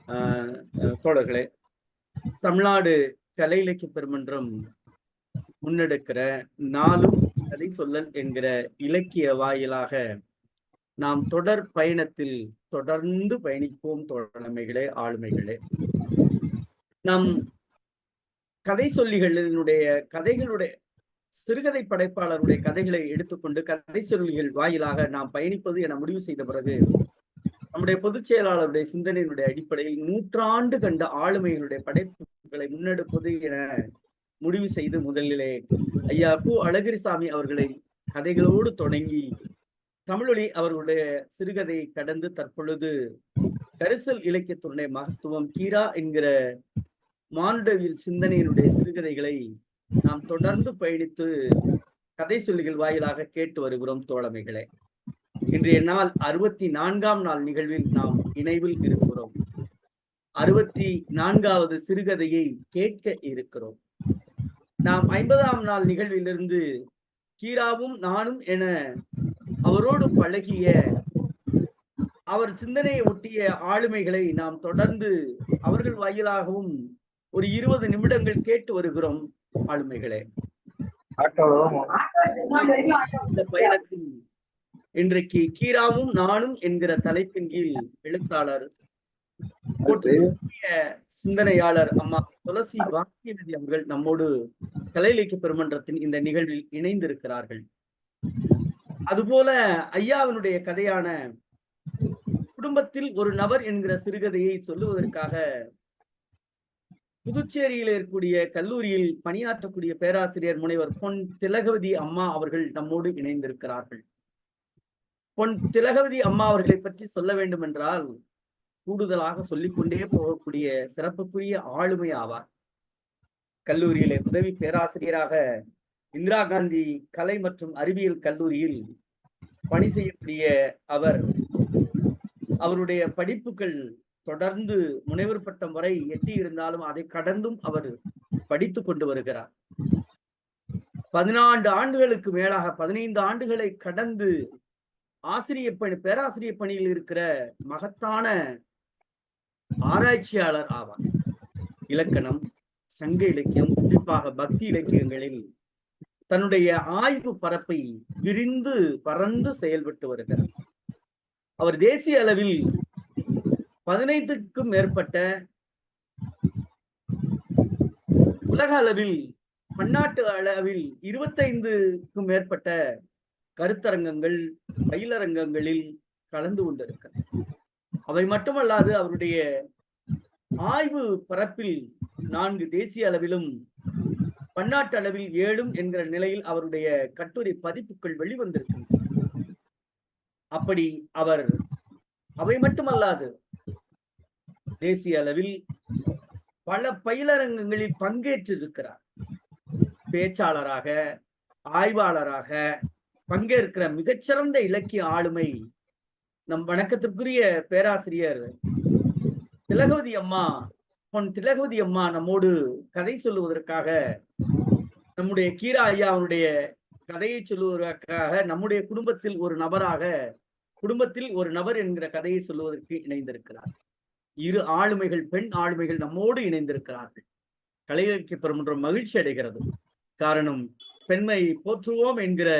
தோழர்களே, தமிழ்நாடு கலை இலக்கிய பெருமன்றம் முன்னெடுக்கிற நாளும் கதை சொல்லல் என்கிற இலக்கிய வாயிலாக நாம் தொடர் பயணத்தில் தொடர்ந்து பயணிப்போம் தோழமைகளே, ஆளுமைகளே. நம் கதை சொல்லிகளினுடைய கதைகளுடைய சிறுகதை படைப்பாளருடைய கதைகளை எடுத்துக்கொண்டு கதை சொல்லிகள் வாயிலாக நாம் பயணிப்பது என முடிவு செய்த பிறகு நம்முடைய பொதுச் செயலாளருடைய சிந்தனையினுடைய அடிப்படையில் நூற்றாண்டு கண்ட ஆளுமைகளுடைய படைப்புகளை முன்னெடுப்பது என முடிவு செய்து முதலிலே ஐயா கு அழகிரிசாமி அவர்களை கதைகளோடு தொடங்கி தமிழொலி அவர்களுடைய சிறுகதையை கடந்து தற்பொழுது கரிசல் இலக்கியத்தினுடைய மகத்துவம் கீரா என்கிற மானுடவியல் சிந்தனையினுடைய சிறுகதைகளை நாம் தொடர்ந்து பயணித்து கதை சொல்லிகள் வாயிலாக கேட்டு வருகிறோம் தோழமைகளே. இன்றைய நாள் 64ஆம் நாள் நிகழ்வில் நாம் இணைவில் இருக்கிறோம். 64வது சிறுகதையை கேட்க இருக்கிறோம். நாம் 50ஆம் நாள் நிகழ்விலிருந்து கீராவும் நானும் என அவரோடு பழகிய அவர் சிந்தனையை ஒட்டிய ஆளுமைகளை நாம் தொடர்ந்து அவர்கள் வாயிலாகவும் ஒரு 20 நிமிடங்கள் கேட்டு வருகிறோம் ஆளுமைகளே. இந்த பயணத்தில் இன்றைக்கு கீராவும் நானும் என்கிற தலைப்பின் கீழ் எழுத்தாளர் சிந்தனையாளர் அம்மா துளசி பாக்கியவதி அவர்கள் நம்மோடு கலை இலக்கிய பெருமன்றத்தின் இந்த நிகழ்வில் இணைந்திருக்கிறார்கள். அதுபோல ஐயாவினுடைய கதையான குடும்பத்தில் ஒரு நபர் என்கிற சிறுகதையை சொல்லுவதற்காக புதுச்சேரியில் இருக்கக்கூடிய கல்லூரியில் பணியாற்றக்கூடிய பேராசிரியர் முனைவர் பொன் திலகவதி அம்மா அவர்கள் நம்மோடு இணைந்திருக்கிறார்கள். பொன் திலகவதி அம்மா அவர்களை பற்றி சொல்ல வேண்டும் என்றால் கூடுதலாக சொல்லிக்கொண்டே போகக்கூடிய சிறப்புக்குரிய ஆளுமை ஆவார். கல்லூரியிலே உதவி பேராசிரியராக இந்திரா காந்தி கலை மற்றும் அறிவியல் கல்லூரியில் பணி செய்யக்கூடிய அவர் அவருடைய படிப்புகள் தொடர்ந்து முனைவர் பட்டம் வரை எட்டி இருந்தாலும் அதை கடந்தும் அவர் படித்துக் கொண்டு வருகிறார். 14 ஆண்டுகளுக்கு மேலாக 15 ஆண்டுகளை கடந்து பேராசிரியர் பணியில் இருக்கிற மகத்தான ஆராய்ச்சியாளர் ஆவார். இலக்கணம், சங்க இலக்கியம், குறிப்பாக பக்தி இலக்கியங்களில் தன்னுடைய ஆய்வு பரப்பை விரிந்து பறந்து செயல்பட்டு வருகிறார். அவர் தேசிய அளவில் 15க்கும் மேற்பட்ட, உலக அளவில் பன்னாட்டு அளவில் 25க்கும் மேற்பட்ட கருத்தரங்கங்கள், பயிலரங்கங்களில் கலந்து கொண்டிருக்கிறார். அவை மட்டுமல்லாது அவருடைய ஆய்வு பரப்பில் 4 தேசிய அளவிலும் பன்னாட்டு அளவில் 7 என்கிற நிலையில் அவருடைய கட்டுரை பதிப்புகள் வெளிவந்திருக்கின்றன. அப்படி அவர் அவை மட்டுமல்லாது தேசிய அளவில் பல பயிலரங்கங்களில் பங்கேற்றிருக்கிறார். பேச்சாளராக, ஆய்வாளராக பங்கேற்கிற மிகச்சிறந்த இலக்கிய ஆளுமை நம் வணக்கத்திற்குரிய பேராசிரியர் திலகவதி அம்மா, பொன் திலகவதி அம்மா நம்மோடு கதை சொல்லுவதற்காக, நம்முடைய கீரா ஐயா அவருடைய கதையை சொல்லுவதற்காக நம்முடைய குடும்பத்தில் ஒரு நபர் என்கிற கதையை சொல்லுவதற்கு இணைந்திருக்கிறார். 2 ஆளுமைகள், பெண் ஆளுமைகள் நம்மோடு இணைந்திருக்கிறார்கள். கலை இலக்கிய பெருமன்றம் மகிழ்ச்சி அடைகிறது. காரணம், பெண்மை போற்றுவோம் என்கிற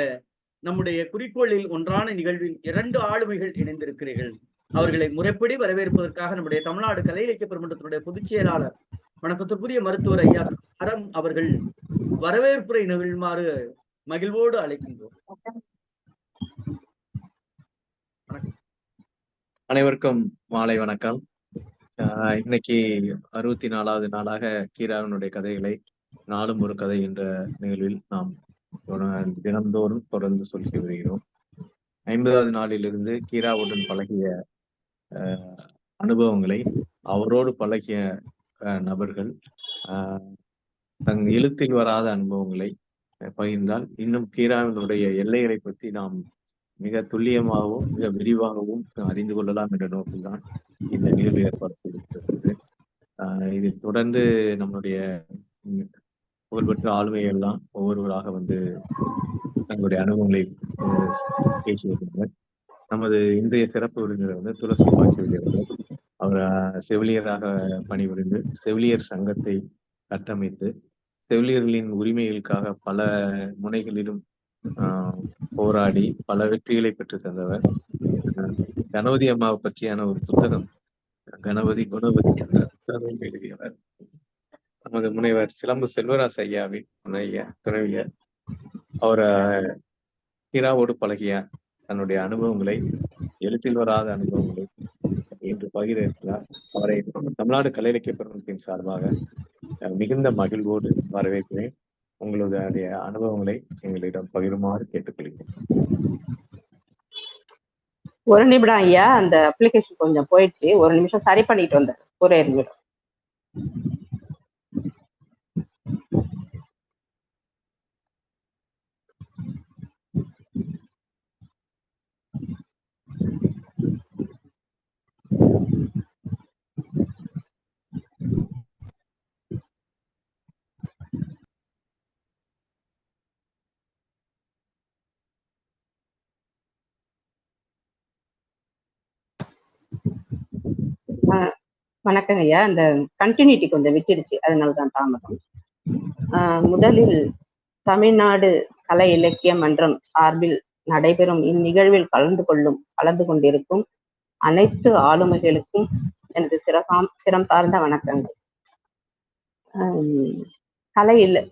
நம்முடைய குறிக்கோளில் ஒன்றான நிகழ்வில் 2 ஆளுமைகள் இணைந்திருக்கிறீர்கள். அவர்களை முறைப்படி வரவேற்பதற்காக நம்முடைய தமிழ்நாடு கலை இலக்கிய பெருமன்றத்தினுடைய பொதுச் செயலாளர் வணக்கத்திற்குரிய மருத்துவர் ஐயா அறம் அவர்கள் வரவேற்புரை நிகழ்மாறு மகிழ்வோடு அழைக்கின்றோம். அனைவருக்கும் மாலை வணக்கம். இன்னைக்கு 64வது நாளாக கீராவினுடைய கதைகளை நாளும் ஒரு கதை என்ற நிகழ்வில் நாம் தினந்தோறும் தொடர்ந்து சொல்லி வருகிறோம். 50வது நாளிலிருந்து கீராவுடன் பழகிய அனுபவங்களை, அவரோடு பழகிய நபர்கள் தங் எழுத்தில் வராத அனுபவங்களை பகிர்ந்தால் இன்னும் கீராவினுடைய எல்லைகளை பற்றி நாம் மிக துல்லியமாகவும் மிக விரிவாகவும் அறிந்து கொள்ளலாம் என்ற நோக்கில் தான் இந்த நிகழ்வு ஏற்பாடு செய்திருக்கிறது. இதில் தொடர்ந்து நம்முடைய புகழ்பெற்ற ஆளுமைகள்லாம் ஒவ்வொருவராக வந்து தங்களுடைய அனுபவங்களை பேசி வருகின்றனர். நமது இன்றைய சிறப்பு விருந்தினர் வந்து துளசி பாக்கியவதி அவர்கள். அவர் செவிலியராக பணிபுரிந்து செவிலியர் சங்கத்தை கட்டமைத்து செவிலியர்களின் உரிமைகளுக்காக பல முனைகளிலும் போராடி பல வெற்றிகளை பெற்று தந்தவர். கணபதி அம்மாவை பற்றியான ஒரு புத்தகம், கணபதி குணபதி என்ற புத்தகம் எழுதியவர் நமது முனைவர் சிலம்பு செல்வராஜ் ஐயாவின் துணைவியர். அவர் கீராவோடு பழகிய தன்னுடைய அனுபவங்களை, எழுத்தில் வராத அனுபவங்களை இன்று பகிர இருக்கிறார். அவரை தமிழ்நாடு கலை இலக்கிய பெருமத்தின் சார்பாக மிகுந்த மகிழ்வோடு வரவேற்கிறேன். உங்களுடைய அனுபவங்களை எங்களிடம் பகிருமாறு கேட்டுக்கொள்கிறேன். ஒரு நிமிடம் ஐயா, அந்த அப்ளிகேஷன் கொஞ்சம் போயிடுச்சு, ஒரு நிமிஷம் சரி பண்ணிட்டு வந்தேன். ஒரே நிமிடம். வணக்கங்க ஐயா. அந்த கண்டினியூட்டி கொஞ்சம் விட்டுடுச்சு, அதனாலதான் தாமதம். முதலில் தமிழ்நாடு கலை இலக்கிய மன்றம் சார்பில் நடைபெறும் இந்நிகழ்வில் கலந்து கொண்டிருக்கும் அனைத்து ஆளுமைகளுக்கும் எனது சிரம் தாழ்ந்த வணக்கங்கள்.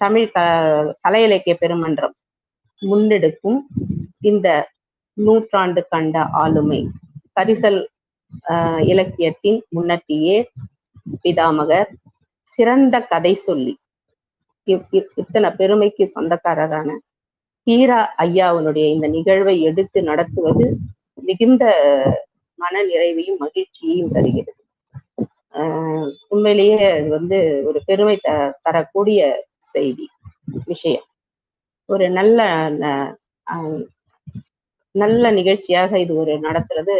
தமிழ் கலை இலக்கிய பெருமன்றம் முன்னெடுக்கும் இந்த நூற்றாண்டு கண்ட ஆளுமை பரிசல் இலக்கியத்தின் முன்னத்தியே பிதாமகர், சிறந்த கதை சொல்லி இத்தனை பெருமைக்கு சொந்தக்காரரான கீரா ஐயாவுடைய இந்த நிகழ்வை எடுத்து நடத்துவது மிகுந்த மன நிறைவையும் மகிழ்ச்சியையும் தருகிறது. உண்மையிலேயே அது ஒரு பெருமை தரக்கூடிய செய்தி விஷயம். ஒரு நல்ல நிகழ்ச்சியாக இது ஒரு நடத்துறது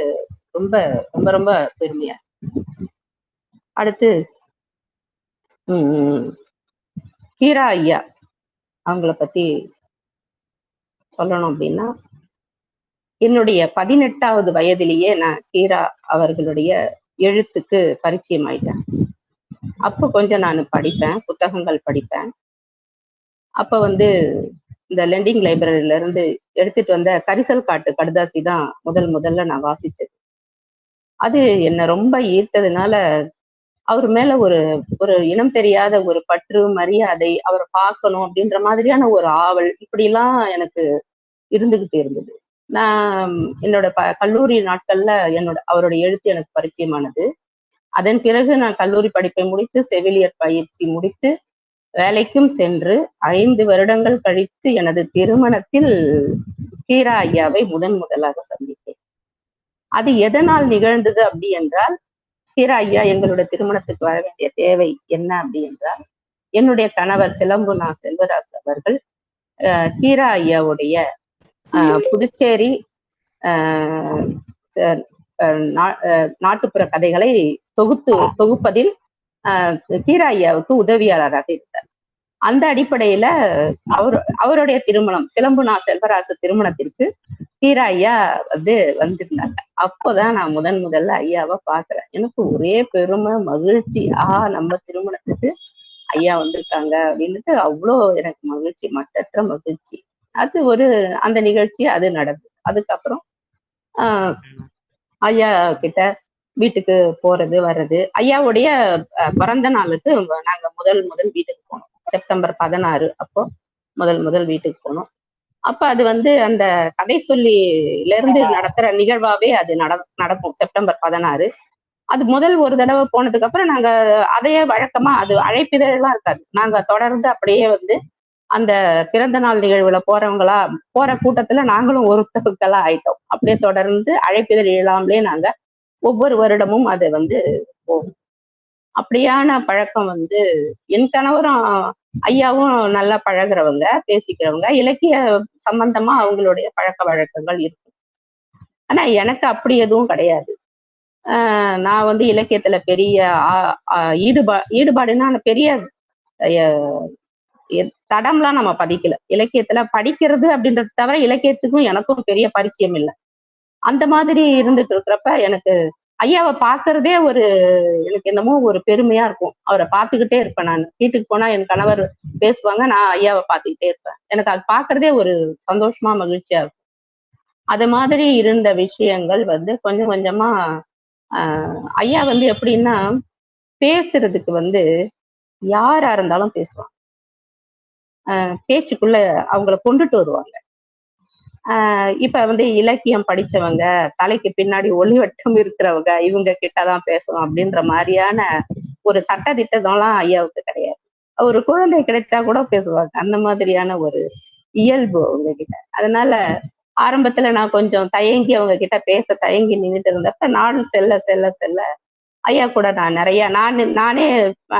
ரொம்ப ரொம்ப ரொம்ப பெருமையா. அடுத்து கீரா ஐயா அவங்கள பத்தி சொல்லணும் அப்படின்னா, என்னுடைய 18வது வயதிலேயே நான் கீரா அவர்களுடைய எழுத்துக்கு பரிச்சயம் ஆயிட்டேன். அப்போ கொஞ்சம் நான் படிப்பேன், புத்தகங்கள் படிப்பேன். அப்ப இந்த லெண்டிங் லைப்ரரியில இருந்து எடுத்துட்டு வந்த கரிசல் காட்டு கடுதாசி தான் முதல்ல நான் வாசிச்சது. அது என்ன ரொம்ப ஈர்த்ததுனால அவர் மேல ஒரு இனம் தெரியாத ஒரு பற்று, மரியாதை, அவரை பார்க்கணும் அப்படின்ற மாதிரியான ஒரு ஆவல், இப்படிலாம் எனக்கு இருந்துகிட்டு இருந்தது. நான் என்னோட கல்லூரி நாட்கள்ல அவருடைய எழுத்து எனக்கு பரிச்சயமானது. அதன் பிறகு நான் கல்லூரி படிப்பை முடித்து செவிலியர் பயிற்சி முடித்து வேலைக்கும் சென்று 5 வருடங்கள் கழித்து எனது திருமணத்தில் கீரா ஐயாவை முதலாக சந்தித்தேன். அது எதனால் நிகழ்ந்தது அப்படி என்றால், கீரா ஐயா எங்களுடைய திருமணத்துக்கு வர வேண்டிய தேவை என்ன அப்படி என்றால், என்னுடைய கணவர் சிலம்புனா செல்வராஜ் அவர்கள் கீரா ஐயாவுடைய புதுச்சேரி நாட்டுப்புற கதைகளை தொகுப்பதில் கீரா ஐயாவுக்கு உதவியாளராக இருந்தார். அந்த அடிப்படையில அவருடைய திருமணம், சிலம்புனா செல்வராசு திருமணத்திற்கு கீரா ஐயா வந்திருந்தாங்க. அப்போதான் நான் முதல்ல ஐயாவை பாக்குறேன். எனக்கு ஒரே பெருமை, மகிழ்ச்சி. நம்ம திருமணத்துக்கு ஐயா வந்திருக்காங்க அப்படின்னுட்டு அவ்வளோ எனக்கு மகிழ்ச்சி, மட்டற்ற மகிழ்ச்சி. அது அந்த நிகழ்ச்சி அது நடந்தது. அதுக்கப்புறம் ஐயா கிட்ட வீட்டுக்கு போறது வர்றது. ஐயாவுடைய பிறந்த நாளுக்கு நாங்க முதல் வீட்டுக்கு போனோம். செப்டம்பர் 16 அப்போ முதல் வீட்டுக்கு போனோம். அப்ப அது அந்த கதை சொல்லில இருந்து நடத்துற நிகழ்வாவே அது நடக்கும். செப்டம்பர் 16 அது ஒரு தடவை போனதுக்கு அப்புறம் நாங்க அதையே வழக்கமா, அது அழைப்பிதழெல்லாம் இருக்காது, நாங்க தொடர்ந்து அப்படியே அந்த பிறந்த நாள் நிகழ்வுல போற கூட்டத்துல நாங்களும் ஒருத்தருக்கெல்லாம் ஆயிட்டோம். அப்படியே தொடர்ந்து அழைப்பிதழ் இல்லாமலே நாங்க ஒவ்வொரு வருடமும் அதை போகும். அப்படியான பழக்கம் என் கணவரும் ஐயாவும் நல்லா பழகுறவங்க, பேசிக்கிறவங்க, இலக்கிய சம்பந்தமா அவங்களுடைய பழக்க வழக்கங்கள் இருக்கும். ஆனா எனக்கு அப்படி எதுவும் கிடையாது. நான் இலக்கியத்துல பெரிய ஈடுபாடுன்னா பெரிய தடம்லாம் நம்ம பதிக்கல. இலக்கியத்துல படிக்கிறது அப்படின்றது தவிர இலக்கியத்துக்கும் எனக்கும் பெரிய பரிச்சயம் இல்லை. அந்த மாதிரி இருந்துட்டு இருக்கிறப்ப எனக்கு ஐயாவை பாக்குறதே ஒரு எனக்கு என்னமோ ஒரு பெருமையா இருக்கும். அவரை பார்த்துக்கிட்டே இருப்பேன். நான் வீட்டுக்கு போனா என் கணவர் பேசுவாங்க, நான் ஐயாவை பார்த்துக்கிட்டே இருப்பேன். எனக்கு அது பாக்குறதே ஒரு சந்தோஷமா மகிழ்ச்சியா இருக்கும். அது மாதிரி இருந்த விஷயங்கள் வந்து கொஞ்சம் கொஞ்சமா ஐயா வந்து எப்படின்னா பேசுறதுக்கு வந்து யாரா இருந்தாலும் பேசுவாங்க. பேச்சுக்குள்ள அவங்கள கொண்டுட்டு வருவாங்க. இப்ப வந்து இலக்கியம் படிச்சவங்க, தலைக்கு பின்னாடி ஒளிவட்டம் இருக்கிறவங்க, இவங்க கிட்டதான் பேசணும் அப்படின்ற மாதிரியான ஒரு சட்ட திட்டம்லாம் ஐயாவுக்கு கிடையாது. ஒரு குழந்தை கிடைச்சா கூட பேசுவாங்க. அந்த மாதிரியான ஒரு இயல்பு அவங்க கிட்ட. அதனால ஆரம்பத்துல நான் கொஞ்சம் தயங்கி அவங்க கிட்ட பேச தயங்கி நின்றுட்டு இருந்தப்ப நாள் செல்ல செல்ல செல்ல ஐயா கூட நான் நிறைய நானே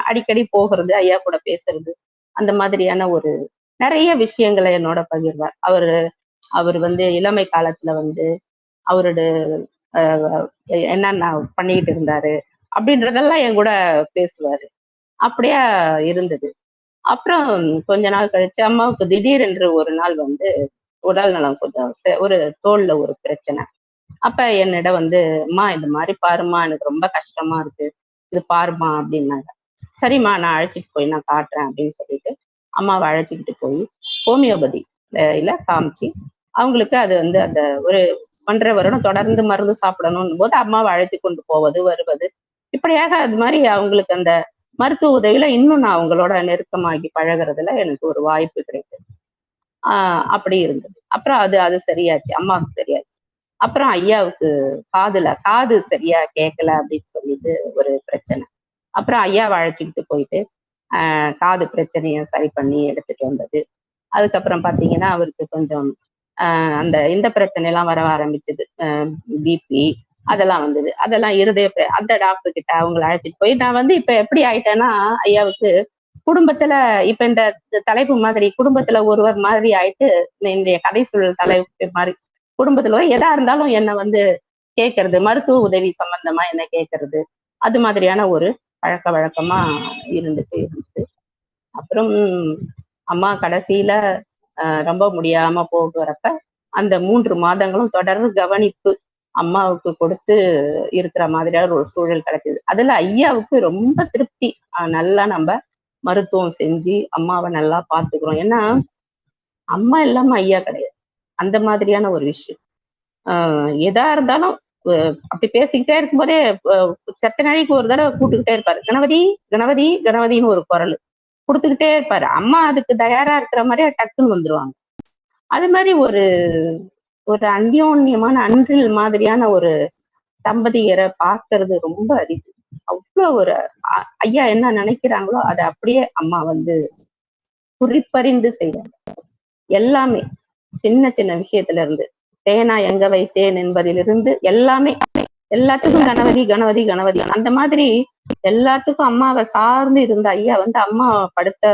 அடிக்கடி போகிறது, ஐயா கூட பேசுறது, அந்த மாதிரியான ஒரு நிறைய விஷயங்களை என்னோட பகிர்வார். அவர் வந்து இளமை காலத்துல வந்து அவரோட என்னென்ன பண்ணிக்கிட்டு இருந்தாரு அப்படின்றதெல்லாம் என் கூட பேசுவாரு. அப்படியா இருந்தது. அப்புறம் கொஞ்ச நாள் கழிச்சு அம்மாவுக்கு திடீரென்று ஒரு நாள் வந்து உடல் நலம் கொஞ்சம் ஒரு தோல்ல ஒரு பிரச்சனை. அப்ப என்னிடம் வந்து, அம்மா இந்த மாதிரி பாருமா, எனக்கு ரொம்ப கஷ்டமா இருக்கு, இது பாருமா அப்படின்னாங்க. சரிம்மா, நான் அழைச்சிட்டு போய் நான் காட்டுறேன் அப்படின்னு சொல்லிட்டு அம்மாவை அழைச்சிக்கிட்டு போய் ஹோமியோபதி காமிச்சு அவங்களுக்கு அது வந்து அந்த ஒரு 1.5 வருடம் தொடர்ந்து மருந்து சாப்பிடணும் போது அம்மாவை அழைத்து கொண்டு போவது வருவது, இப்படியாக அது மாதிரி அவங்களுக்கு அந்த மருத்துவ உதவியில இன்னும் நான் அவங்களோட நெருக்கமாகி பழகுறதுல எனக்கு ஒரு வாய்ப்பு கிடைத்தது. அப்படி இருந்தது. அப்புறம் அது சரியாச்சு, அம்மாவுக்கு சரியாச்சு. அப்புறம் ஐயாவுக்கு காது சரியா கேட்கல அப்படின்னு சொல்லிட்டு ஒரு பிரச்சனை. அப்புறம் ஐயாவை அழைச்சிக்கிட்டு போயிட்டு காது பிரச்சனைய சரி பண்ணி எடுத்துட்டு வந்தது. அதுக்கப்புறம் பாத்தீங்கன்னா அவருக்கு கொஞ்சம் இந்த பிரச்சனை எல்லாம் வர ஆரம்பிச்சது. பிபி அதெல்லாம் வந்தது. அதெல்லாம் அந்த டாக்டர் கிட்ட அவங்களை அழைச்சிட்டு போய் நான் வந்து இப்ப எப்படி ஆயிட்டேன்னா ஐயாவுக்கு குடும்பத்துல இப்ப இந்த தலைப்பு மாதிரி குடும்பத்துல ஒருவர் மாதிரி ஆயிட்டு இன்றைய கதை சூழல் தலைப்பு மாதிரி குடும்பத்துல எதா இருந்தாலும் என்ன வந்து கேட்கறது, மருத்துவ உதவி சம்பந்தமா என்ன கேட்கறது, அது மாதிரியான ஒரு பழக்க வழக்கமா இருந்துட்டு இருந்தது. அப்புறம் அம்மா கடைசியில ரொம்ப முடியாம போகிறப்ப அந்த 3 மாதங்களும் தொடர் கவனிப்பு அம்மாவுக்கு கொடுத்து இருக்கிற மாதிரியான ஒரு சூழல் கிடைச்சது. அதுல ஐயாவுக்கு ரொம்ப திருப்தி. நல்லா நம்ம மருத்துவம் செஞ்சு அம்மாவை நல்லா பாத்துக்கிறோம். ஏன்னா அம்மா இல்லாம ஐயா கிடையாது. அந்த மாதிரியான ஒரு விஷயம். எதா இருந்தாலும் அப்படி பேசிக்கிட்டே இருக்கும்போதே செத்த நாளைக்கு ஒரு தடவை கூப்பிட்டுக்கிட்டே இருப்பாரு, கணபதி கணபதி கணபதினு ஒரு குரல் கொடுத்துக்கிட்டே இருப்பாரு. அம்மா அதுக்கு தயாரா இருக்கிற மாதிரியே டக்குன்னு வந்துருவாங்க. அது மாதிரி ஒரு அந்யோன்யமான அன்றில் மாதிரியான ஒரு தம்பதியரை பார்க்கறது ரொம்ப அரிது. அவ்வளவு ஒரு ஐயா என்ன நினைக்கிறாங்களோ அதை அப்படியே அம்மா வந்து குறிப்பறிந்து செய்வாங்க. எல்லாமே சின்ன சின்ன விஷயத்துல இருந்து தேனா எங்க வைத்தேன் என்பதிலிருந்து எல்லாமே எல்லாத்துக்கும் கணபதி கணபதி கணபதி. அந்த மாதிரி எல்லாத்துக்கும் அம்மாவை சார்ந்து இருந்த ஐயா வந்து அம்மா படுத்த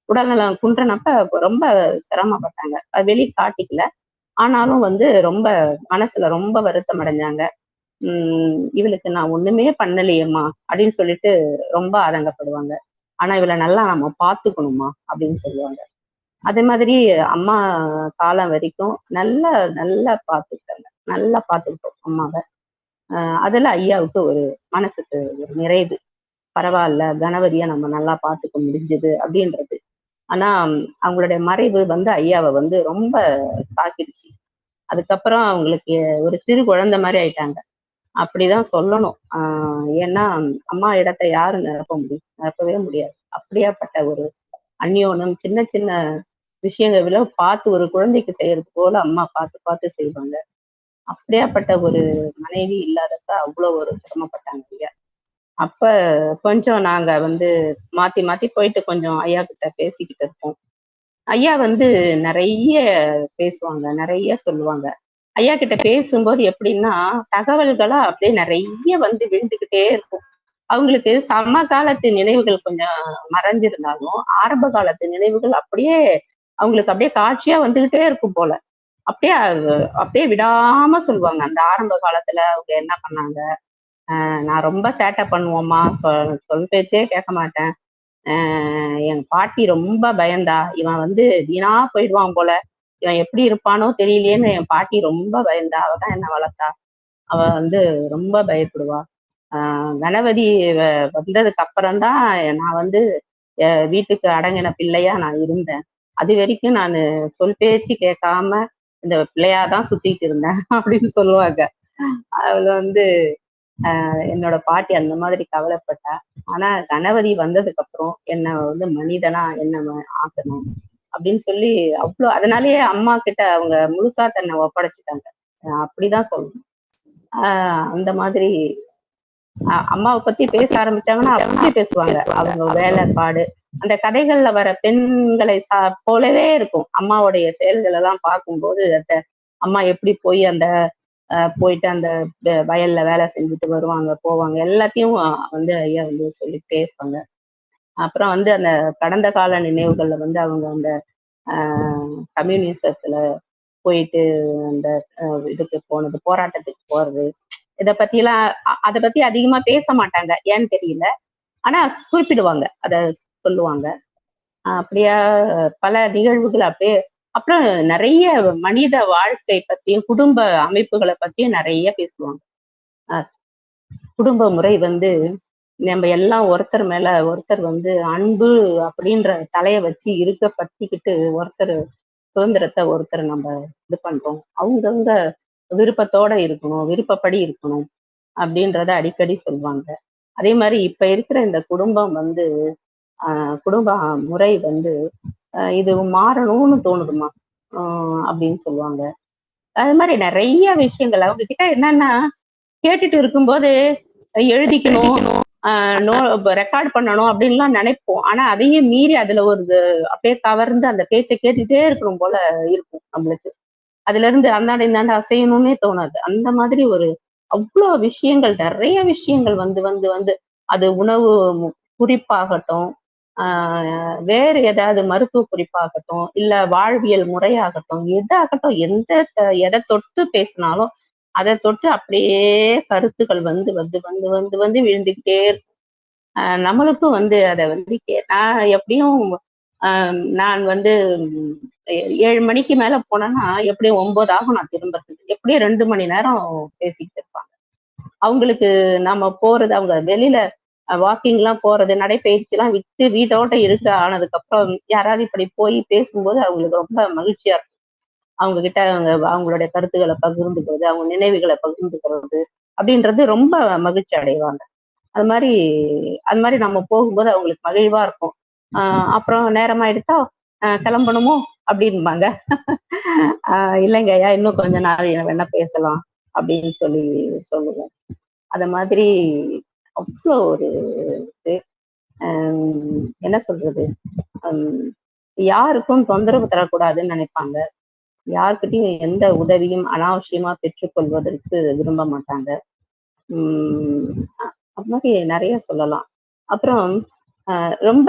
உடல்நலம் குன்றனப்ப ரொம்ப சிரமப்பட்டாங்க. அது வெளி காட்டிக்கல. ஆனாலும் வந்து ரொம்ப மனசுல ரொம்ப வருத்தம் அடைஞ்சாங்க. இவளுக்கு நான் ஒண்ணுமே பண்ணலையேம்மா அப்படின்னு சொல்லிட்டு ரொம்ப ஆதங்கப்படுவாங்க. ஆனா இவளை நல்லா நம்ம பாத்துக்கணுமா அப்படின்னு சொல்லுவாங்க. அதே மாதிரி அம்மா காலம் வரைக்கும் நல்லா நல்லா பாத்துக்கிட்டாங்க, நல்லா பாத்துக்கிட்டோம் அம்மாவை. அதுல ஐயாவுக்கு ஒரு மனசுக்கு ஒரு நிறைவு. பரவாயில்ல, கணவதியை நம்ம நல்லா பாத்துக்க முடிஞ்சது அப்படின்றது. ஆனா அவங்களுடைய மறைவு வந்து ஐயாவை வந்து ரொம்ப தாக்கிடுச்சு. அதுக்கப்புறம் அவங்களுக்கு ஒரு சிறு குழந்தை மாதிரி ஆயிட்டாங்க, அப்படிதான் சொல்லணும். ஏன்னா அம்மா இடத்தை யாரு நிரப்ப முடியும்? நிரப்பவே முடியாது. அப்படியாப்பட்ட ஒரு அந்யோனம் சின்ன சின்ன விஷயங்களை பார்த்து ஒரு குழந்தைக்கு செய்யறது போல அம்மா பார்த்து பார்த்து செய்வாங்க. அப்படியாப்பட்ட ஒரு மனைவி இல்லாதப்ப அவ்வளவு ஒரு சிரமப்பட்டாங்க ஐயா. அப்ப கொஞ்சம் நாங்க வந்து மாத்தி மாத்தி போயிட்டு கொஞ்சம் ஐயா கிட்ட பேசிக்கிட்டு இருப்போம். ஐயா வந்து நிறைய பேசுவாங்க, நிறைய சொல்லுவாங்க. ஐயா கிட்ட பேசும்போது எப்படின்னா தகவல்களா அப்படியே நிறைய வந்து விழுந்துகிட்டே இருக்கும். அவங்களுக்கு சமகாலத்து நினைவுகள் கொஞ்சம் மறைஞ்சிருந்தாலும் ஆரம்ப காலத்து நினைவுகள் அப்படியே அவங்களுக்கு அப்படியே காட்சியா வந்துகிட்டே இருக்கும் போல. அப்படியே அப்படியே விடாம சொல்லுவாங்க. அந்த ஆரம்ப காலத்துல அவங்க என்ன பண்ணாங்க, நான் ரொம்ப சேட்டை பண்ணுவோம்மா, சொல் பேச்சே கேட்க மாட்டேன், என் பாட்டி ரொம்ப பயந்தா, இவன் வந்து வீணா போயிடுவான் போல, இவன் எப்படி இருப்பானோ தெரியலையேன்னு என் பாட்டி ரொம்ப பயந்தா, அவதான் என்ன வளர்த்தா அவ வந்து ரொம்ப பயப்படுவா. கணபதி வந்ததுக்கு அப்புறம்தான் நான் வந்து வீட்டுக்கு அடங்கின பிள்ளையா நான் இருந்தேன். அது வரைக்கும் நான் சொல் பேச்சு கேட்காம இந்த பிள்ளையாதான் சுத்திட்டு இருந்தேன் அப்படின்னு சொல்லுவாங்க. அவள வந்து என்னோட பாட்டி அந்த மாதிரி கவலைப்பட்டா. ஆனா கணபதி வந்ததுக்கு அப்புறம் என்ன வந்து மனிதனா என்ன ஆக்கணும் அப்படின்னு சொல்லி அவ்வளோ, அதனாலேயே அம்மா கிட்ட அவங்க முழுசா தன்னை ஒப்படைச்சிட்டாங்க. அப்படிதான் சொல்லணும். அந்த மாதிரி அம்மாவை பத்தி பேச ஆரம்பிச்சாங்கன்னா அப்படி பேசுவாங்க. அவங்க வேலைப்பாடு, அந்த கதைகள்ல வர பெண்களை போலவே இருக்கும். அம்மாவுடைய செயல்கள் எல்லாம் பார்க்கும்போது அந்த அம்மா எப்படி போய் அந்த போயிட்டு அந்த வயல்ல வேலை செஞ்சுட்டு வருவாங்க, போவாங்க, எல்லாத்தையும் வந்து ஐயா வந்து சொல்லிட்டே இருப்பாங்க. அப்புறம் வந்து அந்த கடந்த கால நினைவுகள்ல வந்து அவங்க அந்த கம்யூனிசத்துல போயிட்டு அந்த இதுக்கு போனது, போராட்டத்துக்கு போறது, இதை பத்தி எல்லாம் அதை பத்தி அதிகமா பேச மாட்டாங்க, ஏன்னு தெரியல. ஆனா குறிப்பிடுவாங்க, அத சொல்லுவாங்க. அப்படியா பல நிகழ்வுகள் அப்படியே. அப்புறம் நிறைய மனித வாழ்க்கை பத்தியும் குடும்ப அமைப்புகளை பத்தியும் நிறைய பேசுவாங்க. குடும்ப முறை வந்து நம்ம எல்லாம் ஒருத்தர் மேல ஒருத்தர் வந்து அன்பு அப்படின்ற தலைய வச்சு இருக்க பற்றிக்கிட்டு ஒருத்தர் சுதந்திரத்தை ஒருத்தர் நம்ம இது பண்றோம். அவங்கவுங்க விருப்பத்தோட இருக்கணும், விருப்பப்படி இருக்கணும் அப்படின்றத அடிக்கடி சொல்லுவாங்க. அதே மாதிரி இப்ப இருக்கிற இந்த குடும்பம் வந்து குடும்ப முறை வந்து இது மாறணும்னு தோணுதுமா அப்படின்னு சொல்லுவாங்க. அது மாதிரி நிறைய விஷயங்கள் அவங்க கிட்ட என்னன்னா, கேட்டுட்டு இருக்கும்போது எழுதிக்கணும், ரெக்கார்ட் பண்ணணும் அப்படின்லாம் நினைப்போம். ஆனா அதையும் மீறி அதுல ஒரு அப்படியே கவர்ந்து அந்த பேச்சை கேட்டுட்டே இருக்கணும் போல இருக்கும் நம்மளுக்கு. அதுல இருந்து அந்தாண்ட இந்தாண்ட அசையணும்னே தோணாது. அந்த மாதிரி ஒரு அவ்வளோ விஷயங்கள், நிறைய விஷயங்கள் வந்து வந்து வந்து அது உணவு குறிப்பாகட்டும், வேறு ஏதாவது மருத்துவ குறிப்பாகட்டும், இல்ல வாழ்வியல் முறையாகட்டும், எதாகட்டும், எதை தொட்டு பேசினாலும் அதை தொட்டு அப்படியே கருத்துக்கள் வந்து வந்து வந்து வந்து வந்து விழுந்துக்கிட்டே இருக்கும். நம்மளுக்கும் வந்து அதை வந்து நான் எப்படியும் நான் வந்து 7 மணிக்கு மேல போனேன்னா எப்படியும் 9 ஆகும் நான் திரும்புறதுக்கு. எப்படியும் 2 மணி நேரம் பேசிக்கிட்டு இருப்பாங்க. அவங்களுக்கு நம்ம போறது, அவங்க வெளியில வாக்கிங் எல்லாம் போறது, நடைப்பயிற்சி எல்லாம் விட்டு வீட்டோட இருக்க ஆனதுக்கு அப்புறம் யாராவது இப்படி போய் பேசும்போது அவங்களுக்கு ரொம்ப மகிழ்ச்சியா இருக்கும். அவங்க கிட்ட அவங்களுடைய கருத்துக்களை பகிர்ந்துக்கிறது, அவங்க நினைவுகளை பகிர்ந்துக்கிறது அப்படின்றது ரொம்ப மகிழ்ச்சி அடைவாங்க. அது மாதிரி நம்ம போகும்போது அவங்களுக்கு மகிழ்வா இருக்கும். அப்புறம் நேரமாயிடுத்தா கிளம்பணுமோ அப்படின்பாங்க. இல்லைங்க ஐயா, இன்னும் கொஞ்ச நாள் வேணா பேசலாம் அப்படின்னு சொல்லி சொல்லுவோம். அத மாதிரி அவ்வளோ ஒரு இது என்ன சொல்றது, யாருக்கும் தொந்தரவு தரக்கூடாதுன்னு நினைப்பாங்க. யார்கிட்டையும் எந்த உதவியும் அனாவசியமா பெற்றுக்கொள்வதற்கு விரும்ப மாட்டாங்க. அது மாதிரி நிறைய சொல்லலாம். அப்புறம் ரொம்ப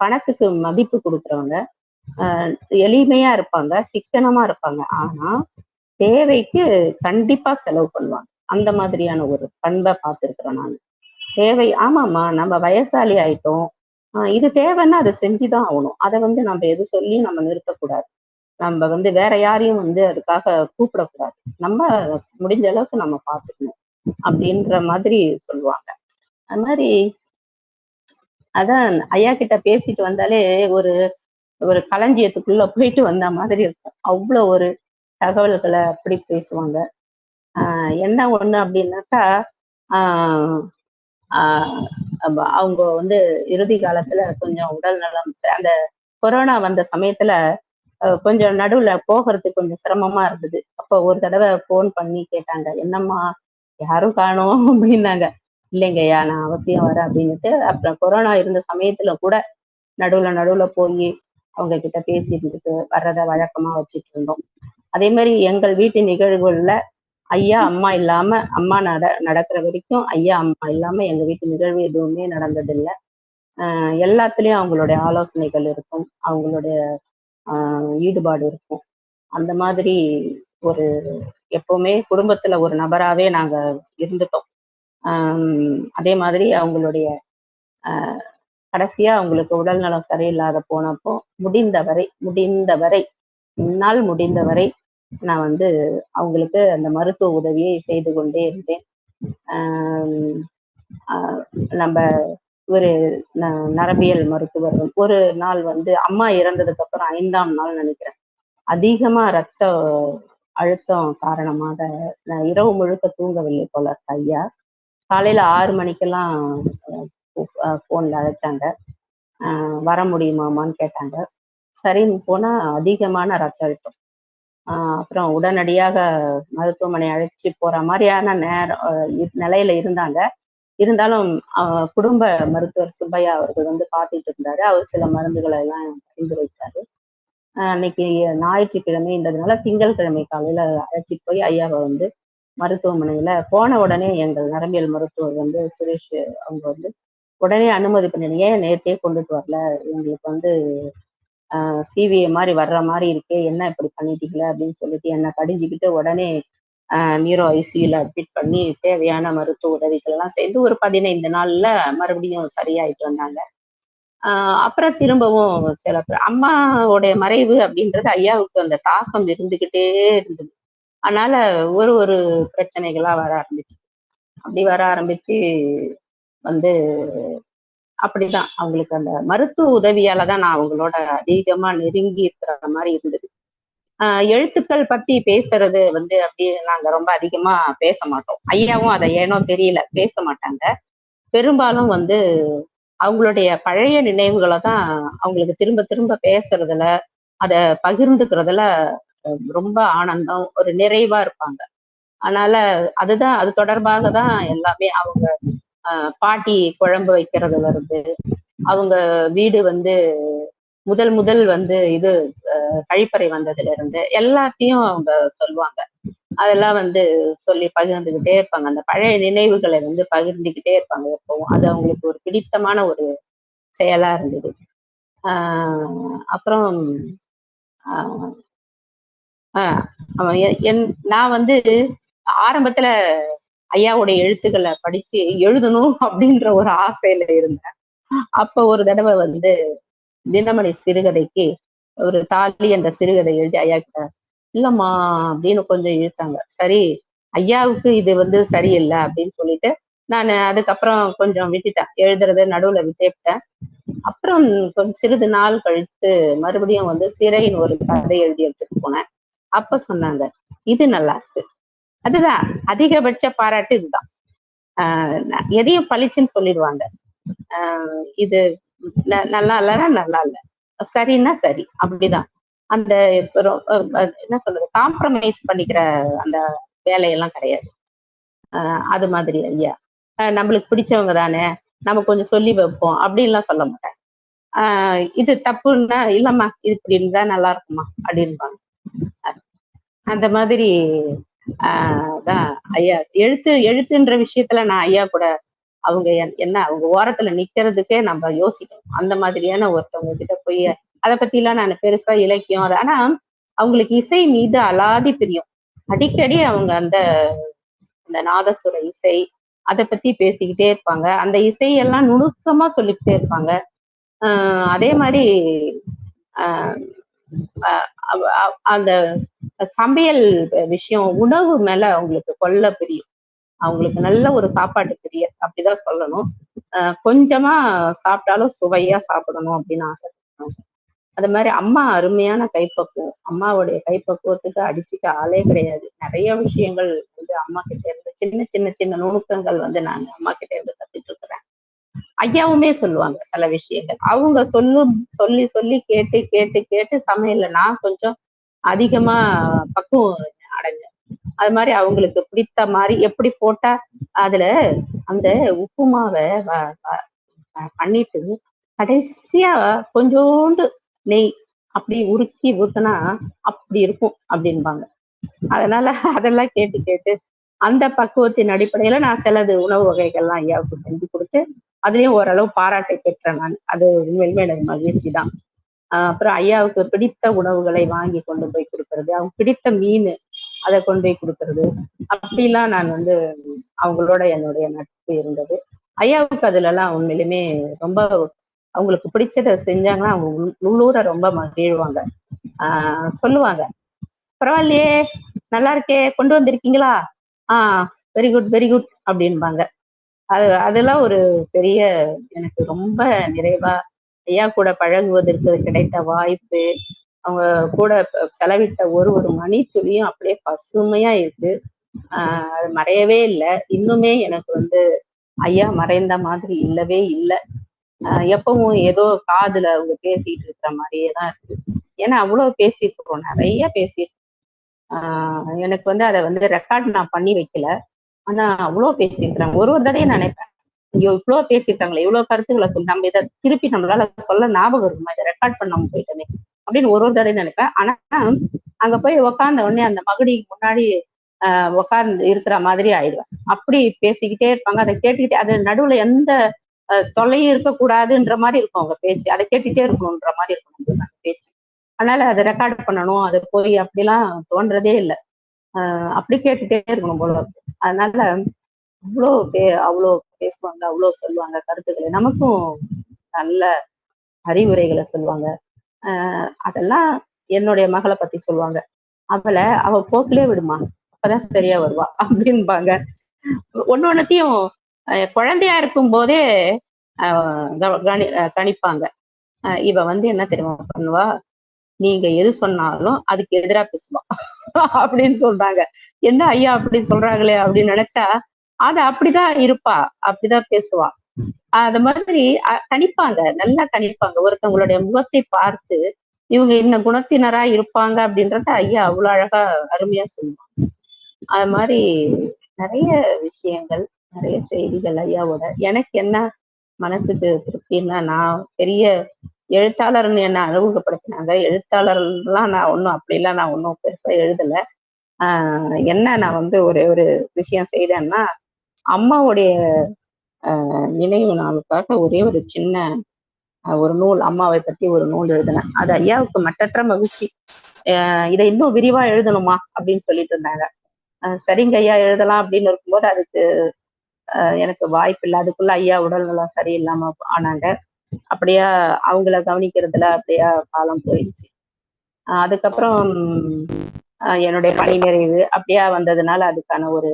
பணத்துக்கு மதிப்பு கொடுக்குறவங்க, எளிமையா இருப்பாங்க, சிக்கனமா இருப்பாங்க. ஆனா தேவைக்கு கண்டிப்பா செலவு பண்ணுவாங்க. அந்த மாதிரியான ஒரு பண்பை பார்த்திருக்கிறேன் நான். தேவை, ஆமாம்மா நம்ம வயசாளி ஆயிட்டோம், இது தேவைன்னா அதை செஞ்சுதான் ஆகணும். அதை வந்து நம்ம எது சொல்லி நம்ம நிறுத்தக்கூடாது. நம்ம வந்து வேற யாரையும் வந்து அதுக்காக கூப்பிடக்கூடாது. நம்ம முடிஞ்ச அளவுக்கு நம்ம பார்த்துக்கணும் அப்படின்ற மாதிரி சொல்லுவாங்க. அது மாதிரி அதான் ஐயா கிட்ட பேசிட்டு வந்தாலே ஒரு ஒரு களஞ்சியத்துக்குள்ள போயிட்டு வந்த மாதிரி இருக்கும். அவ்வளோ ஒரு தகவல்களை அப்படி பேசுவாங்க. என்ன ஒண்ணு அப்படின்னாக்கா, அவங்க வந்து இறுதி காலத்துல கொஞ்சம் உடல் நலம், அந்த கொரோனா வந்த சமயத்துல கொஞ்சம் நடுவுல போகிறதுக்கு கொஞ்சம் சிரமமா இருந்தது. அப்போ ஒரு தடவை போன் பண்ணி கேட்டாங்க, என்னம்மா யாரும் காணோம் அப்படின்னாங்க. இல்லைங்கய்யா, நான் அவசியம் வரேன் அப்படின்னுட்டு அப்புறம் கொரோனா இருந்த சமயத்துல கூட நடுவுல போய் அவங்க கிட்ட பேசிட்டு வர்றத வழக்கமா வச்சுட்டு இருந்தோம். அதே மாதிரி எங்கள் வீட்டு நிகழ்வுகள்ல ஐயா அம்மா இல்லாம, அம்மா நடக்கிற வரைக்கும் ஐயா அம்மா இல்லாம எங்க வீட்டு நிகழ்வு எதுவுமே நடந்ததில்லை. எல்லாத்துலயும் அவங்களுடைய ஆலோசனைகள் இருக்கும், அவங்களுடைய ஈடுபாடு இருக்கும். அந்த மாதிரி ஒரு எப்பவுமே குடும்பத்துல ஒரு நபராவே நாங்க இருந்துட்டோம். அதே மாதிரி அவங்களுடைய கடைசியா அவங்களுக்கு உடல் நலம் சரியில்லாத போனப்போ முடிந்தவரை என்னால் முடிந்தவரை நான் வந்து அவங்களுக்கு அந்த மருத்துவ உதவியை செய்து கொண்டே இருந்தேன். ஆஹ் ஆஹ் நம்ம ஒரு நரம்பியல் மருத்துவர்கள் ஒரு நாள் வந்து அம்மா இறந்ததுக்கு அப்புறம் 5ஆம் நாள் நினைக்கிறேன், அதிகமா ரத்த அழுத்தம் காரணமாக நான் இரவு முழுக்க தூங்கவில்லை போல இருக்கு. ஐயா காலையில 6 மணிக்கெல்லாம் போன்ல அழைச்சாங்க. வர முடியுமாமான்னு கேட்டாங்க. சரின்னு போனா அதிகமான ரத்த அழுத்தம். அப்புறம் உடனடியாக மருத்துவமனை அழைச்சி போற மாதிரியான நிலையில இருந்தாங்க. இருந்தாலும் குடும்ப மருத்துவர் சுப்பையா அவர்கள் வந்து பார்த்துட்டு இருந்தாரு. அவர் சில மருந்துகளை எல்லாம் பரிந்துரைத்தாரு. அன்னைக்கு ஞாயிற்றுக்கிழமைன்றதுனால திங்கட்கிழமை காலையில அழைச்சிட்டு போய் ஐயாவை வந்து மருத்துவமனையில போன உடனே எங்கள் நரம்பியல் மருத்துவர் வந்து சுரேஷ் அவங்க வந்து உடனே அனுமதி பண்ணிடுங்க, ஏன் நேர்த்தியே கொண்டுட்டு வரல, எங்களுக்கு வந்து சிவிஏ மாதிரி வர்ற மாதிரி இருக்கே, என்ன இப்படி பண்ணிட்டீங்களே அப்படின்னு சொல்லிட்டு என்னை கடிஞ்சிக்கிட்டு உடனே நியூரோ ஐசியூல அட்மிட் பண்ணி தேவையான மருத்துவ உதவிகள் எல்லாம் செய்து ஒரு 15 நாள்ல மறுபடியும் சரியாயிட்டு வந்தாங்க. அப்புறம் திரும்பவும் சில அம்மாவுடைய மறைவு அப்படின்றது ஐயாவுக்கு அந்த தாக்கம் இருந்துகிட்டே இருந்தது. அதனால ஒரு பிரச்சனைகளா வர ஆரம்பிச்சு, அப்படி வர ஆரம்பிச்சு வந்து அப்படிதான் அவங்களுக்கு அந்த மருத்துவ உதவியாலதான் நான் அவங்களோட அதிகமா நெருங்கி இருக்கிற மாதிரி இருந்தது. எழுத்துக்கள் பத்தி பேசுறது வந்து அப்படி நாங்க ரொம்ப அதிகமா பேச மாட்டோம். ஐயாவும் அதை ஏனோ தெரியல பேச மாட்டாங்க. பெரும்பாலும் வந்து அவங்களுடைய பழைய நினைவுகளை தான் அவங்களுக்கு திரும்ப திரும்ப பேசுறதுல அதை பகிர்ந்துக்கிறதுல ரொம்ப ஆனந்தம், ஒரு நிறைவா இருப்பாங்க. அதனால அதுதான் அது தொடர்பாக தான் எல்லாமே. அவங்க பாட்டி குழம்பு வைக்கிறதுல இருந்து, அவங்க வீடு வந்து முதல் வந்து இது கழிப்பறை வந்ததுல இருந்து எல்லாத்தையும் அவங்க சொல்லுவாங்க. அதெல்லாம் வந்து சொல்லி பகிர்ந்துகிட்டே இருப்பாங்க. அந்த பழைய நினைவுகளை வந்து பகிர்ந்துகிட்டே இருப்பாங்க எப்பவும். அது அவங்களுக்கு ஒரு பிடித்தமான ஒரு செயலா இருந்தது. அப்புறம் நான் வந்து ஆரம்பத்துல ஐயாவுடைய எழுத்துக்களை படிச்சு எழுதணும் அப்படின்ற ஒரு ஆசையில இருந்தேன். அப்ப ஒரு தடவை வந்து தினமணி சிறுகதைக்கு ஒரு தாலி என்ற சிறுகதை எழுதி ஐயா கிட்ட, இல்லம்மா அப்படின்னு கொஞ்சம் இழுத்தாங்க. சரி, ஐயாவுக்கு இது வந்து சரியில்லை அப்படின்னு சொல்லிட்டு நான் அதுக்கப்புறம் கொஞ்சம் விட்டுட்டேன், எழுதுறத நடுவுல விட்டேன். அப்புறம் கொஞ்சம் சிறிது நாள் கழித்து மறுபடியும் வந்து சிறையின் ஒரு கதை எழுதி எடுத்துட்டு போனேன். அப்ப சொன்னாங்க, இது நல்லா இருக்கு. அதுதான் அதிகபட்ச பாராட்டு இதுதான். எதையும் பளிச்சுன்னு சொல்லிடுவாங்க. இது நல்லா இல்லைன்னா நல்லா இல்லை, சரின்னா சரி, அப்படிதான். அந்த என்ன சொல்றது, காம்ப்ரமைஸ் பண்ணிக்கிற அந்த வேலையெல்லாம் கிடையாது. அது மாதிரி ஐயா நம்மளுக்கு பிடிச்சவங்க தானே, நம்ம கொஞ்சம் சொல்லி வைப்போம் அப்படின்லாம் சொல்ல மாட்டேன். இது தப்புன்னா, இல்லம்மா இது இப்படி இருந்தா நல்லா இருக்குமா அப்படின்பாங்க. அந்த மாதிரி தான் ஐயா. எழுத்துன்ற விஷயத்துல நான் ஐயா கூட அவங்க என்ன அவங்க ஓரத்துல நிக்கிறதுக்கே நம்ம யோசிக்கணும். அந்த மாதிரியான ஒருத்தவங்க கிட்ட போய் அதை பத்தி எல்லாம் நான் பெருசா இலக்கியம் ஆனா அவங்களுக்கு இசை மீது அலாதி பிரியம். அடிக்கடி அவங்க அந்த நாதசுர இசை அதை பத்தி பேசிக்கிட்டே இருப்பாங்க. அந்த இசையெல்லாம் நுணுக்கமா சொல்லிக்கிட்டே இருப்பாங்க. அதே மாதிரி அந்த சமையல் விஷயம், உணவு மேல அவங்களுக்கு கொள்ள பிரியம். அவங்களுக்கு நல்ல ஒரு சாப்பாட்டு பிரியர் அப்படிதான் சொல்லணும். கொஞ்சமா சாப்பிட்டாலும் சுவையா சாப்பிடணும் அப்படின்னு ஆசைப்படுறாங்க. அது மாதிரி அம்மா அருமையான கைப்பக்குவம். அம்மாவுடைய கைப்பக்குவத்துக்கு அடிச்சுக்க ஆளே கிடையாது. நிறைய விஷயங்கள் வந்து அம்மா கிட்ட இருந்து சின்ன சின்ன சின்ன நுணுக்கங்கள் வந்து நாங்க அம்மா கிட்ட இருந்து கத்துட்டு இருக்கிறேன். ஐயாவுமே சொல்லுவாங்க சில விஷயங்கள். அவங்க சொல்லி சொல்லி கேட்டு கேட்டு கேட்டு சமையல்ல நான் கொஞ்சம் அதிகமா பக்குவம் அடைஞ்சேன். அது மாதிரி அவங்களுக்கு பிடித்த மாதிரி எப்படி போட்டா அதுல அந்த உப்புமாவை பண்ணிட்டு கடைசியா கொஞ்சோண்டு நெய் அப்படி உருக்கி ஊத்துனா அப்படி இருக்கும் அப்படின்பாங்க. அதனால அதெல்லாம் கேட்டு கேட்டு அந்த பக்குவத்தின் அடிப்படையில நான் சிலது உணவு வகைகள்லாம் ஐயாவுக்கு செஞ்சு கொடுத்து அதுலயும் ஓரளவு பாராட்டை பெற்றேன் நான். அது உண்மையிலுமே எனக்கு மகிழ்ச்சி தான். அப்புறம் ஐயாவுக்கு பிடித்த உணவுகளை வாங்கி கொண்டு போய் கொடுக்கறது, அவங்க பிடித்த மீன் அதை கொண்டு போய் கொடுக்கறது, அப்படிலாம் நான் வந்து அவங்களோட என்னுடைய நட்பு இருந்தது. ஐயாவுக்கு அதுல எல்லாம் உண்மையிலுமே ரொம்ப அவங்களுக்கு பிடிச்சதை செஞ்சாங்கன்னா அவங்க உள்ளூர ரொம்ப மகிழ்வாங்க. சொல்லுவாங்க, பரவாயில்லையே, நல்லா இருக்கே, கொண்டு வந்திருக்கீங்களா? வெரி குட் வெரி குட் அப்படின்பாங்க. அதெல்லாம் ஒரு பெரிய எனக்கு ரொம்ப நிறைவா, ஐயா கூட பழகுவதற்கு கிடைத்த வாய்ப்பு, அவங்க கூட செலவிட்ட ஒரு ஒரு மணித்துளியும் அப்படியே பசுமையா இருக்கு. அது மறையவே இல்லை. இன்னுமே எனக்கு வந்து ஐயா மறைந்த மாதிரி இல்லவே இல்லை. எப்பவும் ஏதோ காதுல அவங்க பேசிட்டு இருக்கிற மாதிரியே தான் இருக்கு. ஏன்னா அவ்வளவு பேசியிருக்கிறோம், நிறைய பேசியிருக்கோம். எனக்கு வந்து அதை வந்து ரெக்கார்ட் நான் பண்ணி வைக்கல. ஆனா அவ்வளவு பேசியிருக்கிறாங்க. ஒரு தடவை நினைப்பேன், ஐயோ இவ்வளவு பேசியிருக்காங்களே, இவ்வளவு கருத்துக்களை சொல்லி நம்ம இதை திருப்பி நம்மளால சொல்ல ஞாபகம் இருக்குமா, இதை ரெக்கார்ட் பண்ணாம போயிட்டோமே அப்படின்னு ஒரு தடவை நினைப்பேன். ஆனா அங்க போய் உக்காந்த உடனே அந்த மகுடிக்கு முன்னாடி உக்காந்து இருக்கிற மாதிரி ஆயிடுவேன். அப்படி பேசிக்கிட்டே இருப்பாங்க. அதை கேட்டுக்கிட்டே, அது நடுவுல எந்த தொல்லையும் இருக்கக்கூடாதுன்ற மாதிரி இருக்கும் அவங்க பேச்சு. அதை கேட்டுட்டே இருக்கணும்ன்ற மாதிரி இருக்கும் அந்த பேச்சு. அதனால அதை ரெக்கார்ட் பண்ணணும், அதை போய் அப்படிலாம் தோன்றதே இல்லை. அப்படி கேட்டுட்டே இருக்கணும் போல இருக்கு. அதனால அவ்வளோ பேசுவாங்க, அவ்வளோ சொல்லுவாங்க கருத்துக்களை, நமக்கும் நல்ல அறிவுரைகளை சொல்லுவாங்க. அதெல்லாம் என்னுடைய மகளை பத்தி சொல்லுவாங்க. அவ போக்கிலே விடுமா, அப்பதான் சரியா வருவா அப்படின்பாங்க. ஒன்னொன்னத்தையும் குழந்தையா இருக்கும் போதே கணிப்பாங்க. இவ வந்து என்ன தெரியுமா பண்ணுவா, நீங்க எது சொன்னாலும் அதுக்கு எதிரா பேசுவா அப்படின்னு சொல்றாங்க. என்ன ஐயா அப்படி சொல்றாங்களே அப்படின்னு நினைச்சா, அது அப்படிதான் இருப்பா, அப்படிதான் பேசுவா. அது மாதிரி கணிப்பாங்க, நல்லா கணிப்பாங்க. ஒருத்தவங்களுடைய முகத்தை பார்த்து இவங்க இந்த குணத்தினரா இருப்பாங்க அப்படின்றத ஐயா அவ்வளவு அழகா அருமையா சொல்லுவாங்க. அது மாதிரி நிறைய விஷயங்கள், நிறைய செய்திகள் ஐயாவோட. எனக்கு என்ன மனசுக்கு திருப்தின்னா, நான் பெரிய எழுத்தாளர்னு என்ன அறிமுகப்படுத்தினாங்க. எழுத்தாளர்லாம் நான் ஒன்றும் அப்படிலாம் நான் ஒன்றும் பெருசா எழுதலை. என்ன நான் வந்து ஒரு விஷயம் செய்தேன்னா, அம்மாவுடைய நினைவு நாளுக்காக ஒரே ஒரு சின்ன ஒரு நூல், அம்மாவை பத்தி ஒரு நூல் எழுதினேன். அது ஐயாவுக்கு மட்டற்ற மகிழ்ச்சி. இதை இன்னும் விரிவா எழுதணுமா அப்படின்னு சொல்லிட்டு இருந்தாங்க. சரிங்க ஐயா, எழுதலாம் அப்படின்னு இருக்கும்போது அதுக்கு எனக்கு வாய்ப்பு இல்லை. அதுக்குள்ள ஐயா உடல்நலம் சரியில்லாம ஆனாங்க. அப்படியா அவங்கள கவனிக்கிறதுல அப்படியா காலம் போயிடுச்சு. அதுக்கப்புறம் என்னுடைய பணி நிறைவு அப்படியா வந்ததுனால அதுக்கான ஒரு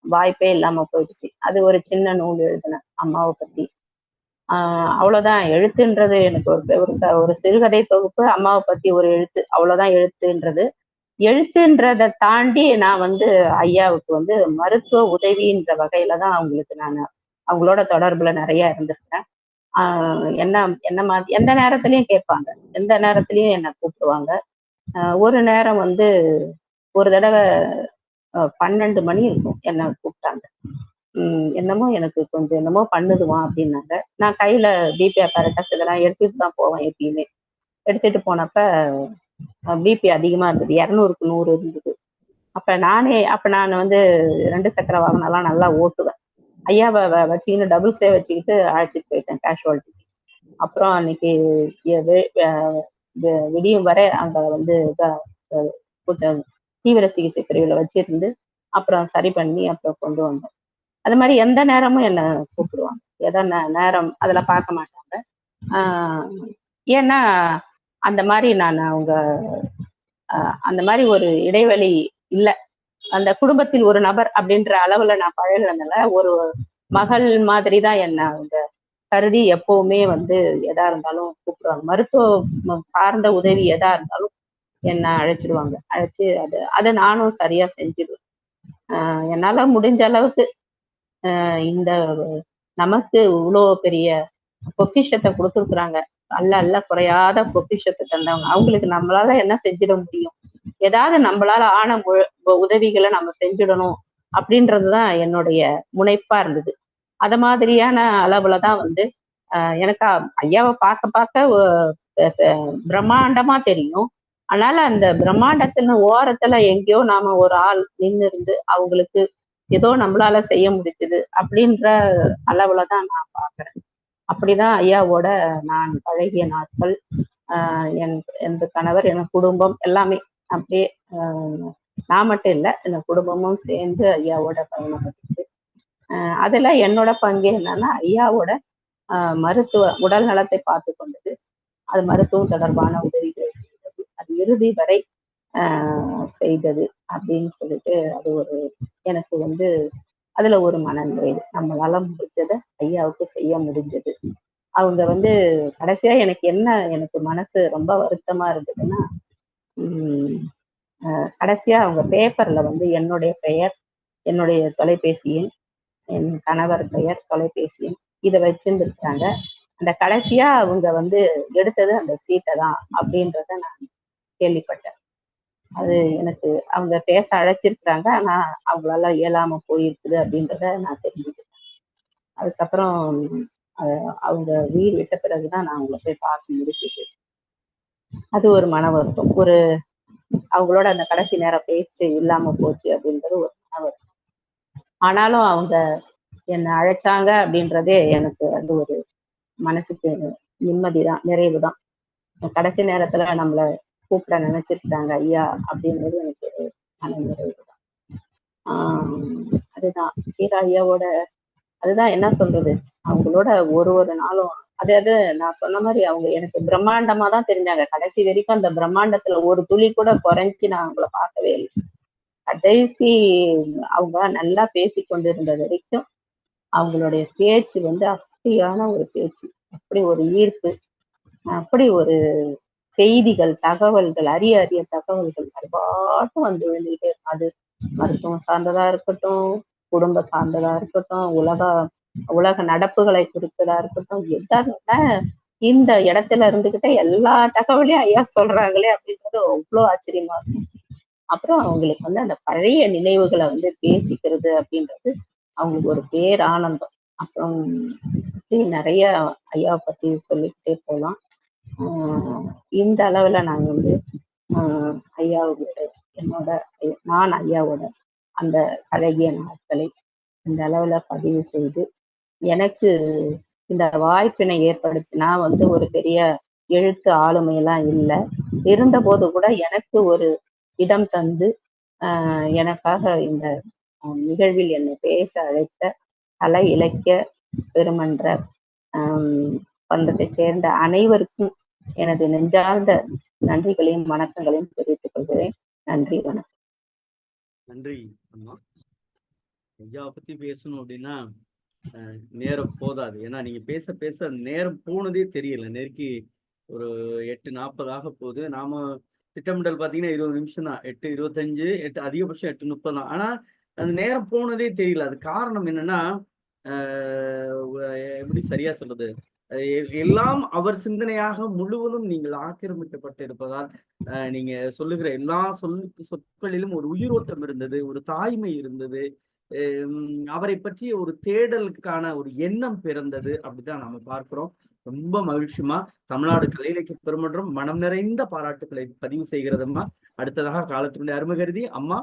வாய்ப்பே இல்லாம போயிடுச்சு. அது ஒரு சின்ன நூல் எழுதினேன் அம்மாவை பத்தி. அவ்வளவுதான். எழுத்துன்றது எனக்கு ஒரு சிறுகதை தொகுப்பு, அம்மாவை பத்தி ஒரு எழுத்து, அவ்வளவுதான் எழுத்துன்றது. எழுத்துன்றதை தாண்டி நான் வந்து ஐயாவுக்கு வந்து மருத்துவ உதவின்ற வகையில தான் அவங்களோட தொடர்புல நிறைய இருந்திருக்கேன். என்ன மாதிரி எந்த நேரத்திலயும் கேட்பாங்க, எந்த நேரத்திலயும் என்னை கூப்பிடுவாங்க. ஒரு நேரம் வந்து ஒரு தடவை 12 மணி இருக்கும், என்ன கூப்பிட்டாங்க. என்னமோ எனக்கு கொஞ்சம் என்னமோ பண்ணுதுவா அப்படின்னாங்க. நான் கையில பிபி apparatus இதெல்லாம் எடுத்துட்டு தான் போவேன் எப்பயுமே. எடுத்துட்டு போனப்ப பிபி அதிகமா இருந்தது, 200க்கு 100 இருந்தது. அப்ப நான் வந்து 2 சக்கர வாகனம்லாம் நல்லா ஓட்டுவேன். ஐயாவை வச்சுக்கிட்டு டபுள்ஸே வச்சுக்கிட்டு அழைச்சிட்டு போயிட்டேன் கேஷுவாலிட்டி. அப்புறம் அன்னைக்கு விடியும் வரை அங்க வந்து தீவிர சிகிச்சை பிரிவுல வச்சிருந்து அப்புறம் சரி பண்ணி அப்புறம் கொண்டு வந்தோம். அது மாதிரி எந்த நேரமும் என்ன கூப்பிடுவாங்க. எதோ நேரம் அதெல்லாம் பார்க்க மாட்டாங்க. ஏன்னா அந்த மாதிரி அந்த மாதிரி ஒரு இடைவெளி இல்லை. அந்த குடும்பத்தில் ஒரு நபர் அப்படின்ற அளவுல நான் பழகுறதுனால ஒரு மகள் மாதிரி தான் என்ன அவங்க கருதி எப்பவுமே வந்து எதா இருந்தாலும் கூப்பிடுவாங்க. மருத்துவம் சார்ந்த உதவி எதா இருந்தாலும் என்ன அழைச்சிடுவாங்க. அழைச்சு அதை நானும் சரியா செஞ்சிடுவேன். என்னால முடிஞ்ச அளவுக்கு இந்த நமக்கு இவ்வளோ பெரிய பொக்கிஷத்தை கொடுத்துருக்குறாங்க. அல்ல குறையாத பொக்கிஷத்தை தந்தவங்க, அவங்களுக்கு நம்மளால என்ன செஞ்சிட முடியும், ஏதாவது நம்மளால ஆன உதவிகளை நம்ம செஞ்சிடணும் அப்படின்றதுதான் என்னுடைய முனைப்பா இருந்தது. அத மாதிரியான அளவுலதான் வந்து எனக்கு ஐயாவை பார்க்க பிரம்மாண்டமா தெரியும். அதனால அந்த பிரம்மாண்டத்துல ஓரத்துல எங்கேயோ நாம ஒரு ஆள் நின்று இருந்து அவங்களுக்கு ஏதோ நம்மளால செய்ய முடிச்சது அப்படின்ற அளவுலதான் நான் பாக்குறேன். அப்படிதான் ஐயாவோட நான் பழகிய நாட்கள், என் கணவர், என் குடும்பம் எல்லாமே அப்படியே நான் மட்டும் இல்லை, என் குடும்பமும் சேர்ந்து ஐயாவோட பயணப்பட்டு அதுல என்னோட பங்கு என்னன்னா, ஐயாவோட மருத்துவ உடல் நலத்தை பார்த்து கொண்டது, அது மருத்துவம் தொடர்பான உதவிகளை செய்தது, அது இறுதி வரை செய்தது அப்படின்னு சொல்லிட்டு அது ஒரு எனக்கு வந்து அதுல ஒரு மனநிறைவு. நம்மளால முடிஞ்சதை ஐயாவுக்கு செய்ய முடிஞ்சது. அவங்க வந்து கடைசியா எனக்கு மனசு ரொம்ப வருத்தமா இருந்ததுன்னா, கடைசியா அவங்க பேப்பர்ல வந்து என்னுடைய பெயர், என்னுடைய தொலைபேசி எண், என் கணவர் பெயர், தொலைபேசி எண் இதை வச்சிருந்துருக்காங்க. அந்த கடைசியா அவங்க வந்து எடுத்தது அந்த சீட்டை தான் அப்படின்றத நான் கேள்விப்பட்டேன். அது எனக்கு அவங்க பேச அழைச்சிருக்கிறாங்க, ஆனா அவங்களால இயலாம போயிருக்குது அப்படின்றத நான் தெரிஞ்சுக்கிட்டேன். அதுக்கப்புறம் அவங்க உயிர் விட்ட பிறகுதான் நான் அவங்கள போய் பார்க்க முடிஞ்சது. அது ஒரு மன வருத்தம். அவங்களோட அந்த கடைசி நேரம் பேச்சு இல்லாம போச்சு அப்படின்றது ஒரு மன வருத்தம். ஆனாலும் அவங்க என்னை அழைச்சாங்க அப்படின்றதே எனக்கு அது ஒரு மனசுக்கு நிம்மதிதான், நிறைவுதான். கடைசி நேரத்துல நம்மள கூப்பிட நினைச்சிருக்காங்க ஐயா அப்படின்றது எனக்கு ஒரு மன நிறைவுதான். அதுதான் கீரா ஐயாவோட, அதுதான் என்ன சொல்றது, அவங்களோட ஒரு நாளும் அதாவது நான் சொன்ன மாதிரி அவங்க எனக்கு பிரம்மாண்டமா தான் தெரிஞ்சாங்க. கடைசி வரைக்கும் அந்த பிரம்மாண்டத்துல ஒரு துளி கூட குறைஞ்சி நான் அவங்கள பார்க்கவே இல்லை. கடைசி அவங்க நல்லா பேசி கொண்டிருந்த வரைக்கும் அவங்களுடைய பேச்சு வந்து அப்படியான ஒரு பேச்சு, அப்படி ஒரு ஈர்ப்பு, அப்படி ஒரு செய்திகள், தகவல்கள், அரிய தகவல்கள் பாட்டும் வந்து விழுந்துகிட்டே இருக்கும். அது மருத்துவம் சார்ந்ததா இருக்கட்டும், குடும்ப சார்ந்ததா இருக்கட்டும், உலக நடப்புகளை குறித்ததா இருக்கட்டும், எதா இந்த இடத்துல இருந்துகிட்ட எல்லா தகவலையும் ஐயா சொல்றாங்களே அப்படின்றது அவ்வளோ ஆச்சரியமா இருக்கும். அப்புறம் அவங்களுக்கு வந்து அந்த பழைய நினைவுகளை வந்து பேசிக்கிறது அப்படின்றது அவங்களுக்கு ஒரு பேரானந்தம். அப்புறம் நிறைய ஐயாவை பத்தி சொல்லிக்கிட்டே போகலாம். இந்த அளவுல நாங்க வந்து ஐயாவோட நான் ஐயாவோட அந்த அழகிய நாட்களை இந்த அளவுல பதிவு செய்து எனக்கு இந்த வாய்ப்பினை ஏற்படுத்தி, நான் வந்து ஒரு பெரிய எழுத்து ஆளுமையெல்லாம் இல்லை, இருந்த போது கூட எனக்கு ஒரு இடம் தந்து எனக்காக இந்த நிகழ்வில் என்னை பேச அழைத்த கலை இலக்கிய பெருமன்ற பண்டத்தை சேர்ந்த அனைவருக்கும் எனது நெஞ்சார்ந்த நன்றிகளையும் வணக்கங்களையும் தெரிவித்துக் கொள்கிறேன். நன்றி, வணக்கம். நன்றி அம்மா. ஐயாவை பத்தி பேசணும் அப்படின்னா நேரம் போதாது. ஏன்னா நீங்க பேச பேச நேரம் போனதே தெரியல. நெருக்கி ஒரு 8:40 ஆக போகுது. நாம திட்டமிடல் பார்த்தீங்கன்னா 20 நிமிஷம் தான், 8:25, 8 அதிகபட்சம் 8:30 தான். ஆனா அந்த நேரம் போனதே தெரியல. அது காரணம் என்னன்னா, எப்படி சரியா சொல்றது, எல்லாம் அவர் சிந்தனையாக முழுவதும் நீங்கள் ஆக்கிரமிக்கப்பட்டு இருப்பதால் நீங்க சொல்லுகிற எல்லா சொற்களிலும் ஒரு உயிரோட்டம் இருந்தது, ஒரு தாய்மை இருந்தது, அவரை பற்றி ஒரு தேடலுக்கான ஒரு எண்ணம் பிறந்தது. அப்படித்தான் நாம பார்க்கிறோம். ரொம்ப மகிழ்ச்சிமா. தமிழ்நாடு கலை இலக்கிய பெருமன்றம் மனம் நிறைந்த பாராட்டுக்களை பதிவு செய்கிறதுமா. அடுத்ததாக காலத்தினுடைய அருமை கருதி அம்மா,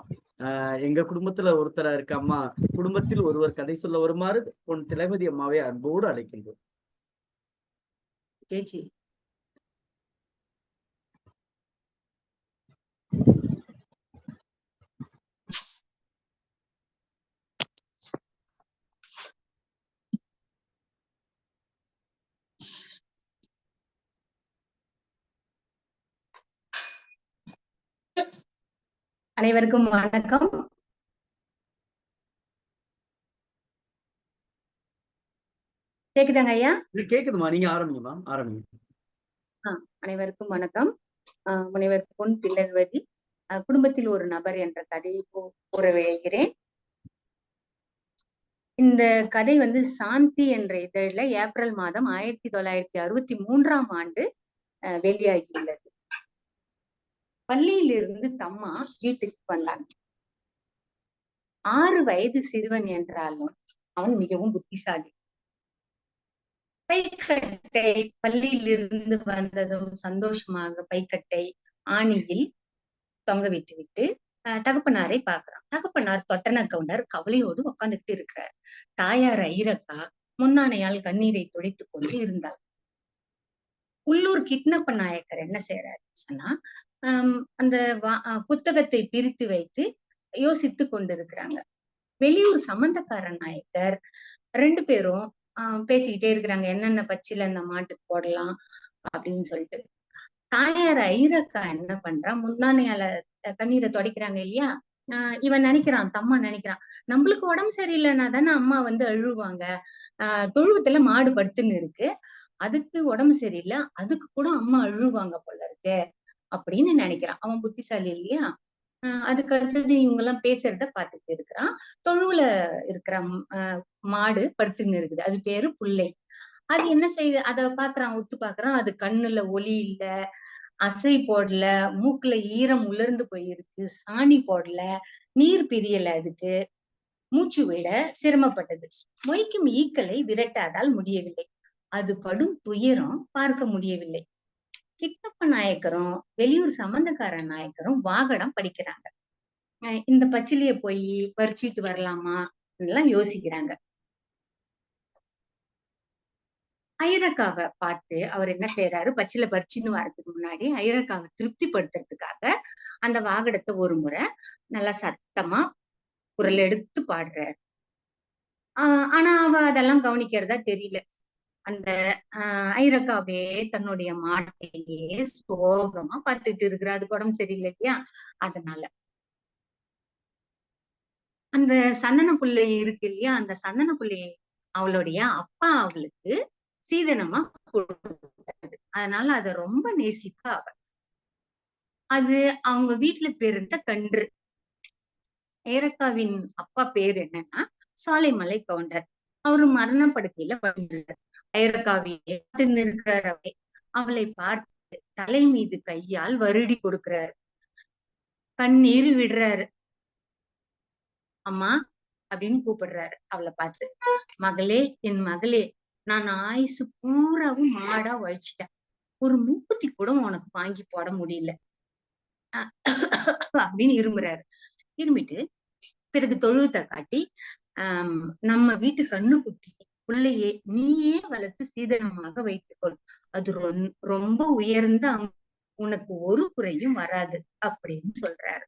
எங்க குடும்பத்துல ஒருத்தரா இருக்க அம்மா, குடும்பத்தில் ஒருவர் கதை சொல்ல வருமாறு பொன் திலகவதி அம்மாவை அன்போடு அழைக்கின்றோம். அனைவருக்கும் வணக்கம். கேக்குதாங்க ஐயா? கேக்குதுமா, நீங்க ஆரம்பிங்கம்மா, ஆரம்பிங்க. அனைவருக்கும் வணக்கம். முனைவர் பொன் திலகவதி, குடும்பத்தில் ஒரு நபர் என்ற கதையை கூற விழைகிறேன். இந்த கதை வந்து சாந்தி என்ற இதழில ஏப்ரல் மாதம் 1963ஆம் ஆண்டு வெளியாகியுள்ளது. பள்ளியிலிருந்து தம்மா வீட்டுக்கு வந்தான். 6 வயது சிறுவன் என்றாலும் அவன் மிகவும் புத்திசாலி. பைக்கட்டை பள்ளியிலிருந்து வந்ததும் சந்தோஷமாக பைக்கட்டை ஆணியில் தொங்க விட்டு தகப்பனாரை பார்க்கிறான். தகப்பனார் தொட்டன கவுண்டர் கவலையோடு உட்கார்ந்துட்டு இருக்கிறார். தாயார் ஐரக்கா முன்னானையால் கண்ணீரை துடைத்துக் கொண்டு இருந்தார். உள்ளூர் கிட்னப்ப நாயக்கர் என்ன செய்யறாரு சொன்னா, அந்த புத்தகத்தை பிரித்து வைத்து யோசித்து கொண்டிருக்கிறாங்க. வெளியூர் சம்பந்தக்கார நாயக்கர் 2 பேரும் பேசிக்கிட்டே இருக்கிறாங்க, என்னென்ன பச்சில இந்த மாட்டுக்கு போடலாம் அப்படின்னு சொல்லிட்டு. தாயார் ஐரக்கா என்ன பண்றா, முந்தானையால கண்ணீரை துடைக்கிறாங்க இல்லையா? இவன் நினைக்கிறான், தம்மா நினைக்கிறான், நம்மளுக்கு உடம்பு சரியில்லைன்னா தானே அம்மா வந்து அழுவாங்க. தொழுவத்துல மாடு படுத்துன்னு இருக்கு, அதுக்கு உடம்பு சரியில்லை, அதுக்கு கூட அம்மா அழுவாங்க போல இருக்கு அப்படின்னு நினைக்கிறான். அவன் புத்திசாலி இல்லையா? அதுக்கு அடுத்தது இவங்க எல்லாம் பேசுறத பாத்துட்டு இருக்கிறான். தொழுவுல இருக்கிற மாடு படுத்துன்னு இருக்குது, அது பேரு புள்ளை. அது என்ன செய்யுது, அத பாக்குறான், உத்து பாக்குறான். அது கண்ணுல ஒளி இல்ல, அசை போடல, மூக்குல ஈரம் உலர்ந்து போயிருக்கு, சாணி போடல, நீர் பிரியல, அதுக்கு மூச்சு விட சிரமப்பட்டது. மொய்க்கும் ஈக்களை விரட்டாதால் முடியவில்லை. அது படும் துயரம் பார்க்க முடியவில்லை. கிட்டப்ப நாயக்கரும் வெளியூர் சம்பந்தக்கார நாயக்கரும் வாகடம் படிக்கிறாங்க. இந்த பச்சிலைய போய் பறிச்சிட்டு வரலாமா எல்லாம் யோசிக்கிறாங்க. ஐரக்காவை பார்த்து அவர் என்ன செய்யறாரு, பச்சில பறிச்சுன்னு வரதுக்கு முன்னாடி ஐரக்காவை திருப்திப்படுத்துறதுக்காக அந்த வாகடத்தை ஒரு முறை நல்லா சத்தமா குரல் எடுத்து பாடுறாரு. ஆனா அவ அதெல்லாம் கவனிக்கிறதா தெரியல. அந்த ஐரக்காவே தன்னுடைய மாட்டையே சோகமா பார்த்துட்டு இருக்கிற, அது உடம்பு சரியில்லை இல்லையா? அதனால அந்த சந்தன புள்ளை இருக்கு இல்லையா, அந்த சந்தன புள்ளையை அவளுடைய அப்பா அவளுக்கு சீதனமா கொடுத்தது. அதனால அத ரொம்ப நேசிப்பா அவ. அது அவங்க வீட்டுல பிறந்த கன்று. ஐரக்காவின் அப்பா பேர் என்னன்னா சாலைமலை கவுண்டர். அவரு மரணப்படுக்கையில படுத்திருக்கார். ஐரக்காவியே இருக்கிறார். அவளை பார்த்து தலை மீது கையால் வருடி கொடுக்கிறாரு, கண்ணீர் விடுறாரு. அம்மா அப்படின்னு கூப்பிடுறாரு அவளை பார்த்து. மகளே, என் மகளே, நான் ஆயுசு பூராவும் மாடா உழைச்சிட்டேன், ஒரு மூக்குத்தி கூட உனக்கு வாங்கி போட முடியல அப்படின்னு இருமுறாரு. இருமிட்டு பிறகு தொழுவத்தை காட்டி, நம்ம வீட்டு கண்ணுக்குட்டி பிள்ளையே நீயே வளர்த்து சீதனமாக வைத்துக்கொள், அது ரொம்ப உயர்ந்த, உனக்கு ஒரு குறையும் வராது அப்படின்னு சொல்றாரு.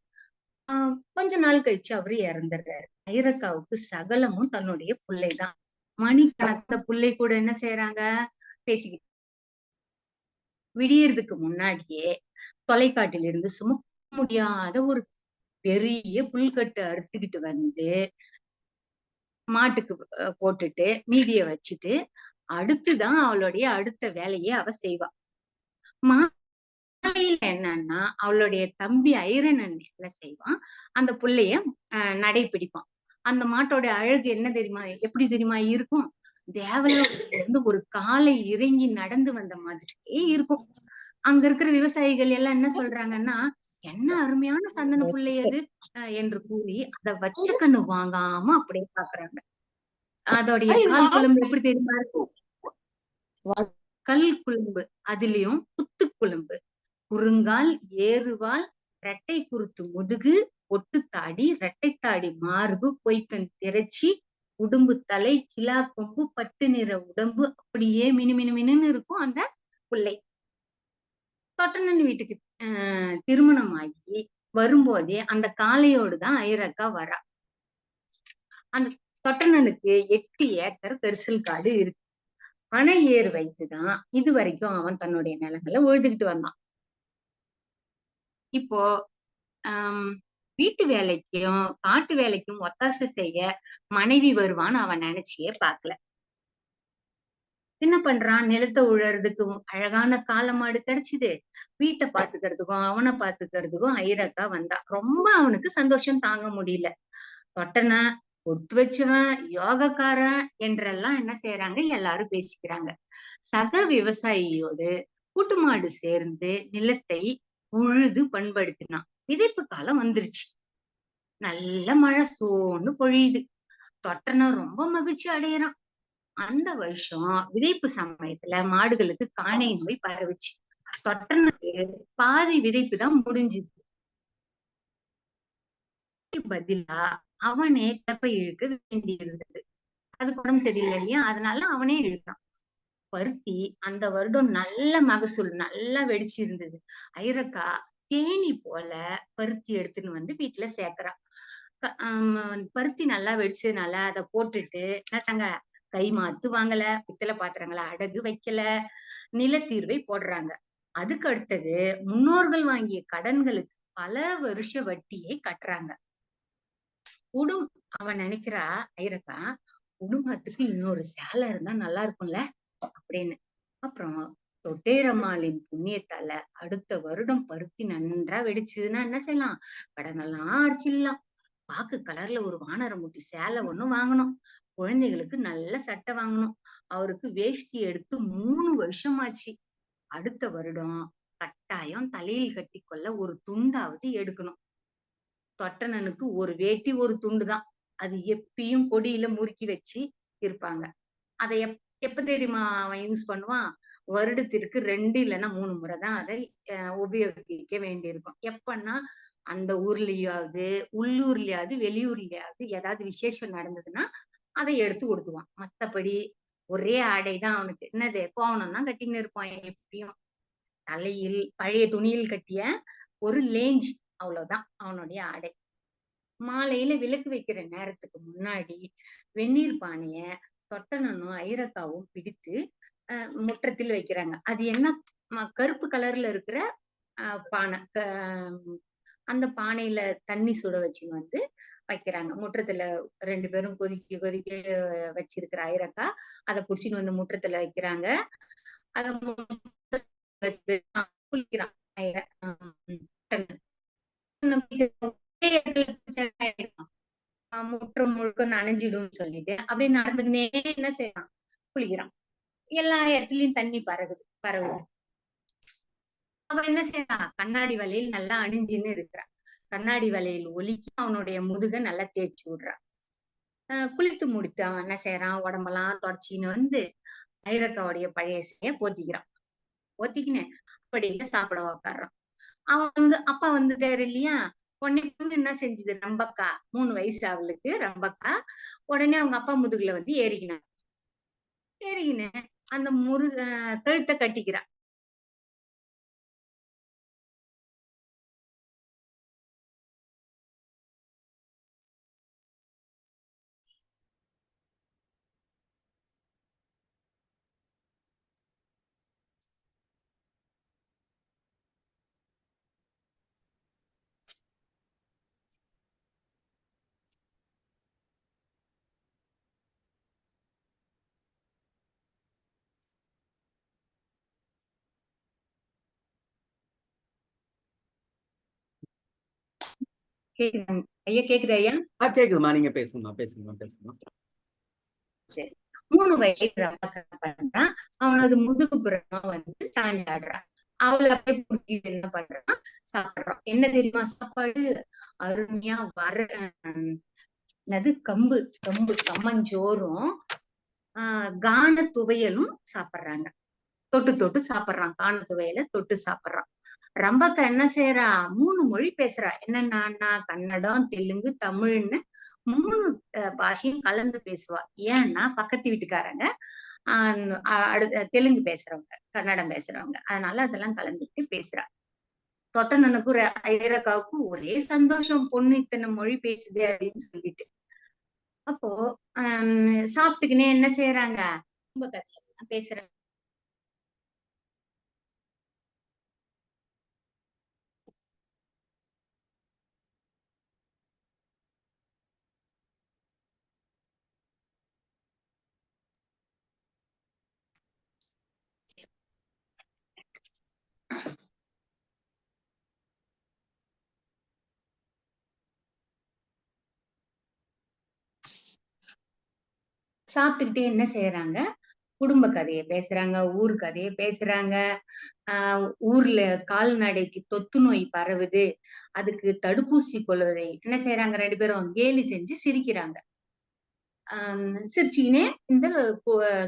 கொஞ்ச நாள் கழிச்சு அவரு இறந்துடுறாரு. ஐரக்காவுக்கு சகலமும் தன்னுடைய பிள்ளைதான். மணி கணக்க பிள்ளை கூட என்ன செய்யறாங்க, பேசிக்கிட்டு. விடியறதுக்கு முன்னாடியே தொலைக்காட்டிலிருந்து சுமக்க முடியாத ஒரு பெரிய புல்கட்டு அறுத்துக்கிட்டு வந்து மாட்டுக்கு போட்டுட்டு மீதிய வச்சுட்டு அடுத்துதான் அவளுடைய அடுத்த வேலையை அவ செய்வா. மாலையில என்னன்னா அவளுடைய தம்பி ஐரனன் என்ன செய்வான், அந்த புள்ளைய நடை பிடிப்பான். அந்த மாட்டோட அழகு என்ன தெரியுமா, எப்படி தெரியுமா இருக்கும், தேவலோகத்துல ஒரு காலை இறங்கி நடந்து வந்த மாதிரியே இருக்கும். அங்க இருக்கிற விவசாயிகள் எல்லாம் என்ன சொல்றாங்கன்னா, என்ன அருமையான சந்தன புள்ளை அது என்று கூறி அத வச்ச கண்ணு வாங்காம அப்படியே பாக்குறாங்க. அதோடைய கால் குழம்பு எப்படி தெரியுமா இருக்கும், கல் குழம்பு, அதுலயும் குத்து குழம்பு, குறுங்கால், ஏறுவால், ரெட்டை குருத்து முதுகு, ஒட்டுத்தாடி, ரெட்டைத்தாடி மார்பு, பொய்க்கண் திரைச்சி, உடும்பு தலை, கிலா கொம்பு, பட்டு நிற உடம்பு, அப்படியே மினு மினு மினுன்னு இருக்கும் அந்த புள்ளை. தொட்டனன் வீட்டுக்கு திருமணம் ஆகி வரும்போதே அந்த காளையோடுதான் ஐரக்கா வரா. அந்த தொட்டனனுக்கு 8 ஏக்கர் பெருசல் காடு இருக்கு. பனை ஏர் வைத்துதான் இது வரைக்கும் அவன் தன்னுடைய நிலங்களை உழுதுகிட்டு வந்தான். இப்போ வீட்டு வேலைக்கும் காட்டு வேலைக்கும் ஒத்தாசை செய்ய மனைவி வருவான்னு அவன் நினைச்சியே பார்க்கல. என்ன பண்றான், நிலத்தை உழறதுக்கு அழகான காளமாடு கிடைச்சுது, வீட்டை பாத்துக்கிறதுக்கும் அவனை பாத்துக்கிறதுக்கும் ஐரக்கா வந்தா. ரொம்ப அவனுக்கு சந்தோஷம் தாங்க முடியல. தொட்டன ஒத்து வச்சவன், யோகக்காரன் என்றெல்லாம் என்ன செய்யறாங்க, எல்லாரும் பேசிக்கிறாங்க. சக விவசாயியோடு கூட்டு மாடு சேர்ந்து நிலத்தை உழுது பண்படுத்தினான். விதைப்பு காலம் வந்துருச்சு. நல்ல மழை சோன்னு பொழியுது. தொட்டன ரொம்ப மகிழ்ச்சி அடையறான். அந்த வருஷம் விதைப்பு சமயத்துல மாடுகளுக்கு காணை நோய் பரவுச்சு. தொட்டனுக்கு பாதி விதைப்பு தான் முடிஞ்சுது. பதிலா அவனே கப்பை இழுக்க வேண்டி இருந்தது. அதுக்கு உடம்பு சரியில்லை இல்லையா, அதனால அவனே இழுத்தான். பருத்தி அந்த வருடம் நல்ல மகசூல் நல்லா வெடிச்சு இருந்தது. ஐரக்கா தேனி போல பருத்தி எடுத்துன்னு வந்து வீட்டுல சேர்க்கிறான். பருத்தி நல்லா வெடிச்சதுனால அதை போட்டுட்டு சங்க கை மாத்து வாங்கல, பித்தளை பாத்திரங்களை அடகு வைக்கல, நிலத்தீர்வை போடுறாங்க. அதுக்கு அடுத்தது முன்னோர்கள் வாங்கிய கடன்களுக்கு பல வருஷ வட்டியை கட்டுறாங்க. அவன் நினைக்கிறா ஐரக்கா, குடும்பத்துக்கு இன்னொரு சேலை இருந்தா நல்லா இருக்கும்ல அப்படின்னு. அப்புறம் தொட்டேரம்மாளின் புண்ணியத்தால அடுத்த வருடம் பருத்தி நன்றா வெடிச்சதுன்னா என்ன செய்யலாம், கடனெல்லாம் அடிச்சிடலாம். பாக்கு கலர்ல ஒரு வானர முட்டி சேலை ஒண்ணு வாங்கணும். குழந்தைகளுக்கு நல்ல சட்டை வாங்கணும். அவருக்கு வேஷ்டி எடுத்து 3 வருஷமாச்சு. அடுத்த வருடம் கட்டாயம் தலையில் கட்டிக்கொள்ள ஒரு துண்டாவது எடுக்கணும். தொட்டனனுக்கு ஒரு வேட்டி ஒரு துண்டு தான். அது எப்பயும் கொடியில முறுக்கி வச்சு இருப்பாங்க. அதை எப்ப தெரியுமா அவன் யூஸ் பண்ணுவான்? வருடத்திற்கு 2 இல்லைன்னா 3 முறைதான் அதை உபயோகிக்க வேண்டியிருக்கும். எப்பன்னா அந்த ஊர்லயாவது, உள்ளூர்லயாவது, வெளியூர்லயாவது ஏதாவது விசேஷம் நடந்ததுன்னா அதை எடுத்து கொடுத்துவான். மத்தபடி ஒரே ஆடைதான் அவனுக்கு. என்னது, கோவணம் தான் கட்டின்னு இருப்பான் எப்பயும். தலையில் பழைய துணியில் கட்டிய ஒரு லேஞ்ச், அவ்வளவுதான் அவனுடைய ஆடை. மாலையில விளக்கு வைக்கிற நேரத்துக்கு முன்னாடி வெந்நீர் பானைய தொட்டனனும் ஐரக்காவும் பிடித்து முற்றத்தில் வைக்கிறாங்க. அது என்ன, கருப்பு கலர்ல இருக்கிற பானை. அந்த பானையில தண்ணி சுட வச்சு வந்து வைக்கிறாங்க முற்றத்துல. 2 பேரும் கொதிக்க கொதிக்க வச்சிருக்கிற ஐரக்கா அதை புடிச்சின்னு வந்து முற்றத்துல வைக்கிறாங்க. அத குளிக்கிறான் முற்றம் முழுக்க நனைஞ்சிடும் சொல்லிட்டு அப்படியே நடந்துக்கினே என்ன செய்யறான், குளிக்கிறான். எல்லா இடத்துலயும் தண்ணி பரவுது. அவன் என்ன செய்யறான், கண்ணாடி வலையில் நல்லா அணிஞ்சுன்னு இருக்கிறான். கண்ணாடி வலையில் ஒலிக்கி அவனுடைய முதுக நல்லா தேய்ச்சி விடுறான். குளித்து முடித்து அவன் என்ன செய்யறான், உடம்பெல்லாம் தொடச்சின்னு வந்து ஐரக்காவுடைய பழைய சேலைய போத்திக்கிறான். போத்திக்கினேன் அப்படியே சாப்பிட உக்காடுறான். அவன் வந்து அப்பா வந்துட்டாரு இல்லையா. உடனே பொண்ணு என்ன செஞ்சது, ரம்பக்கா 3 வயசு அவளுக்கு ரம்பக்கா. உடனே அவங்க அப்பா முதுகுல வந்து ஏறிக்கினான். அந்த கழுத்தை கட்டிக்கிறான். கேக்குதாங்க ஐயா? கேக்குது ஐயா? கேக்குதுமா, நீங்க பேசுங்கம்மா. சரி. 3 வயசு ரம்பக்கா பண்றான். அவனது முதுகு புறமா வந்து சாஞ்சாடுறான். அவளை அப்படியே புடிச்சிட்டு என்ன பண்றான், சாப்பிடுறான். என்ன தெரியுமா சாப்பாடு? அருமையா கம்மஞ்சோறும் கான துவையலும் சாப்பிடுறாங்க. தொட்டு சாப்பிடுறான். கான துவையல தொட்டு சாப்பிடுறான். ரம்பக்கா என்ன செய்யறா, 3 மொழி பேசுறா. என்னன்னா கன்னடம், தெலுங்கு, தமிழ்னு 3 பாஷையும் கலந்து பேசுவா. ஏன்னா பக்கத்து வீட்டுக்காரங்க தெலுங்கு பேசுறவங்க, கன்னடம் பேசுறவங்க, அதனால அதெல்லாம் கலந்துட்டு பேசுறா. தொட்டனனுக்கு ஐரக்காவுக்கும் ஒரே சந்தோஷம், பொண்ணு இத்தனை மொழி பேசுது அப்படின்னு சொல்லிட்டு. அப்போ சாப்பிட்டுக்குன்னே என்ன செய்யறாங்க, குடும்ப கதையெல்லாம் பேசுறாங்க. சாப்பிட்டுக்கிட்டே என்ன செய்யறாங்க, குடும்ப கதையை பேசுறாங்க, ஊர் கதையை பேசுறாங்க. ஊர்ல கால்நடைக்கு தொத்து நோய் பரவுது, அதுக்கு தடுப்பூசி கொள்வதை என்ன செய்யறாங்க, 2 பேரும் கேலி செஞ்சு சிரிக்கிறாங்க. சிரிச்சுக்கினே இந்த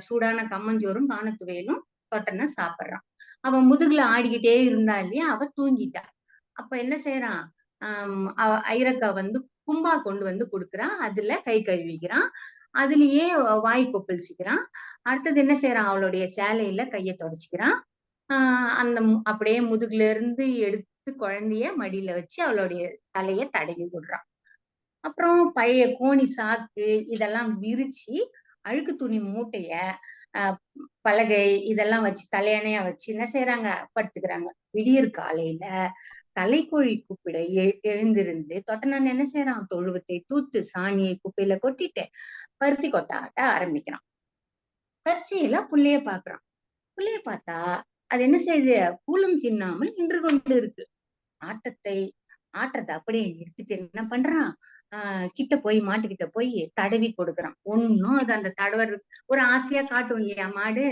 சூடான கம்மஞ்சோறும் கானத்துவையிலும் தொட்டனை சாப்பிடுறான். அவன் முதுகுல ஆடிக்கிட்டே இருந்தா இல்லையா, அவ தூங்கிட்டா. அப்ப என்ன செய்யறான், ஐரக்கா வந்து கும்பா கொண்டு வந்து கொடுக்குறான். அதுல கை கழுவிக்கிறான், அதுலயே வாய் கொப்பளிச்சுக்கிறான். அடுத்தது என்ன செய்யறான், அவளுடைய சேலையில கைய தொடச்சிக்கிறான். அந்த அப்படியே முதுகுல இருந்து எடுத்து குழந்தைய மடியில வச்சு அவளுடைய தலைய தடவி விடுறான். அப்புறம் பழைய கோணி சாக்கு இதெல்லாம் விரிச்சு அழுக்கு துணி மூட்டைய பலகை இதெல்லாம் வச்சு தலையணையா வச்சு என்ன செய்யறாங்க, படுத்துக்கிறாங்க. விடியற் காலையில தலைக்கோழி கூப்பிட எழுந்திருந்து தொட்டனான் என்ன செய்யறான், தொழுவத்தை தூத்து சாணியை குப்பையில கொட்டிட்டு பருத்தி கொட்டாட்ட ஆரம்பிக்கிறான். தற்செயலா புள்ளைய பாக்குறான். புள்ளைய பார்த்தா அது என்ன செய்யுது, கூலம் தின்னாமல் நின்று கொண்டு இருக்கு. ஆட்டத்தை அப்படியே நிறுத்திட்டு என்ன பண்றான், கிட்ட போய் மாட்டுக்கிட்ட போய் தடவி கொடுக்குறான். ஒன்னும் அது அந்த தடவர் ஒரு ஆசையா காட்டும் இல்லையா மாடு,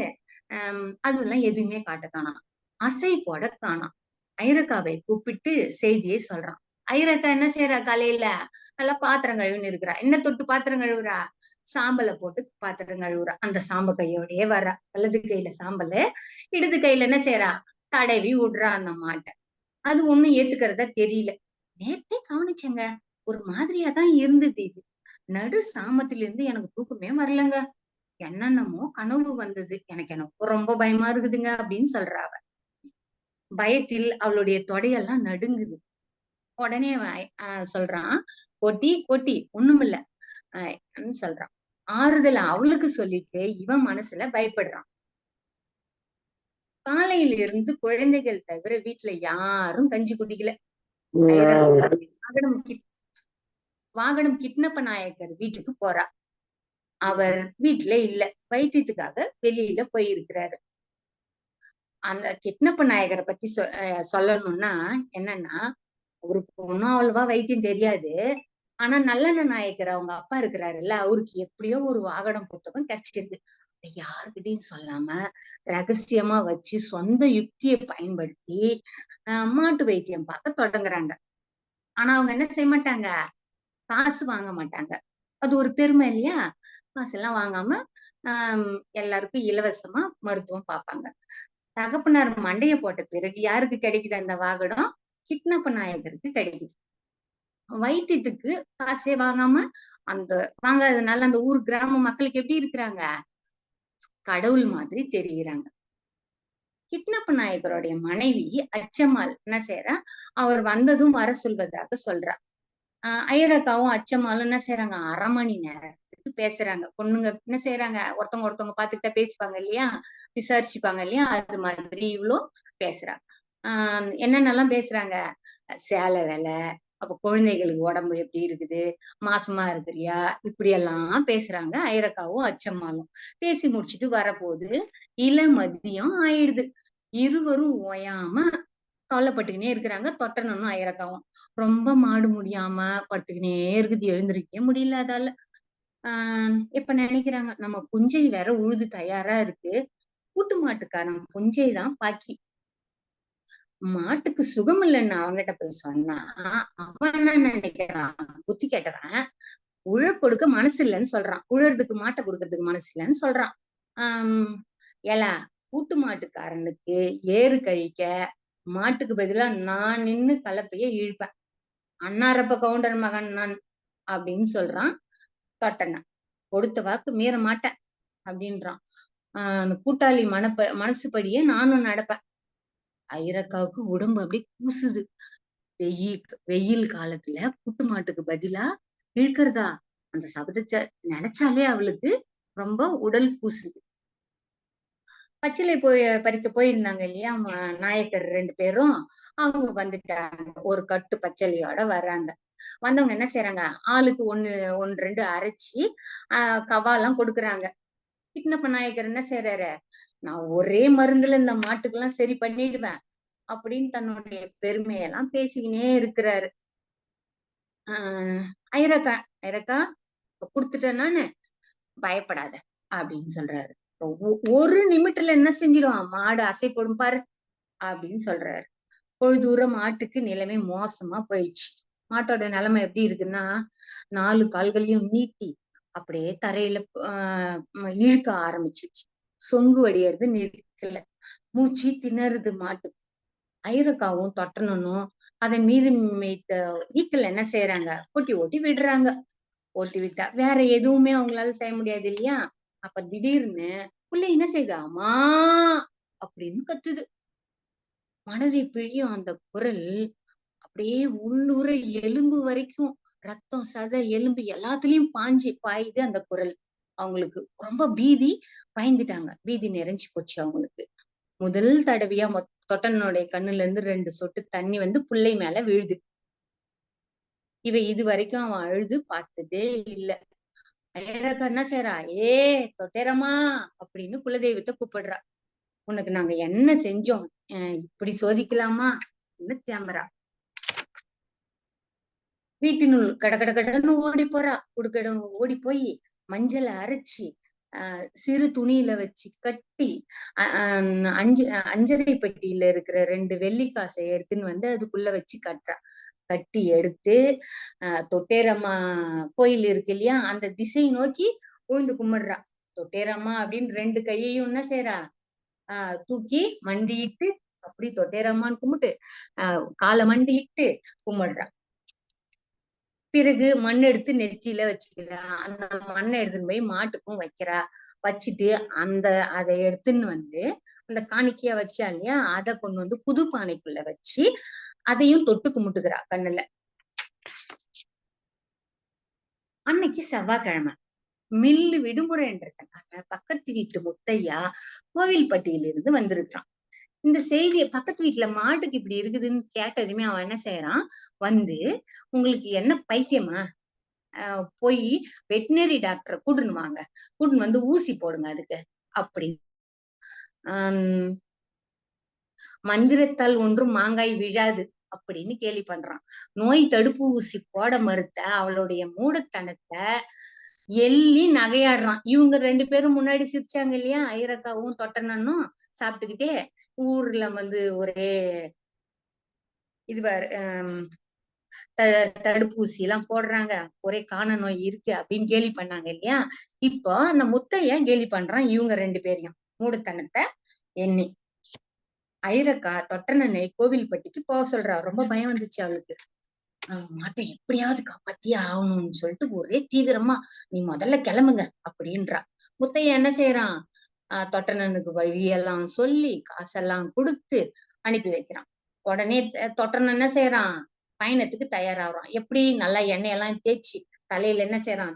அதெல்லாம் எதுவுமே காட்ட காணாம், அசை போட காணாம். ஐரக்காவை கூப்பிட்டு செய்தியை சொல்றான். ஐரக்கா என்ன செய்யறா, காலையில நல்லா பாத்திரம் கழுவுன்னு இருக்கிறா. என்ன தொட்டு பாத்திரம் கழுவுறா, சாம்பலை போட்டு பாத்திரம் கழுவுறா. அந்த சாம்ப கையோடயே வர்றா. வலது கையில சாம்பல், இடது கையில என்ன செய்யறா, தடவி விடுறா அந்த மாட்டை. அது ஒண்ணும் ஏத்துக்கிறதா தெரியல. நேத்தே கவனிச்சேங்க, ஒரு மாதிரியாதான் இருந்தது இது. நடு சாமத்துல இருந்து எனக்கு தூக்கமே வரலங்க, என்னென்னமோ கனவு வந்தது, எனக்கு ரொம்ப பயமா இருக்குதுங்க அப்படின்னு சொல்றா அவ. பயத்தில் அவளுடைய தொடையெல்லாம் நடுங்குது. உடனே சொல்றான், கொட்டி கொட்டி ஒண்ணுமில்ல சொல்றான். ஆறுதல் அவளுக்கு சொல்லிட்டு இவன் மனசுல பயப்படுறான். காலையில இருந்து குழந்தைகள் தவிர வீட்டுல யாரும் கஞ்சி குடிக்கல. வாகனம் கிட்னப்ப நாயக்கர் வீட்டுக்கு போறா. அவர் வீட்டுல இல்ல, வைத்தியத்துக்காக வெளியில போயிருக்கிறாரு. அந்த கிட்னப்ப நாயகரை பத்தி சொல்லணும்னா என்னன்னா, அவருக்கு ஒன்னும் அவ்வளவா வைத்தியம் தெரியாது. ஆனா நல்லெண்ண நாயக்கர் அவங்க அப்பா இருக்கிறாருல்ல, அவருக்கு எப்படியோ ஒரு வாகனம் புத்தகம் கிடைச்சிருக்கு. யாருக்கிட்டையும் சொல்லாம ரகசியமா வச்சு சொந்த யுக்தியை பயன்படுத்தி மாட்டு வைத்தியம் பார்க்க தொடங்குறாங்க. ஆனா அவங்க என்ன செய்ய மாட்டாங்க, காசு வாங்க மாட்டாங்க. அது ஒரு பெருமை இல்லையா, காசு எல்லாம் வாங்காம எல்லாருக்கும் இலவசமா மருத்துவம் பார்ப்பாங்க. தகப்பனார் மண்டைய போட்ட பிறகு யாருக்கு கிடைக்குது அந்த வாகனம், கிட்னப்ப நாயகருக்கு கிடைக்குது. வைத்தியத்துக்கு காசே வாங்காம அந்த வாங்காததுனால அந்த ஊர் கிராம மக்களுக்கு எப்படி இருக்கிறாங்க, கடவுள் மாதிரி தெரிகிறாங்க. கிட்னப்ப நாயகருடைய மனைவி அச்சம்மாள் என்ன செய்யறா, அவர் வந்ததும் வர சொல்வதாக சொல்றா. ஐயரக்காவும் அச்சம்மாளும் என்ன செய்யறாங்க, 1/2 மணி நேரத்துக்கு பேசுறாங்க. பொண்ணுங்க என்ன செய்யறாங்க, ஒருத்தவங்க பாத்துக்கிட்டா பேசிப்பாங்க இல்லையா, விசாரிச்சுப்பாங்க இல்லையா, அது மாதிரி இவ்வளோ பேசுறாங்க. என்னென்னலாம் பேசுறாங்க, சேலை வேலை, அப்ப குழந்தைகளுக்கு உடம்பு எப்படி இருக்குது, மாசமா இருக்கிறியா, இப்படி எல்லாம் பேசுறாங்க ஐரக்காவும் அச்சம்மாளும். பேசி முடிச்சுட்டு வரப்போது மதியம் ஆயிடுது. இருவரும் ஓயாம கவலைப்பட்டுக்கினே இருக்கிறாங்க. தொட்டனும் ஐரக்காவும் ரொம்ப மாடு முடியாம படுத்துக்கினே இருக்குது, எழுந்திருக்கவே முடியல அதால. இப்ப நினைக்கிறாங்க, நம்ம புஞ்சை வேற உழுது தயாரா இருக்கு, கூட்டு மாட்டுக்காரன் புஞ்சை தான் பாக்கி, மாட்டுக்கு சுகம் இல்லைன்னு அவங்ககிட்ட போய் சொன்னா அவன் என்ன நினைக்கிறான், புத்தி கேட்டவன் உழ கொடுக்க மனசு இல்லைன்னு சொல்றான், உழறதுக்கு மாட்டை கொடுக்கறதுக்கு மனசு இல்லைன்னு சொல்றான். ஏலா, கூட்டு மாட்டுக்காரனுக்கு ஏறு கழிக்க மாட்டுக்கு பதிலா நான் நின்னு கலப்பைய இழுப்பேன், அன்னாரப்ப கவுண்டர் மகன் நான் அப்படின்னு சொல்றான். தொட்டன கொடுத்த வாக்கு மீற மாட்டேன் அப்படின்றான். அந்த கூட்டாளி மனசுப்படியே நானும் நடப்பேன். ஐரக்காவுக்கு உடம்பு அப்படியே கூசுது. வெயில் காலத்துல கூட்டு மாட்டுக்கு பதிலா இழுக்கிறதா, அந்த சபதத்தை நினைச்சாலே அவளுக்கு ரொம்ப உடல் கூசுது. பச்சிலை பறிக்க போயிருந்தாங்க இல்லையா நாயக்கர் 2 பேரும், அவங்க வந்துட்டாங்க. ஒரு கட்டு பச்சளையோட வர்றாங்க. வந்தவங்க என்ன செய்யறாங்க, ஆளுக்கு 1-2 அரைச்சி கவாலாம் கொடுக்குறாங்க. கிட்னப்ப நாயக்கர் என்ன செய்யறாரு, நான் ஒரே மருந்துல இந்த மாட்டுக்கெல்லாம் சரி பண்ணிடுவேன் அப்படின்னு தன்னுடைய பெருமையெல்லாம் பேசிக்கினே இருக்கிறாரு. ஐரக்கா குடுத்துட்டேன் நானு, பயப்படாத அப்படின்னு சொல்றாரு. ஒரு நிமிடத்துல என்ன செஞ்சிடும், மாடு அசைப்படும் பாரு அப்படின்னு சொல்றாரு. பொழுதூர மாட்டுக்கு நிலைமை மோசமா போயிடுச்சு. மாட்டோட நிலைமை எப்படி இருக்குன்னா, 4 கால்களையும் நீட்டி அப்படியே தரையில இழுக்க ஆரம்பிச்சிருச்சு. சொங்கு வடியறது நிற்கல, மூச்சு திணறுது மாட்டு. ஐரக்காவும் தொட்டனும் அதன் மீது மேய்த்த ஈக்கள் என்ன செய்யறாங்க, ஓட்டி விடுறாங்க. ஓட்டி விட்டா வேற எதுவுமே அவங்களால செய்ய முடியாது இல்லையா. அப்ப திடீர்னு புள்ள என்ன செய்யுது, அம்மா அப்படின்னு கத்துது. மனதை பிழியும் அந்த குரல் அப்படியே உள்ளுர எலும்பு வரைக்கும், ரத்தம் சதை எலும்பு எல்லாத்துலயும் பாயுது அந்த குரல். அவங்களுக்கு ரொம்ப பயந்துட்டாங்க, பீதி நிறைஞ்சு போச்சு அவங்களுக்கு. முதல் தடவையா தொட்டனுடைய கண்ணுல இருந்து 2 சொட்டு தண்ணி வந்து புள்ளை மேல விழுது. இவ இது வரைக்கும் அவன் அழுது பார்த்ததே இல்ல. ஐயரக்கா என்ன செய்யறா, ஏ தொட்டேரம்மா அப்படின்னு குலதெய்வத்தை கூப்பிடுறா. உனக்கு நாங்க என்ன செஞ்சோம், இப்படி சோதிக்கலாமா தேம்புறா. வீட்டினுள் கடன்னு ஓடி போறா. ஓடி போய் மஞ்சளை அரைச்சி சிறு துணியில வச்சு கட்டி அஞ்சரை பெட்டியில இருக்கிற 2 வெள்ளிக்காசை எடுத்துன்னு வந்து அதுக்குள்ள வச்சு கட்டுறா. கட்டி எடுத்து தொட்டேரம்மா கோயில் இருக்கு இல்லையா, அந்த திசை நோக்கி உழுந்து கும்பிடுறா. தொட்டேரம்மா அப்படின்னு 2 கையையும் என்ன செய்யறா, தூக்கி மண்டிட்டு அப்படி தொட்டேரம்மான்னு கும்பிட்டு காலை மண்டிட்டு கும்பிடுறா. பிறகு மண் எடுத்து நெத்தியில வச்சுக்கிறா. அந்த மண்ணை எடுத்துன்னு போய் மாட்டுக்கும் வைக்கிறா. வச்சுட்டு அதை எடுத்துன்னு வந்து அந்த காணிக்கையா வச்சா இல்லையா, அதை கொண்டு வந்து புது பானைக்குள்ள வச்சு அதையும் தொட்டு கும்பிட்டுக்கிறா கண்ணுல. அன்னைக்கு செவ்வாய்க்கிழமை மில்லு விடுமுறைன்றதுனால பக்கத்து வீட்டு முத்தையா கோவில்பட்டியிலிருந்து வந்திருக்கான். இந்த செய்திய பக்கத்து வீட்டுல மாட்டுக்கு இப்படி இருக்குதுன்னு கேட்டதுமே அவன் என்ன செய்யறான், வந்து உங்களுக்கு என்ன பைத்தியமா, போய் வெட்டினரி டாக்டரை கூட்டின்னு வாங்க, கூட்டின்னு வந்து ஊசி போடுங்க அதுக்கு அப்படின்னு. மந்திரத்தால் ஒன்றும் மாங்காய் விழாது அப்படின்னு கேலி பண்றான். நோய் தடுப்பு ஊசி போட மறுத்த அவளுடைய மூடத்தனத்தை எள்ளி நகையாடுறான். இவங்க 2 பேரும் முன்னாடி சிரிச்சாங்க இல்லையா, ஐரக்காவும் தொட்டனனும் சாப்பிட்டுக்கிட்டே ஊர்ல வந்து ஒரே இதுவாரு தடுப்பூசி எல்லாம் போடுறாங்க, ஒரே காண நோய் இருக்கு அப்படின்னு கேலி பண்ணாங்க இல்லையா. இப்போ அந்த முத்தைய கேலி பண்றான் இவங்க 2 பேரையும் மூடத்தனத்தை எண்ணி. ஐரக்கா தொட்டனனை கோவில்பட்டிக்கு போக சொல்றா. ரொம்ப பயம் வந்துச்சு அவளுக்கு. மாட்டை எப்படியாவது காப்பாத்தியே ஆகணும்னு சொல்லிட்டு ஒரே தீவிரமா, நீ முதல்ல கிளம்புங்க அப்படின்றா. முத்தைய என்ன செய்யறான், தொட்டனனுக்கு வழியெல்லாம் சொல்லி காசெல்லாம் கொடுத்து அனுப்பி வைக்கிறான். உடனே தொட்டனன் என்ன செய்யறான், பயணத்துக்கு தயாராகிறான். எப்படி, நல்லா எண்ணெயெல்லாம் தேய்ச்சி தலையில என்ன செய்யறான்,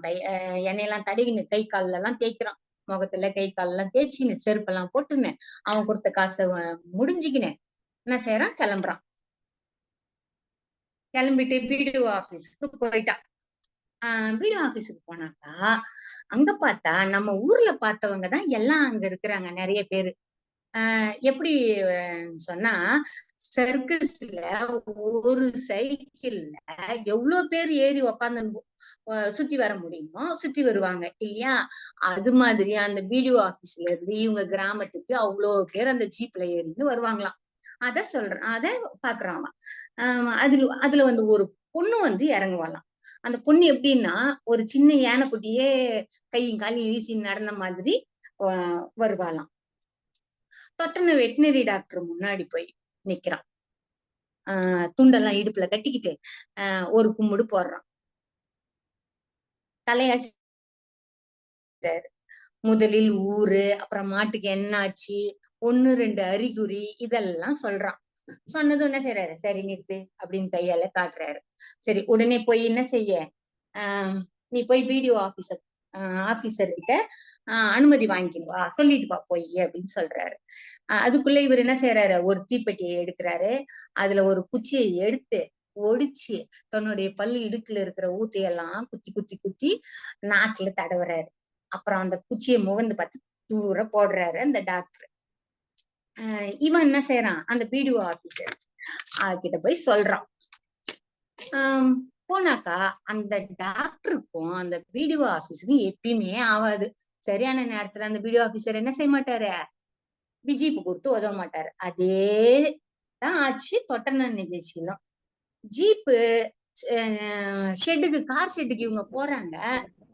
எண்ணெயெல்லாம் தடவின்னு கை கால்ல எல்லாம் தேய்க்கிறான். முகத்துல கை கால் எல்லாம் தேய்ச்சின்னு செருப்பெல்லாம் போட்டுன்னு அவன் கொடுத்த காசை முடிஞ்சுக்கினு என்ன செய்யறான், கிளம்புறான். கிளம்பிட்டு பிடிஓ ஆபீஸ்க்கு போயிட்டான். பிடிஓ ஆபீஸுக்கு போனாக்கா அங்க பார்த்தா நம்ம ஊர்ல பார்த்தவங்கதான் எல்லாம் அங்க இருக்கிறாங்க, நிறைய பேரு. எப்படி சொன்னா, சர்க்கஸ்ல ஒரு சைக்கிள்ல எவ்வளவு பேர் ஏறி உக்காந்து சுத்தி வர முடியுமோ சுத்தி வருவாங்க இல்லையா. அது மாதிரி அந்த பிடிஓ ஆபீஸ்ல இருந்து இவங்க கிராமத்துக்கு அவ்வளவு பேர் அந்த ஜீப்ல ஏறின்னு வருவாங்களாம். அத பாக்குறாங்க. அதுல வந்து ஒரு பொண்ணு வந்து இறங்குவாளாம். அந்த பொண்ணு எப்படின்னா, ஒரு சின்ன யானைக்குட்டியே கையும் காலையும் வீசி நடந்த மாதிரி வருவாளாம். தொட்டன வெட்டினரி டாக்டர் முன்னாடி போய் நிக்கிறான். துண்டெல்லாம் இடுப்புல கட்டிக்கிட்டு ஒரு கும்பிடு போடுறான். தலையாசி முதலில் ஊரு, அப்புறம் மாட்டுக்கு என்ன ஆச்சு, 1 2 அறிகுறி இதெல்லாம் சொல்றான். சொன்னதும் என்ன செய்யறாரு, சரி நிறுத்து அப்படின்னு கையால காட்டுறாரு. சரி, உடனே போய் என்ன செய்ய, நீ போய் பிடிஓ ஆபீசர் கிட்ட அனுமதி வாங்கிக்கிட்டு வா, சொல்லிட்டு வா போய் அப்படின்னு சொல்றாரு. அதுக்குள்ள இவர் என்ன செய்யறாரு, ஒரு தீப்பெட்டியை எடுக்கிறாரு. அதுல ஒரு குச்சியை எடுத்து ஒடிச்சு தன்னுடைய பல்லு இடுக்குல இருக்கிற ஊத்தையெல்லாம் குத்தி குத்தி குத்தி நாக்குல தடவுறாரு. அப்புறம் அந்த குச்சியை முகந்து பார்த்து தூர போடுறாரு அந்த டாக்டர். இவன் என்ன செய்யறான், அந்த பிடிஓ ஆபீசர் கிட்ட போய் சொல்றான். போனாக்கா அந்த டாக்டருக்கும் அந்த பிடிஓ ஆபீஸுக்கும் எப்பயுமே ஆகாது. சரியான நேரத்துல அந்த பிடிஓ ஆபீசர் என்ன செய்ய மாட்டாரு, ஜீப்பு கொடுத்து உதவ மாட்டாரு. அதே தான் ஆச்சு தொட்டனன் நிகழ்ச்சியிலும். ஜீப்பு ஷெட்டுக்கு, கார் ஷெட்டுக்கு இவங்க போறாங்க,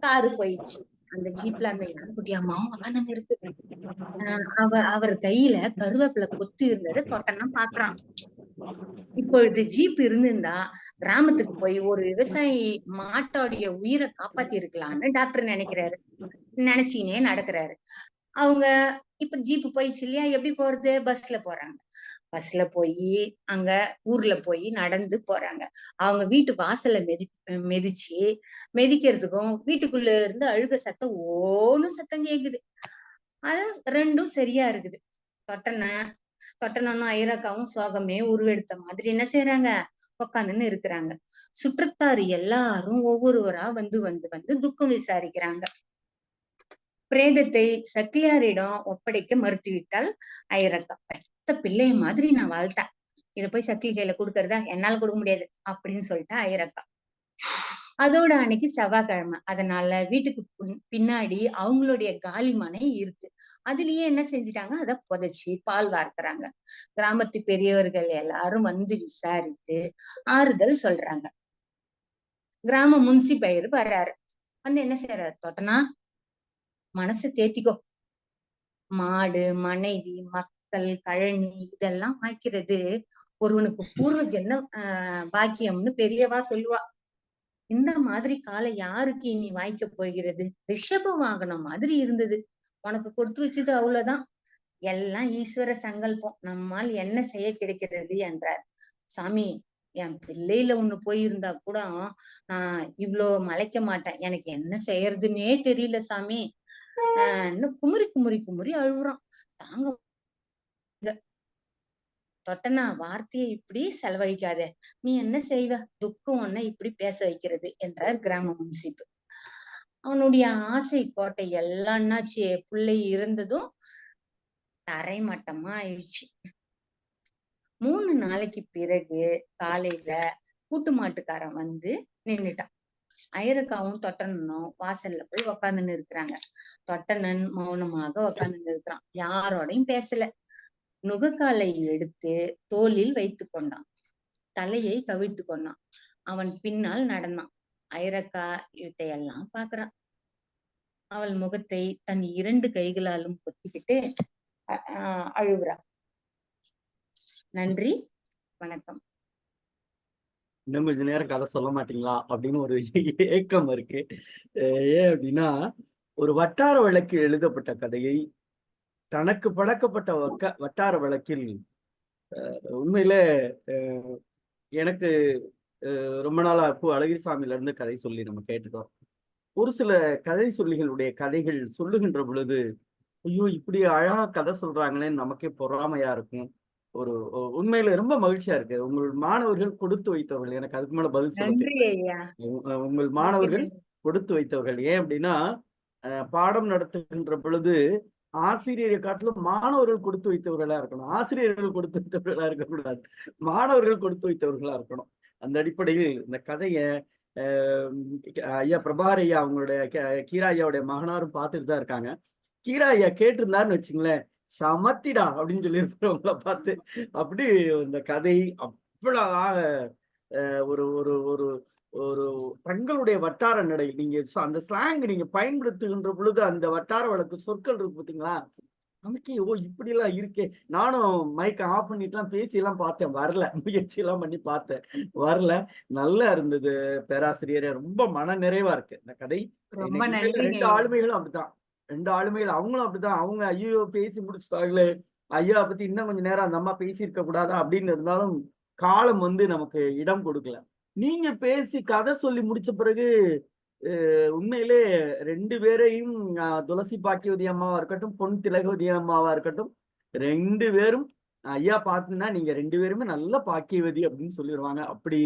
காரு போயிடுச்சு. அந்த ஜீப்ல அந்த யானைக்குட்டி அம்மாவும் உட்காந்து இருக்கு. அவர் கையில கருவேப்பிலை கொத்து இருந்தது தொட்டனம் பாக்குறான். இப்பொழுது ஜீப் இருந்திருந்தா கிராமத்துக்கு போய் ஒரு விவசாயி மாட்டோடைய உயிரை காப்பாத்தி இருக்கலாம்னு டாக்டர் நினைக்கிறாரு. நினைச்சினே நடக்கிறாரு. அவங்க இப்ப ஜீப்பு போயிடுச்சு இல்லையா, எப்படி போறது, பஸ்ல போறாங்க. பஸ்ல போய் அங்க ஊர்ல போய் நடந்து போறாங்க. அவங்க வீட்டு வாசல்ல மிதிச்சு மிதிக்கிறதுக்கும் வீட்டுக்குள்ள இருந்து அழுக சத்தம் ஓன்னு சத்தம் கேக்குது. அது 2ம் சரியா இருக்குது. தொட்டன தொட்டனும் ஐராக்காவும் சோகமே உருவெடுத்த மாதிரி என்ன செய்யறாங்க, உக்காந்துன்னு இருக்கிறாங்க. சுற்றத்தார் எல்லாரும் ஒவ்வொருவரா வந்து வந்து வந்து துக்கம் விசாரிக்கிறாங்க. பிரேதத்தை சக்கிலியாரிடம் ஒப்படைக்க மறுத்துவிட்டால் ஐராக்கா. பெத்த பிள்ளைய மாதிரி நான் வாழ்த்தேன், இத போய் சக்கிலி கையில கொடுக்கறதா, என்னால கொடுக்க முடியாது அப்படின்னு சொல்லிட்டா ஐராக்கா. அதோட அன்னைக்கு செவ்வாய்க்கிழமை, அதனால வீட்டுக்கு பின்னாடி அவங்களுடைய காலி மனை இருக்கு. அதுலயே என்ன செஞ்சுட்டாங்க, அத புதைச்சி பால் வார்க்கறாங்க. கிராமத்து பெரியவர்கள் எல்லாரும் வந்து விசாரித்து ஆறுதல் சொல்றாங்க. கிராம முன்சிபயர் வர்றாரு. வந்து என்ன செய்யறாரு, தொட்டனா மனசு தேத்திக்கோ, மாடு மனைவி மக்கள் கழனி இதெல்லாம் வாய்க்கிறது ஒருவனுக்கு பூர்வ ஜென்ம பாக்கியம்னு பெரியவா சொல்லுவா. இந்த மாதிரி காலை யாருக்கு இனி வாய்க்க போகிறது, ரிஷபம் வாங்கின மாதிரி இருந்தது, உனக்கு கொடுத்து வச்சது அவ்வளவுதான், எல்லாம் ஈஸ்வர சங்கல்பம், நம்மால் என்ன செய்ய கிடைக்கிறது என்றார். சாமி, என் பிள்ளையில ஒண்ணு போயிருந்தா கூட நான் இவ்வளோ மலைக்க மாட்டேன், எனக்கு என்ன செய்யறதுன்னே தெரியல சாமி. இன்னும் குமுறி குமுறி குமுறி அழுகுறான். தாங்க தொட்டனா, வார்த்தையை இப்படி செலவழிக்காத, நீ என்ன செய்வ, துக்கம் ஒன்ன இப்படி பேச வைக்கிறது என்றார் கிராம முன்சிப்பு. அவனுடைய ஆசை கோட்டை எல்லாம் என்னாச்சு, பிள்ளை இருந்ததும் தரைமட்டமா ஆயிடுச்சு. 3 நாளைக்கு பிறகு காலையில கூட்டு மாட்டுக்காரன் வந்து நின்னுட்டான். ஐரக்காவும் தொட்டனனும் வாசல்ல போய் உக்காந்துன்னு இருக்கிறாங்க. தொட்டனன் மௌனமாக உக்காந்துன்னு இருக்கிறான், யாரோடையும் பேசல. நுகக்காலை எடுத்து தோளில் வைத்து கொண்டான், தலையை கவிழ்த்து கொண்டான். அவன் பின்னால் நடந்தான். ஐரக்கா இவத்தையெல்லாம் பாக்குறான். அவள் முகத்தை தன் 2 கைகளாலும் கொத்திக்கிட்டு அழுகுறா. நன்றி, வணக்கம். இன்னும் கொஞ்ச நேரம் கதை சொல்ல மாட்டீங்களா அப்படின்னு ஒரு ஏக்கம் இருக்கு. ஏன் அப்படின்னா, ஒரு வட்டார வழக்கில் எழுதப்பட்ட கதையை தனக்கு பழக்கப்பட்ட வட்டார வழக்கில் உண்மையில எனக்கு ரொம்ப நாளா அழகிரிசாமியில இருந்து கதை சொல்லி நம்ம கேட்டுட்டோம். ஒரு சில கதை சொல்லிகளுடைய கதைகள் சொல்லுகின்ற பொழுது, ஐயோ இப்படி அழகா கதை சொல்றாங்களேன்னு நமக்கே பொறாமையா இருக்கும். ஒரு உண்மையில ரொம்ப மகிழ்ச்சியா இருக்கு. உங்கள் மாணவர்கள் கொடுத்து வைத்தவர்கள், எனக்கு அதுக்கு மேல பதில் சொல்ல தெரியும். உங்கள் மாணவர்கள் கொடுத்து வைத்தவர்கள். ஏன் அப்படின்னா, பாடம் நடத்துகின்ற பொழுது ஆசிரியரை காட்டிலும் மாணவர்கள் கொடுத்து வைத்தவர்களா இருக்கணும். ஆசிரியர்கள் கொடுத்து வைத்தவர்களா இருக்கக்கூடாது, மாணவர்கள் கொடுத்து வைத்தவர்களா இருக்கணும். அந்த அடிப்படையில் இந்த கதையை ஐயா பிரபாகர் ஐயா அவங்களுடைய கீரா ஐயாவுடைய மகனாரும் பார்த்துட்டு தான் இருக்காங்க. கீரா ஐயா கேட்டிருந்தாருன்னு வச்சுங்களேன், சமத்திடா அப்படின்னு சொல்லியிருக்கிறவங்கள பார்த்து. அப்படி இந்த கதை அவ்வளவாக ஒரு ஒரு ஒரு ஒரு தங்களுடைய வட்டார நடை, நீங்க அந்த ஸ்லாங் நீங்க பயன்படுத்துகின்ற பொழுது அந்த வட்டார வழக்கு சொற்கள் இருக்கு பார்த்தீங்களா, நமக்கே ஓ இப்படி எல்லாம் இருக்கே. நானும் மைக் ஆஃப் பண்ணிட்டுலாம் பேசி எல்லாம் பார்த்தேன், வரல. முயற்சி எல்லாம் பண்ணி பார்த்தேன், வரல. நல்லா இருந்தது பேராசிரியரே, ரொம்ப மன நிறைவா இருக்கு இந்த கதை. 2 ஆளுமைகளும் அப்படித்தான், 2 ஆளுமைகள் அவங்களும் அப்படித்தான். அவங்க ஐயோ பேசி முடிச்சுட்டாங்களே, ஐயா பத்தி இன்னும் கொஞ்சம் நேரம் அந்த அம்மா பேசியிருக்க கூடாதா அப்படின்னு இருந்தாலும் காலம் வந்து நமக்கு இடம் கொடுக்கல. நீங்க பேசி கதை சொல்லி முடிச்ச பிறகு உண்மையிலே 2 பேரையும், துளசி பாக்கியவதி அம்மாவா இருக்கட்டும், பொன் திலகவதி அம்மாவா இருக்கட்டும், 2 பேரும் ஐயா பார்த்தீங்கன்னா நீங்க 2 பேருமே நல்ல பாக்கியவதி அப்படின்னு சொல்லிடுவாங்க. அப்படி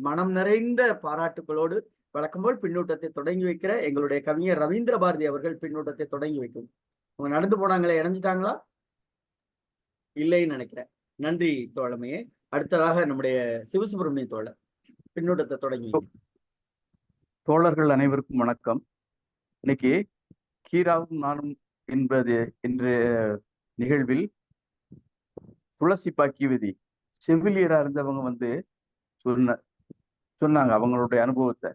மனம் நிறைந்த பாராட்டுகளோடு வழக்கம்போல் பின்னூட்டத்தை தொடங்கி வைக்கிற எங்களுடைய கவிஞர் ரவீந்திர பாரதி அவர்கள் பின்னூட்டத்தை தொடங்கி வைக்கும். அவங்க நடந்து போனாங்களே, இணைஞ்சிட்டாங்களா? இல்லைன்னு நினைக்கிறேன். நன்றி தோழமையே. அடுத்ததாக நம்முடைய சிவசுப்பிரமணிய தோழர் பின்னூட்டத்தை தொடங்கி. தோழர்கள் அனைவருக்கும் வணக்கம். இன்னைக்கு கீராவும் நானும் என்பது என்ற நிகழ்வில் துளசி பாக்கியவதி செவிலியரா இருந்தவங்க வந்து சொன்னாங்க அவங்களுடைய அனுபவத்தை.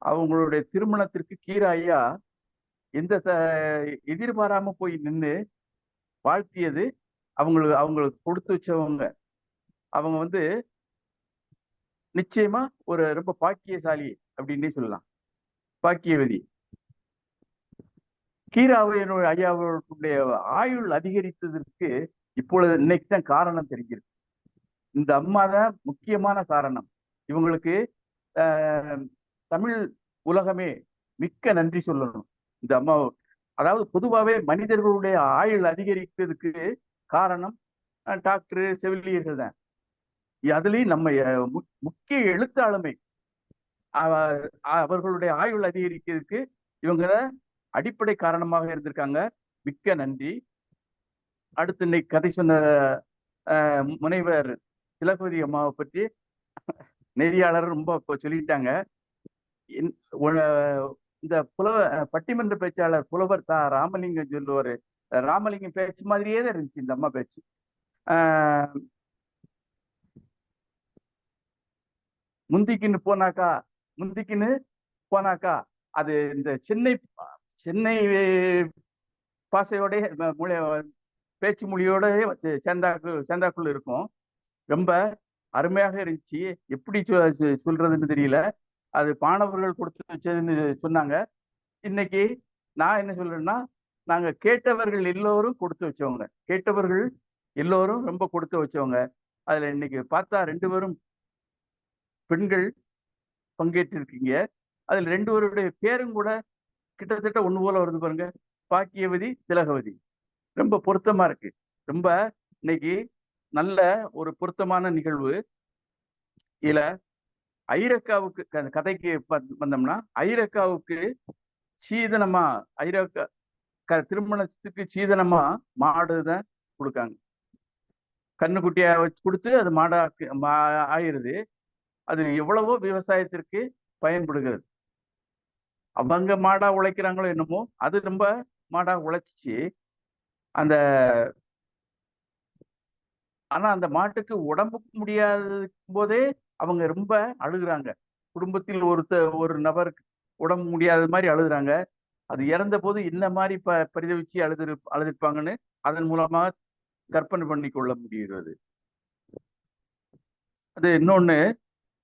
அவங்களுடைய திருமணத்திற்கு கீரா ஐயா எந்த எதிர்பாராம போய் நின்று வாழ்த்தியது, அவங்களுக்கு கொடுத்து வச்சவங்க. அவங்க வந்து நிச்சயமா ஒரு ரொம்ப பாக்கியசாலி அப்படின்னே சொல்லலாம், பாக்கியவதி. கீராவை ஐயாவுடைய ஆயுள் அதிகரித்ததற்கு இப்பொழுது இன்னைக்கு தான் காரணம் தெரிஞ்சிருக்கு. இந்த அம்மா தான் முக்கியமான காரணம். இவங்களுக்கு தமிழ் உலகமே மிக்க நன்றி சொல்லணும். இந்த அம்மா அதாவது பொதுவாகவே மனிதர்களுடைய ஆயுள் அதிகரிக்கிறதுக்கு காரணம் டாக்டர், செவிலியர்கள் தான். அதுலயும் நம்ம முக்கிய எழுத்தாளுமை அவர்களுடைய ஆயுள் அதிகரிக்கிறதுக்கு இவங்க அடிப்படை காரணமாக இருந்திருக்காங்க. மிக்க நன்றி. அடுத்து இன்னைக்கு கதை சொன்ன முனைவர் திலகவதி அம்மாவை பற்றி நெறியாளர் ரொம்ப சொல்லிட்டாங்க. இந்த பட்டிமன்ற பேச்சாளர் புலவர் ராமலிங்கம் சொல்லுவாரு, ராமலிங்கம் பேச்சு மாதிரியே தான் இருந்துச்சு இந்த அம்மா பேச்சு. முந்திக்கின்னு போனாக்கா அது இந்த சென்னை பாசையோட பேச்சு மொழியோட சேர்ந்தாக்குள்ள இருக்கும். ரொம்ப அருமையாக இருந்துச்சு. எப்படி சொல்றதுன்னு தெரியல. அது மாணவர்கள் கொடுத்து வச்சதுன்னு சொன்னாங்க. இன்னைக்கு நான் என்ன சொல்றேன்னா, நாங்க கேட்டவர்கள் எல்லோரும் கொடுத்து வச்சவங்க, ரொம்ப கொடுத்து வச்சவங்க. அதுல இன்னைக்கு பார்த்தா 2 பேரும் பெண்கள் பங்கேற்று இருக்கீங்க. அதுல 2 பேருடைய பேரும் கூட கிட்டத்தட்ட ஒண்ணு போல வருது பாருங்க. பாக்கியவதி, திலகவதி. ரொம்ப பொருத்தமா இருக்கு. ரொம்ப இன்னைக்கு நல்ல ஒரு பொருத்தமான நிகழ்வு. இதுல ஐரக்காவுக்கு கதைக்கு வந்தோம்னா, ஐரக்காவுக்கு சீதனமா, திருமணத்துக்கு சீதனமா மாடுதான் கொடுக்காங்க. கண்ணுக்குட்டியா வச்சு கொடுத்து அது ஆயிருது. அது எவ்வளவோ விவசாயத்திற்கு பயன்படுகிறது. அவங்க மாடா உழைக்கிறாங்களோ என்னமோ, அது ரொம்ப மாடா உழைச்சிச்சு. ஆனா அந்த மாட்டுக்கு உடம்புக்கு முடியாத போதே அவங்க ரொம்ப அழுகுறாங்க. குடும்பத்தில் ஒரு நபருக்கு உடம்பு முடியாத மாதிரி அழுகுறாங்க. அது இறந்த போது இந்த மாதிரி பரிதவிச்சு அழுதுருப்பாங்கன்னு அதன் மூலமா கற்பனை பண்ணி கொள்ள முடிகிறது. அது இன்னொன்னு,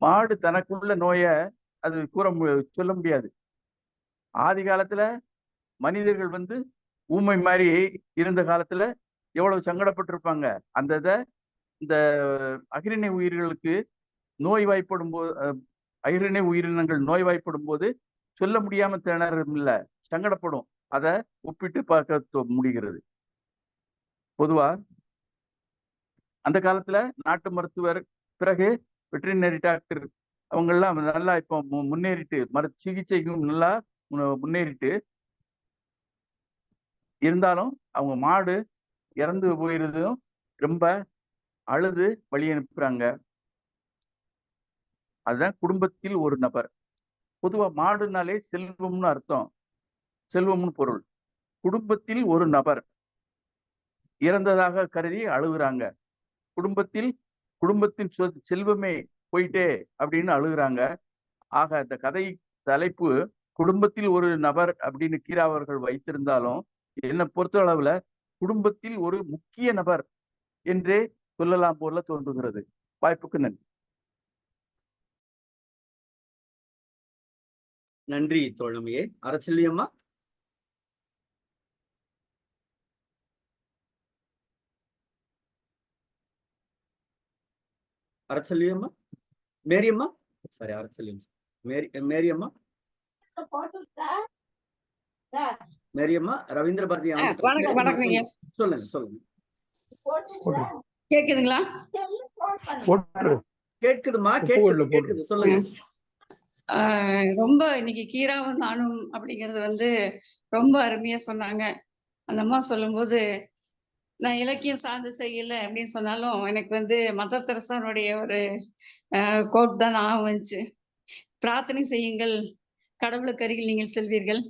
மாடு தனக்குள்ள நோயை அது சொல்ல முடியாது. ஆதி காலத்துல மனிதர்கள் ஊமை மாதிரி இருந்த காலத்துல எவ்வளவு சங்கடப்பட்டிருப்பாங்க. இந்த அகிரிணை உயிர்களுக்கு நோய்வாய்ப்படும் போது, அகிரிணை உயிரினங்கள் நோய்வாய்ப்படும் போது சொல்ல முடியாம திணறும் இல்ல, சங்கடப்படும். அதை ஒப்பிட்டு பார்க்க முடிகிறது. பொதுவா அந்த காலத்துல நாட்டு மருத்துவர், பிறகு வெட்டரினரி டாக்டர் அவங்கெல்லாம் நல்லா இப்போ முன்னேறிட்டு, சிகிச்சைக்கும் நல்லா முன்னேறிட்டு இருந்தாலும் அவங்க மாடு இறந்து போயிருந்தும் ரொம்ப அழுது வழி அனுப்புறாங்க. அதுதான் குடும்பத்தில் ஒரு நபர். பொதுவா மாடுனாலே செல்வம்னு அர்த்தம், செல்வம்னு பொருள். குடும்பத்தில் ஒரு நபர் இறந்ததாக கருதி அழுகுறாங்க. குடும்பத்தின் செல்வமே போயிட்டே அப்படின்னு அழுகுறாங்க. ஆக இந்த கதை தலைப்பு குடும்பத்தில் ஒரு நபர் அப்படின்னு கீரா அவர்கள் வைத்திருந்தாலும், என்னை பொறுத்த அளவுல குடும்பத்தில் ஒரு முக்கிய நபர் என்றே சொல்லலாம் போல தோன்றுகிறது. வாய்ப்புக்கு நன்றி. நன்றி தோழமையே. அரசெல்வி அம்மா. அரசெல்வி அம்மா, மேரி அம்மா, சாரி அரசெல்வி, மேரி அம்மா, மேரி அம்மா, ரவீந்திர பாரதி. சொல்லுங்க. கேக்குதுங்களா? கேக்குதுமா, கேக்குது. சொல்லுங்க. ரொம்ப இன்னைக்கு கீராவும் நானும் அப்படிங்கறது ரொம்ப அருமையா சொன்னாங்க. அந்த அம்மா சொல்லும்போது, நான் இலக்கியம் சார்ந்து செய்யல அப்படின்னு சொன்னாலும் எனக்கு மதர் தெரசானுடைய ஒரு கோட் தான் ஞாபகம் வந்துச்சு. பிரார்த்தனை செய்யுங்கள், கடவுளுக்கு அருகில் நீங்கள் செல்வீர்கள்.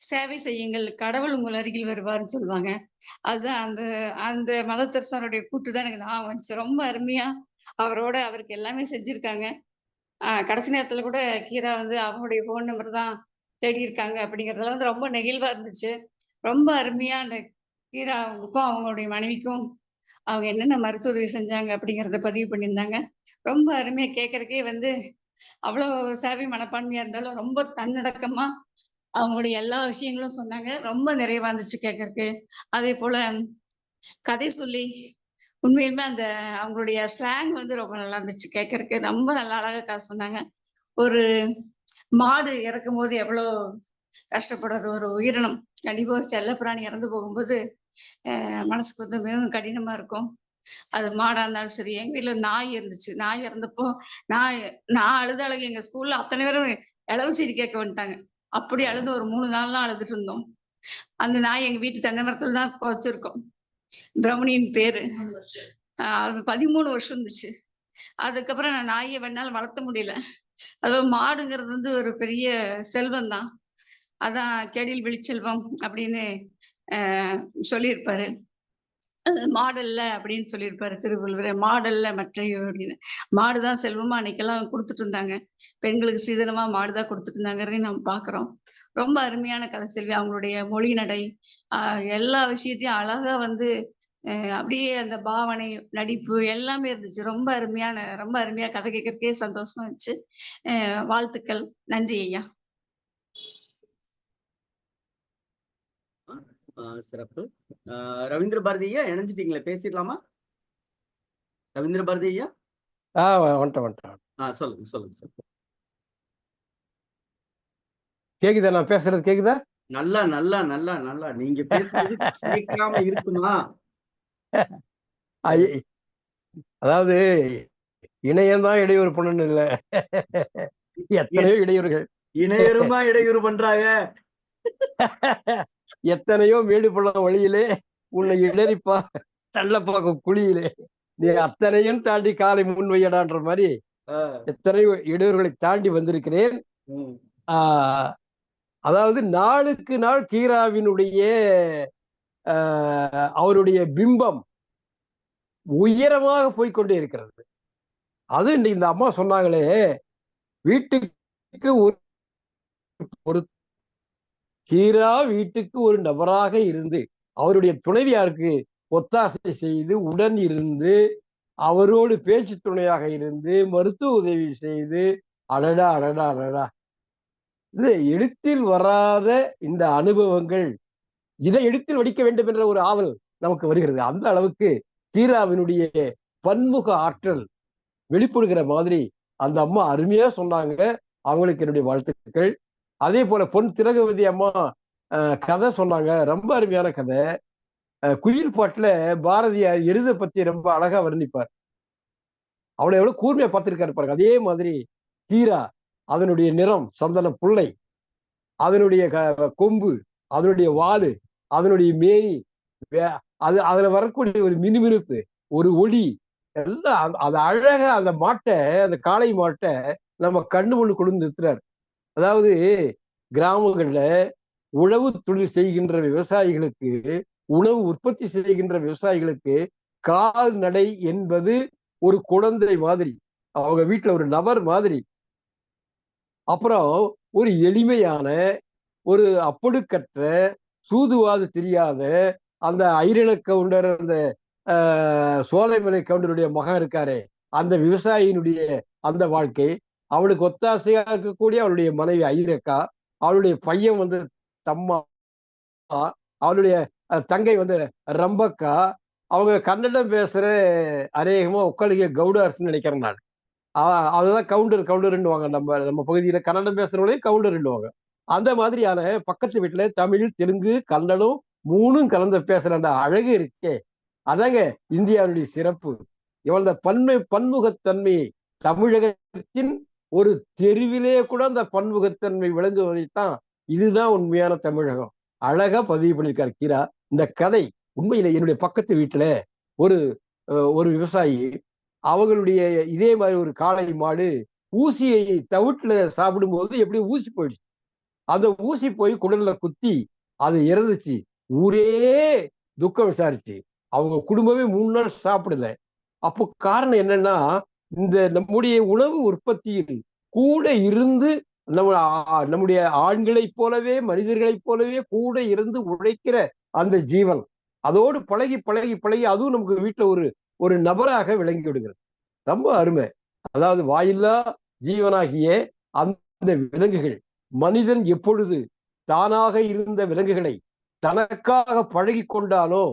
சேவை செய்யுங்கள், கடவுள் உங்கள் அருகில் வருவார்னு சொல்லுவாங்க. அதுதான் அந்த மதர் தெரசானுடைய கூட்டு தான் எனக்கு ஞாபகம் வந்துச்சு. ரொம்ப அருமையா அவருக்கு எல்லாமே செஞ்சிருக்காங்க. கடைசி நேரத்துல கூட கீரா அவங்களுடைய போன் நம்பர் தான் தேடி இருக்காங்க அப்படிங்கறதுல ரொம்ப நெகிழ்வா இருந்துச்சு. ரொம்ப அருமையா அந்த கீராவுக்கும் அவங்களுடைய மனைவிக்கும் அவங்க என்னென்ன மருத்துவ உதவி செஞ்சாங்க அப்படிங்கறத பதிவு பண்ணியிருந்தாங்க. ரொம்ப அருமையா கேட்கறக்கே அவ்வளவு சேவை மனப்பான்மையா இருந்தாலும் ரொம்ப தன்னடக்கமா அவங்களுடைய எல்லா விஷயங்களும் சொன்னாங்க. ரொம்ப நிறைவா இருந்துச்சு கேட்கறக்கு. அதே போல கதை சொல்லி உண்மையுமே அவங்களுடைய ஸ்லாங் ரொம்ப நல்லா இருந்துச்சு கேட்கறக்கு. ரொம்ப நல்லா அழகா சொன்னாங்க. ஒரு மாடு இறக்கும் போது எவ்வளவு கஷ்டப்படுற ஒரு உயிரினம். கண்டிப்பா ஒரு செல்லப்பிராணி இறந்து போகும்போது மனசுக்கு வந்து மிகவும் கடினமா இருக்கும். அது மாடா இருந்தாலும் சரி. எங்க வீட்டுல நாய் இருந்துச்சு. நாய் இறந்தப்போ நான் நான் அழுத அழுகு எங்க ஸ்கூல்ல அத்தனை பேரும் இலவு சீட்டு கேட்க வந்துட்டாங்க. அப்படி அழுது ஒரு 3 நாள்லாம் அழுதுட்டு இருந்தோம். அந்த நாய் எங்க வீட்டு தென்னை மரத்துல தான் வச்சிருக்கோம். பிரௌனின்னு பேரு. அது 13 வருஷம் இருந்துச்சு. அதுக்கப்புறம் நான் நாயை என்னால வளர்த்த முடியல. அதாவது மாடுங்கிறது வந்து ஒரு பெரிய செல்வம் தான். அதான் கெடில் விழிச்செல்வம் அப்படின்னு சொல்லியிருப்பாரு. மாடல்ல அப்படின்னு சொல்லியிருப்பாரு திருவள்ளுவர். மாடல்ல மற்றையோ அப்படின்னு. மாடுதான் செல்வமா அன்னைக்கெல்லாம் கொடுத்துட்டு இருந்தாங்க. பெண்களுக்கு சீதனமா மாடுதான் கொடுத்துட்டு இருந்தாங்கிறதையும் நம்ம பாக்குறோம். ரொம்ப அருமையான கதை செல்வி. அவங்களுடைய மொழி நடை எல்லா விஷயத்தையும் அழகா வந்து அப்படியே அந்த பாவனை, நடிப்பு எல்லாமே இருந்துச்சு. ரொம்ப அருமையா கதை கேட்கறதுக்கே சந்தோஷமா இருந்துச்சு. வாழ்த்துக்கள். நன்றி ஐயா. சிறப்பு. ரவீந்திர பாரதி ஐயா இணைஞ்சிட்டீங்களே, பேசிடலாமா? ரவீந்திர பாரதி ஐயா வந்துட்டேன். சொல்லுங்க. கேக்குதா? நான் பேசுறது கேக்குதா? நல்லா நல்லா நல்லா நல்லா நீங்க பேசுறது கேட்காம இருக்குமா? அதாவது இணையம்தான் இடையூறு பண்ணணும் இல்ல, எத்தனையோ இடையூறுகள். இணையருமா இடையூறு பண்றாங்க. எத்தனையோ மேடு பள்ளம் வழியிலே உன்னை இடறிப்பா தள்ள பார்க்கும் குழியிலே நீ அத்தனையும் தாண்டி காலை முன் வையடான்ற மாதிரி எத்தனையோ இடையூறுகளை தாண்டி வந்திருக்கிறேன். அதாவது நாளுக்கு நாள் கீராவினுடைய அவருடைய பிம்பம் உயரமாக போய்கொண்டே இருக்கிறது. அது இந்த அம்மா சொன்னாங்களே, வீட்டுக்கு ஒரு கீரா வீட்டுக்கு ஒரு நபராக இருந்து அவருடைய துணைவியாருக்கு ஒத்தாசை செய்து உடன் இருந்து அவரோடு பேச்சு துணையாக இருந்து மருத்துவ உதவி செய்து அடடா அடடா அடடா, இந்த எழுத்தில் வராத இந்த அனுபவங்கள் இதை எழுத்தில் வடிக்க வேண்டும் என்ற ஒரு ஆவல் நமக்கு வருகிறது. அந்த அளவுக்கு கீராவினுடைய பன்முக ஆற்றல் வெளிப்படுகிற மாதிரி அந்த அம்மா அருமையா சொன்னாங்க. அவங்களுக்கு என்னுடைய வாழ்த்துக்கள். அதே போல பொன் திலகவதி அம்மா கதை சொன்னாங்க, ரொம்ப அருமையான கதை. குயில் பாட்டுல பாரதியார் எருதை பத்தி ரொம்ப அழகா வர்ணிப்பார். அவளை எவ்வளவு கூர்மையா பார்த்திருக்காரு பாருங்க. அதே மாதிரி கீரா, அதனுடைய நிறம் சந்தன புள்ளை, அதனுடைய கொம்பு, அதனுடைய வாலு, அதனுடைய மேனி, அதுல வரக்கூடிய ஒரு மினுமினுப்பு, ஒரு ஒளி எல்லாம் அது அழகா அந்த மாட்டை, அந்த காளை மாட்டை நம்ம கண்ணு முன்னு கொண்டு நிறுத்துறாரு. அதாவது கிராமங்கள்ல உழவு தொழில் செய்கின்ற விவசாயிகளுக்கு, உணவு உற்பத்தி செய்கின்ற விவசாயிகளுக்கு கால்நடை என்பது ஒரு குழந்தை மாதிரி, அவங்க வீட்டுல ஒரு நபர் மாதிரி. அப்புறம் ஒரு எளிமையான, ஒரு அப்பொழுக்கற்ற, சூதுவாது தெரியாத அந்த ஐரண கவுண்டர், அந்த சோலைமலை கவுண்டருடைய மகன் இருக்காரு, அந்த விவசாயியினுடைய அந்த வாழ்க்கை, அவளுக்கு ஒத்தாசையா இருக்கக்கூடிய அவளுடைய மனைவி ஐரக்கா, அவளுடைய பையன் வந்து தம்மா, அவளுடைய தங்கை வந்து ரம்பக்கா, அவங்க கன்னடம் பேசுற அநேகமா ஒக்கலிக கவுடர்ஸ்ன்னு நினைக்கிறேன் நான். அதுதான் கவுண்டர்ன்னுவாங்க. நம்ம பகுதியில கன்னடம் பேசுறவங்களே கவுண்டர்ன்னுவாங்க. அந்த மாதிரியான பக்கத்து வீட்டுல தமிழ், தெலுங்கு, கன்னடம் மூணும் கலந்து பேசுற அந்த அழகு இருக்கே, அதாங்க இந்தியாவுடைய சிறப்பு. இவளோட பன்முகத்தன்மையை, தமிழகத்தின் ஒரு தெருவிலே கூட அந்த பன்முகத்தன்மை விளங்குவதைத்தான் இதுதான் உண்மையான தமிழகம். அழகா பதிவு பண்ணியிருக்காரு கீரா. இந்த கதை உண்மையில என்னுடைய பக்கத்து வீட்டுல ஒரு விவசாயி, அவங்களுடைய இதே மாதிரி ஒரு காளை மாடு ஊசியை தவிட்டுல சாப்பிடும்போது எப்படி ஊசி போயிடுச்சு. அந்த ஊசி போய் குடல்ல குத்தி அது இறந்துச்சு. ஊரே துக்கம் விசாரிச்சு. அவங்க குடும்பமே 3 நாள் சாப்பிடல. அப்போ காரணம் என்னன்னா, இந்த நம்முடைய உணவு உற்பத்தியில் கூட இருந்து நம்முடைய ஆண்களைப் போலவே, மனிதர்களைப் போலவே கூட இருந்து உழைக்கிற அந்த ஜீவன் அதோடு பழகி பழகி பழகி அதுவும் நமக்கு வீட்டுல ஒரு நபராக விளங்கி விடுகிறது. ரொம்ப அருமை. அதாவது வாயில்லா ஜீவனாகிய அந்த விலங்குகள், மனிதன் எப்பொழுது தானாக இருந்த விலங்குகளை தனக்காக பழகி கொண்டானோ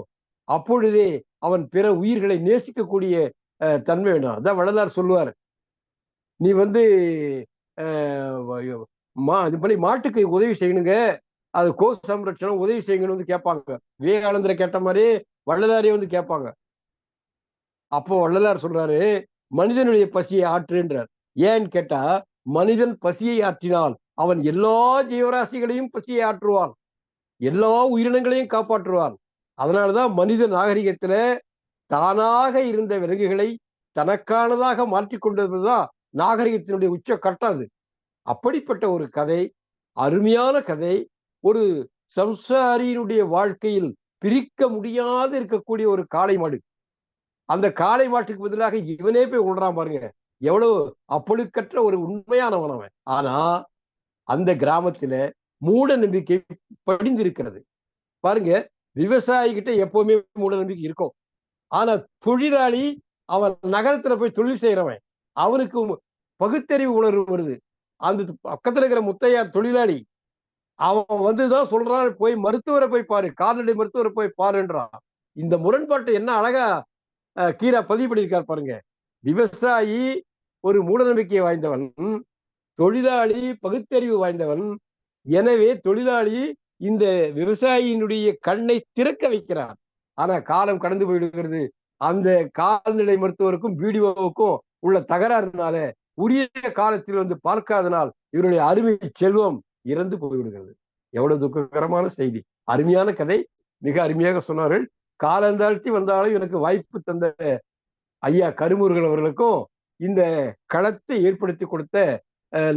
அப்பொழுதே அவன் பிற உயிர்களை நேசிக்கக்கூடிய தன்மை வேணும். அதான் வள்ளலார் சொல்லுவார், நீ வந்து இது பண்ணி மாட்டுக்கு உதவி செய்யணுங்க, அது கோ சம்ரட்சணம் உதவி செய்யணும்னு வந்து கேட்பாங்க. விவேகானந்தரை கேட்ட மாதிரி வள்ளலாரே வந்து கேட்பாங்க. அப்போ வள்ளலார் சொல்றாரு, மனிதனுடைய பசியை ஆற்றுன்றார். ஏன்னு கேட்டா, மனிதன் பசியை ஆற்றினால் அவன் எல்லா ஜீவராசிகளையும் பசியை ஆற்றுவான், எல்லா உயிரினங்களையும் காப்பாற்றுவான். அதனாலதான் மனித நாகரிகத்துல தானாக இருந்த விலங்குகளை தனக்கானதாக மாற்றிக்கொண்டதுதான் நாகரிகத்தினுடைய உச்ச கட்டம் அது. அப்படிப்பட்ட ஒரு கதை, அருமையான கதை. ஒரு சம்சாரியினுடைய வாழ்க்கையில் பிரிக்க முடியாது இருக்கக்கூடிய ஒரு காளை மாடு. அந்த காளை மாட்டுக்கு பதிலாக இவனே போய் உணரான் பாருங்க, எவ்வளவு அப்பொழுக்கற்ற ஒரு உண்மையானவன் அவன். ஆனா அந்த கிராமத்துல மூட நம்பிக்கை படிந்திருக்கிறது பாருங்க. விவசாயி கிட்ட எப்பவுமே மூட நம்பிக்கை இருக்கும். ஆனா தொழிலாளி, அவன் நகரத்துல போய் தொழில் செய்யறவன், அவனுக்கு பகுத்தறிவு உணர்வு வருது. அந்த பக்கத்துல இருக்கிற முத்தையா தொழிலாளி, அவன் வந்துதான் சொல்றான், போய் மருத்துவரை போய் பாரு, கால்நடை மருத்துவரை போய் பாருன்றான். இந்த முரண்பாட்டை என்ன அழகா கீரா பதிவு பண்ணியிருக்கார் பாருங்க. விவசாயி ஒரு மூடநம்பிக்கை வாய்ந்தவன், தொழிலாளி பகுத்தறிவு வாய்ந்தவன். எனவே தொழிலாளி இந்த விவசாயியினுடைய கண்ணை திறக்க வைக்கிறான். ஆனா காலம் கடந்து போயிடுகிறது. அந்த கால்நடை மருத்துவருக்கும் பிடிஓவுக்கும் உள்ள தகராறுனால உரிய காலத்தில் வந்து பார்க்காதனால் இவருடைய அருமை செல்வம் இறந்து போய்விடுகிறது. எவ்வளவு துக்ககரமான செய்தி. அருமையான கதை, மிக அருமையாக சொன்னார்கள். காலந்தாழ்த்தி வந்தாலும் எனக்கு வாய்ப்பு தந்த ஐயா கருமுருகன் அவர்களுக்கும், இந்த களத்தை ஏற்படுத்தி கொடுத்த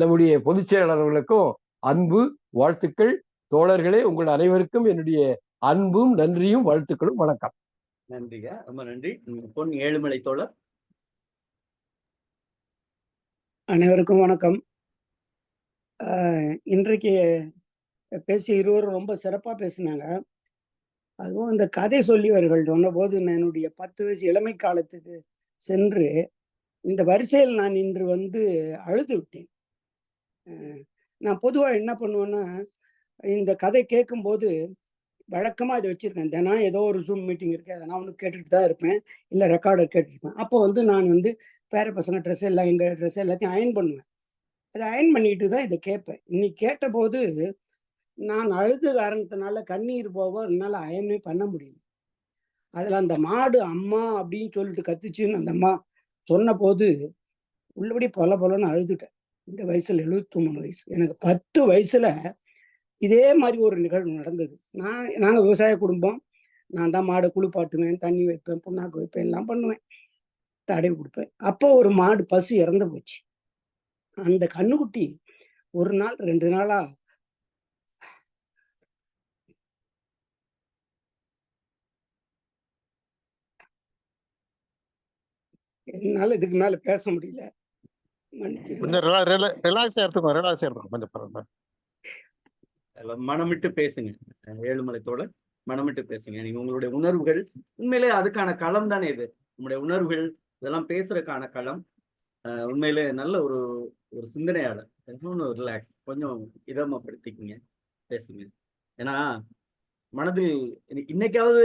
நம்முடைய பொதுச் செயலாளர் அவர்களுக்கும் அன்பு வாழ்த்துக்கள். தோழர்களே, உங்கள் அனைவருக்கும் என்னுடைய அன்பும் நன்றியும் வாழ்த்துக்களும். வணக்கம். நன்றிங்க, ரொம்ப நன்றி. பொன் ஏழுமலை தோழர். அனைவருக்கும் வணக்கம். இன்றைக்கு பேசிய இருவரும் ரொம்ப சிறப்பா பேசினாங்க. அதுவும் இந்த கதை சொல்லியவர்கள் சொன்னபோது என்னுடைய 10 வயசு இளமை காலத்துக்கு சென்று இந்த வரிசையில் நான் இன்று வந்து அழுது விட்டேன். நான் பொதுவாக என்ன பண்ணுவேன்னா, இந்த கதை கேட்கும்போது வழக்கமாக இதை வச்சிருக்கேன். தினம் ஏதோ ஒரு ஜூம் மீட்டிங் இருக்கு, அதை நான் ஒன்று கேட்டுட்டு தான் இருப்பேன், இல்லை ரெக்கார்டர் கேட்டுருப்பேன். அப்போ வந்து நான் வந்து பேர பசங்க ட்ரெஸ் எல்லாம், எங்கள் ட்ரெஸ் எல்லாத்தையும் அயன் பண்ணுவேன். அதை அயன் பண்ணிட்டு தான் இதை கேட்பேன். இன்னைக்கு கேட்டபோது நான் அழுது காரணத்தினால கண்ணீர் போக என்னால் அயனே பண்ண முடியும். அதில் அந்த மாடு அம்மா அப்படின்னு சொல்லிட்டு கத்துச்சுன்னு அந்த அம்மா சொன்ன போது உள்ளபடி பொல பொலன்னு அழுதுட்டேன். இந்த வயசுல 73 வயசு. எனக்கு 10 வயசுல இதே மாதிரி ஒரு நிகழ்வு நடந்தது. நாங்கள் விவசாய குடும்பம். நான் தான் மாடை குளிப்பாட்டுவேன், தண்ணி வைப்பேன், புண்ணாக்கு வைப்பேன், எல்லாம் பண்ணுவேன், தடவி கொடுப்பேன். அப்போ ஒரு மாடு பசு இறந்து போச்சு. அந்த கண்ணுக்குட்டி ஒரு நாள் 2 நாளா என்னால இதுக்கு மேல பேச முடியல, கொஞ்சம் ரிலாக்ஸா எடுத்துக்கோ கொஞ்சம் மனமிட்டு பேசுங்க ஏழுமலை தோழர், மனமிட்டு பேசுங்க. நீங்க உங்களுடைய உணர்வுகள் உண்மையிலே அதுக்கான களம் தானே இது. உங்களுடைய உணர்வுகள் இதெல்லாம் பேசுறதுக்கான களம். உண்மையிலே நல்ல ஒரு ஒரு சிந்தனையாளர். ரிலாக்ஸ், கொஞ்சம் இதமப்படுத்திக்கிங்க, பேசுங்க. ஏன்னா மனதில் இன்னைக்காவது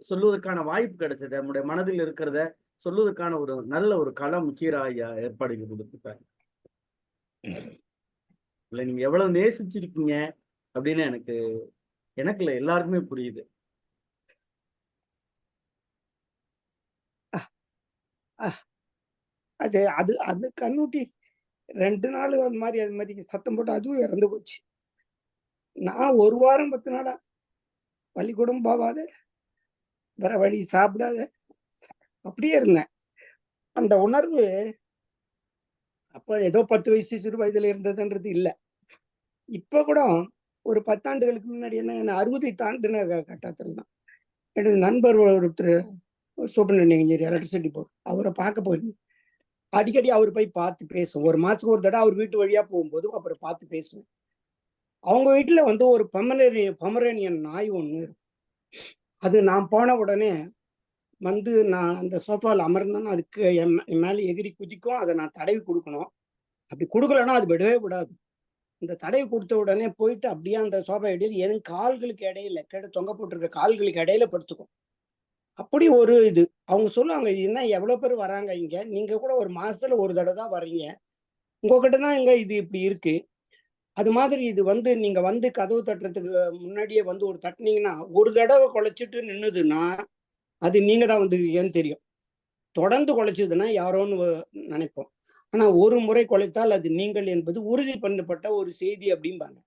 சொல்லுவதற்கான வாய்ப்பு கிடைச்சது. நம்முடைய மனதில் இருக்கிறத சொல்லுவதற்கான ஒரு நல்ல ஒரு களம் கீரா ஐயா ஏற்பாடு கொடுத்துருப்பாரு. இல்லை, நீங்க எவ்வளவு நேசிச்சிருக்கீங்க அப்படின்னு எனக்கு இல்லை, எல்லாருக்குமே புரியுது. அது அது அந்த கண்ணுட்டி 2 நாள் அது மாதிரி சத்தம் போட்டு அதுவும் இறந்து போச்சு. நான் 1 வாரம் 10 நாளா பள்ளிக்கூடம் போகாத, வேற வழி சாப்பிடாத, அப்படியே இருந்தேன். அந்த உணர்வு அப்ப ஏதோ 10 வயசு சிறு வயதுல இருந்ததுன்றது இல்லை. இப்ப கூட ஒரு 10 ஆண்டுகளுக்கு முன்னாடி என்ன 60 தாண்டின கட்டத்தில் தான் எனது நண்பர் ஒருத்தர் சூப்பரண்ட் இன்ஜினியர், எலக்ட்ரிசிட்டி போர்டு, அவரை பார்க்க போயிருந்தேன். அடிக்கடி அவர் போய் பார்த்து பேசுவோம். 1 மாசத்துக்கு ஒரு தடவை அவர் வீட்டு வழியா போகும்போது அப்புறம் பார்த்து பேசுவேன். அவங்க வீட்டுல வந்து ஒரு பொமரேனியன் நாய் ஒண்ணு இருக்கும். அது நான் போன உடனே வந்து நான் அந்த சோஃபாவில் அமர்ந்தேன்னா அதுக்கு என் மேலே எகிரி குதிக்கும். அதை நான் தடவி கொடுக்கணும். அப்படி கொடுக்கலன்னா அது விடவே விடாது. இந்த தடவி கொடுத்த உடனே போயிட்டு அப்படியே அந்த சோஃபா இடையில என் கால்களுக்கு இடையில தொங்க போட்டிருக்க கால்களுக்கு இடையில படுத்துக்கும். அப்படி ஒரு இது அவங்க சொல்லுவாங்க, இது என்ன எவ்வளவு பேர் வராங்க இங்க, நீங்க கூட 1 மாசத்துல ஒரு தடவை தான் வர்றீங்க, உங்ககிட்ட தான் இங்க இது இப்படி இருக்கு. அது மாதிரி இது வந்து நீங்க வந்து கதவு தட்டுறதுக்கு முன்னாடியே வந்து ஒரு தட்டுனீங்கன்னா, ஒரு தடவை குலைச்சிட்டு நின்னுதுன்னா, அது நீங்க தான் வந்திருக்கீங்கன்னு தெரியும். தொடர்ந்து குலைச்சதுன்னா யாரோன்னு நினைப்போம். ஆனா ஒரு முறை குலைத்தால் அது நீங்கள் என்பது உறுதி பண்ணப்பட்ட ஒரு செய்தி அப்படிம்பாங்க.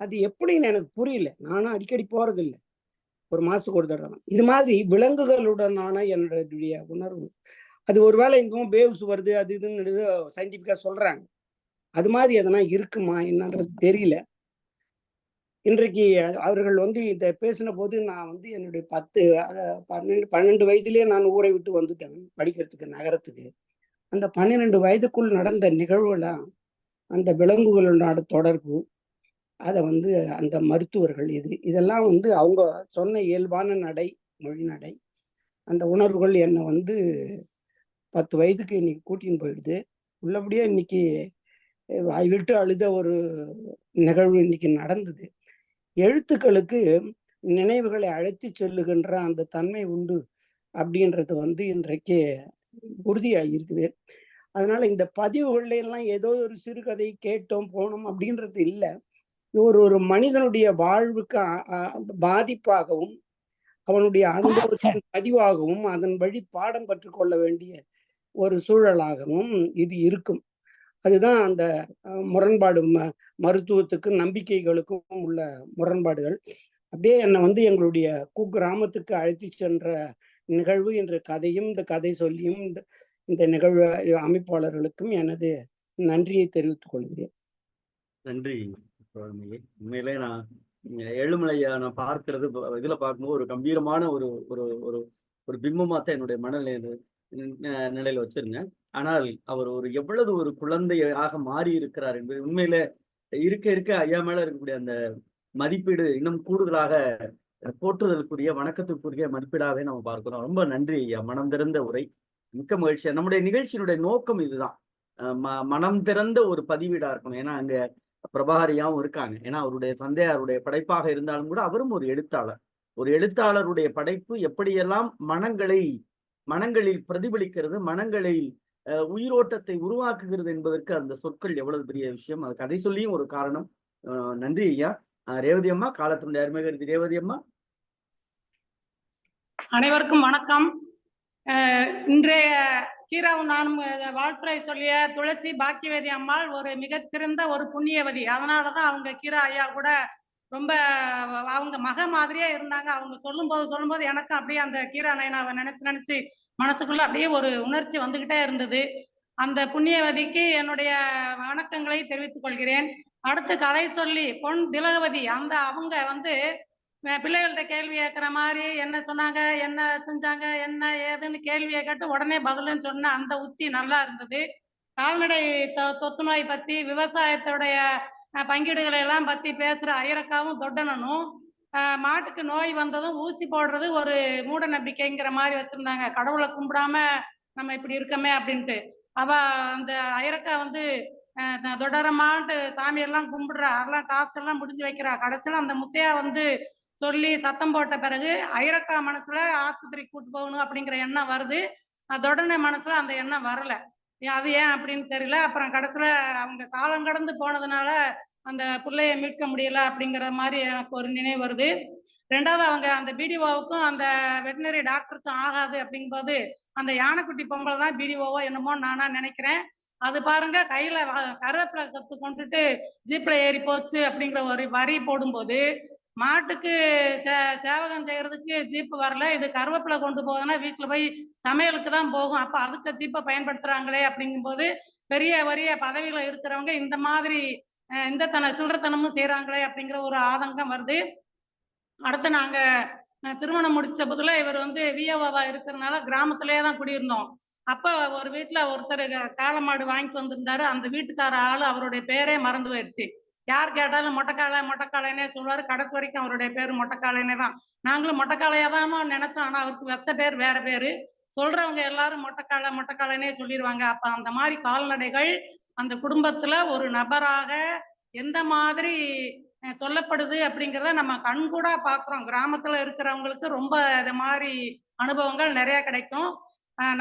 அது எப்படின்னு எனக்கு புரியல. நானும் அடிக்கடி போறதில்ல. ஒரு மாசத்துக்கு ஒரு தடவை தான். இது மாதிரி விலங்குகளுடனான என்னுடைய உணர்வு. அது ஒருவேளை எங்கும் வேவ்ஸ் வருது, அது இதுன்னு சயின்டிஃபிக்கா சொல்றாங்க. அது மாதிரி எதனா இருக்குமா என்னன்றது தெரியல. இன்றைக்கு அவர்கள் வந்து இத பேசினபோது நான் வந்து என்னுடைய 12 வயதிலேயே நான் ஊரை விட்டு வந்துட்டேன் படிக்கிறதுக்கு நகரத்துக்கு. அந்த 12 வயதுக்குள் நடந்த நிகழ்வுலாம் அந்த விலங்குகளோட தொடர்பு, அத வந்து அந்த மருத்துவர்கள் இதெல்லாம் வந்து அவங்க சொன்ன இயல்பான நடை, மொழி நடை, அந்த உணர்வுகள் என்ன வந்து 10 வயதுக்கு இன்னைக்கு கூட்டின்னு போயிடுது. உள்ளபடியே இன்னைக்கு வாய் விட்டு அழுத ஒரு நிகழ்வு இன்னைக்கு நடந்தது. எழுத்துக்களுக்கு நினைவுகளை அழைத்துச் செல்லுகின்ற அந்த தன்மை உண்டு அப்படின்றது வந்து இன்றைக்கு உறுதியாகியிருக்குது. அதனால இந்த பதிவுகள்ல எல்லாம் ஏதோ ஒரு சிறுகதை கேட்டோம், போனோம் அப்படின்றது இல்ல. ஒரு மனிதனுடைய வாழ்வுக்கு பாதிப்பாகவும், அவனுடைய அனுபவத்தின் பதிவாகவும், அதன் வழி பாடம் கற்றுக்கொள்ள வேண்டிய ஒரு சூழலாகவும் இது இருக்கும். அதுதான் அந்த முரண்பாடு மருத்துவத்துக்கும் நம்பிக்கைகளுக்கும் உள்ள முரண்பாடுகள். அப்படியே என்னை வந்து எங்களுடைய குக்கிராமத்துக்கு அழைத்து சென்ற நிகழ்வு என்ற கதையும், இந்த கதை சொல்லியும் இந்த நிகழ்வு அமைப்பாளர்களுக்கும் எனது நன்றியை தெரிவித்துக் கொள்கிறேன். நன்றி தோழமையே. உண்மையிலே நான் ஏழுமலையா நான் பார்க்கிறது இதுல பார்க்கும்போது ஒரு கம்பீரமான ஒரு ஒரு ஒரு ஒரு பிம்பமா தான் என்னுடைய நிலையில வச்சிருந்தேன். ஆனால் அவர் ஒரு எவ்வளவு ஒரு குழந்தையாக மாறி இருக்கிறார் என்பது உண்மையிலே இருக்க இருக்க ஐயா மேல இருக்கக்கூடிய அந்த மதிப்பீடு இன்னும் கூடுதலாக போற்றுதலுக்குரிய, வணக்கத்துக்குரிய மதிப்பீடாகவே நம்ம பார்க்கிறோம். ரொம்ப நன்றி ஐயா, மனம் திறந்த உரை. மிக்க மகிழ்ச்சியா. நம்முடைய நிகழ்ச்சியினுடைய நோக்கம் இதுதான். மனம் திறந்த ஒரு பதிவீடா இருக்கணும். ஏன்னா அங்க பிரபாகரியாவும் இருக்காங்க. ஏன்னா அவருடைய தந்தையாருடைய படைப்பாக இருந்தாலும் கூட அவரும் ஒரு எழுத்தாளர். ஒரு எழுத்தாளருடைய படைப்பு எப்படியெல்லாம் மனங்களில் பிரதிபலிக்கிறது, மனங்களில் உயிரோட்டத்தை உருவாக்குகிறது என்பதற்கு அந்த சொற்கள் எவ்வளவு பெரிய விஷயம். அது கதை சொல்லியும் ஒரு காரணம். நன்றி ஐயா. ரேவதி அம்மா, காலத்தினுடைய அருமைகருதி ரேவதி அம்மா. அனைவருக்கும் வணக்கம். இன்றைய கீராவும் நானும் வாழ்த்துறை சொல்லிய துளசி பாக்கியவதி அம்மாள் ஒரு மிகச்சிறந்த ஒரு புண்ணியவதி. அதனாலதான் அவங்க கீரா ஐயா கூட ரொம்ப அவங்க மக மாதிரியே இருந்தாங்க. அவங்க சொல்லும்போது எனக்கும் அப்படியே அந்த கீரா நயனாவை நினைச்சு மனசுக்குள்ள அப்படியே ஒரு உணர்ச்சி வந்துகிட்டே இருந்தது. அந்த புண்ணியவதிக்கு என்னுடைய வணக்கங்களை தெரிவித்துக் கொள்கிறேன். அடுத்து கதை சொல்லி பொன் திலகவதி அவங்க வந்து பிள்ளைகள்கிட்ட கேள்வி கேட்கிற மாதிரி என்ன சொன்னாங்க, என்ன செஞ்சாங்க, என்ன ஏதுன்னு கேள்வியை கேட்டு உடனே பதிலுன்னு சொன்ன அந்த உத்தி நல்லா இருந்தது. கால்நடை தொத்து நோய் பத்தி, விவசாயத்துடைய பங்கீடுகளை எல்லாம் பத்தி பேசுற ஐயரக்காவும் தொட்டனனும் மாட்டுக்கு நோய் வந்ததும் ஊசி போடுறது ஒரு மூட நம்பிக்கைங்கிற மாதிரி வச்சிருந்தாங்க. கடவுளை கும்பிடாம நம்ம இப்படி இருக்கமே அப்படின்ட்டு. அந்த ஐயரக்கா வந்து தொடரமாட்டு சாமியெல்லாம் கும்பிடுறா, அதெல்லாம் காசெல்லாம் முடிஞ்சு வைக்கிறா. கடைசியில அந்த முத்தையா வந்து சொல்லி சத்தம் போட்ட பிறகு ஐயரக்கா மனசுல ஆஸ்பத்திரிக்கு கூட்டு போகணும் அப்படிங்கிற எண்ணம் வருது. தொடர்ந்து மனசுல அந்த எண்ணம் வரல. அது ஏன் அப்படின்னு தெரியல. அப்புறம் கடைசியில அவங்க காலம் கடந்து போனதுனால அந்த பிள்ளைய மீட்க முடியல அப்படிங்கிற மாதிரி எனக்கு ஒரு நினைவு வருது. ரெண்டாவது அவங்க அந்த பிடிஓவுக்கும் அந்த வெட்டினரி டாக்டருக்கும் ஆகாது அப்படிங்கும்போது அந்த யானைக்குட்டி பொம்பளை தான் பிடிஓவோ என்னமோ நானா நினைக்கிறேன். அது பாருங்க கையில கருவேப்பிலை கத்து கொண்டுட்டு ஜீப்ல ஏறி போச்சு அப்படிங்கிற ஒரு வரி போடும்போது மாட்டுக்கு சேவகம் செய்யறதுக்கு ஜீப்பு வரல, இது கருவேப்பிலை கொண்டு போகுதுன்னா வீட்டுல போய் சமையலுக்கு தான் போகும். அப்ப அதுக்கு ஜீப்பை பயன்படுத்துறாங்களே அப்படிங்கும்போது பெரிய பதவிகளை இருக்கிறவங்க இந்த மாதிரி இந்த சில்லறத்தனமும் செய்யறாங்களே அப்படிங்கிற ஒரு ஆதங்கம் வருது. அடுத்து நாங்க திருமணம் முடிச்ச புதுல இவர் வந்து விஏஓவா இருக்கிறதுனால கிராமத்திலேயே தான் குடியிருந்தோம். அப்ப ஒரு வீட்டுல ஒருத்தர் காளை மாடு வாங்கிட்டு வந்திருந்தாரு. அந்த வீட்டுக்கார ஆளு அவருடைய பேரே மறந்து போயிடுச்சு. யார் கேட்டாலும் மொட்டைக்காளைன்னே சொல்லுவாரு. கடைசி வரைக்கும் அவருடைய பேரு மொட்டைக்காளைன்னே தான். நாங்களும் மொட்டைக்காளையா தான் நினைச்சோம். ஆனா அவருக்கு வச்ச பேர் வேற பேரு. சொல்றவங்க எல்லாரும் மொட்டைக்காளைன்னே சொல்லிடுவாங்க. அப்ப அந்த மாதிரி கால்நடைகள் அந்த குடும்பத்துல ஒரு நபராக எந்த மாதிரி சொல்லப்படுது அப்படிங்கிறத நம்ம கண்கூடா பாக்குறோம். கிராமத்துல இருக்கிறவங்களுக்கு ரொம்ப இது மாதிரி அனுபவங்கள் நிறைய கிடைக்கும்.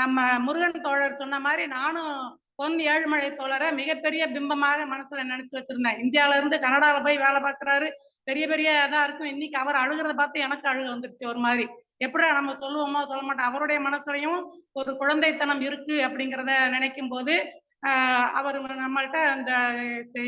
நம்ம முருகன் தோழர் சொன்ன மாதிரி நானும் பொன் ஏழுமலை தோழரை மிகப்பெரிய பிம்பமாக மனசுல நினைச்சு வச்சிருந்தேன். இந்தியால இருந்து கனடால போய் வேலை பார்க்கறாரு, பெரிய பெரிய இதா இருக்கும். இன்னைக்கு அவர் அழுகிறத பார்த்து எனக்கு அழுக வந்துருச்சு ஒரு மாதிரி. எப்படியா நம்ம சொல்லுவோமோ சொல்ல மாட்டோம். அவருடைய மனசுலயும் ஒரு குழந்தைத்தனம் இருக்கு அப்படிங்கிறத நினைக்கும் போது அவர் நம்மள்ட்ட அந்த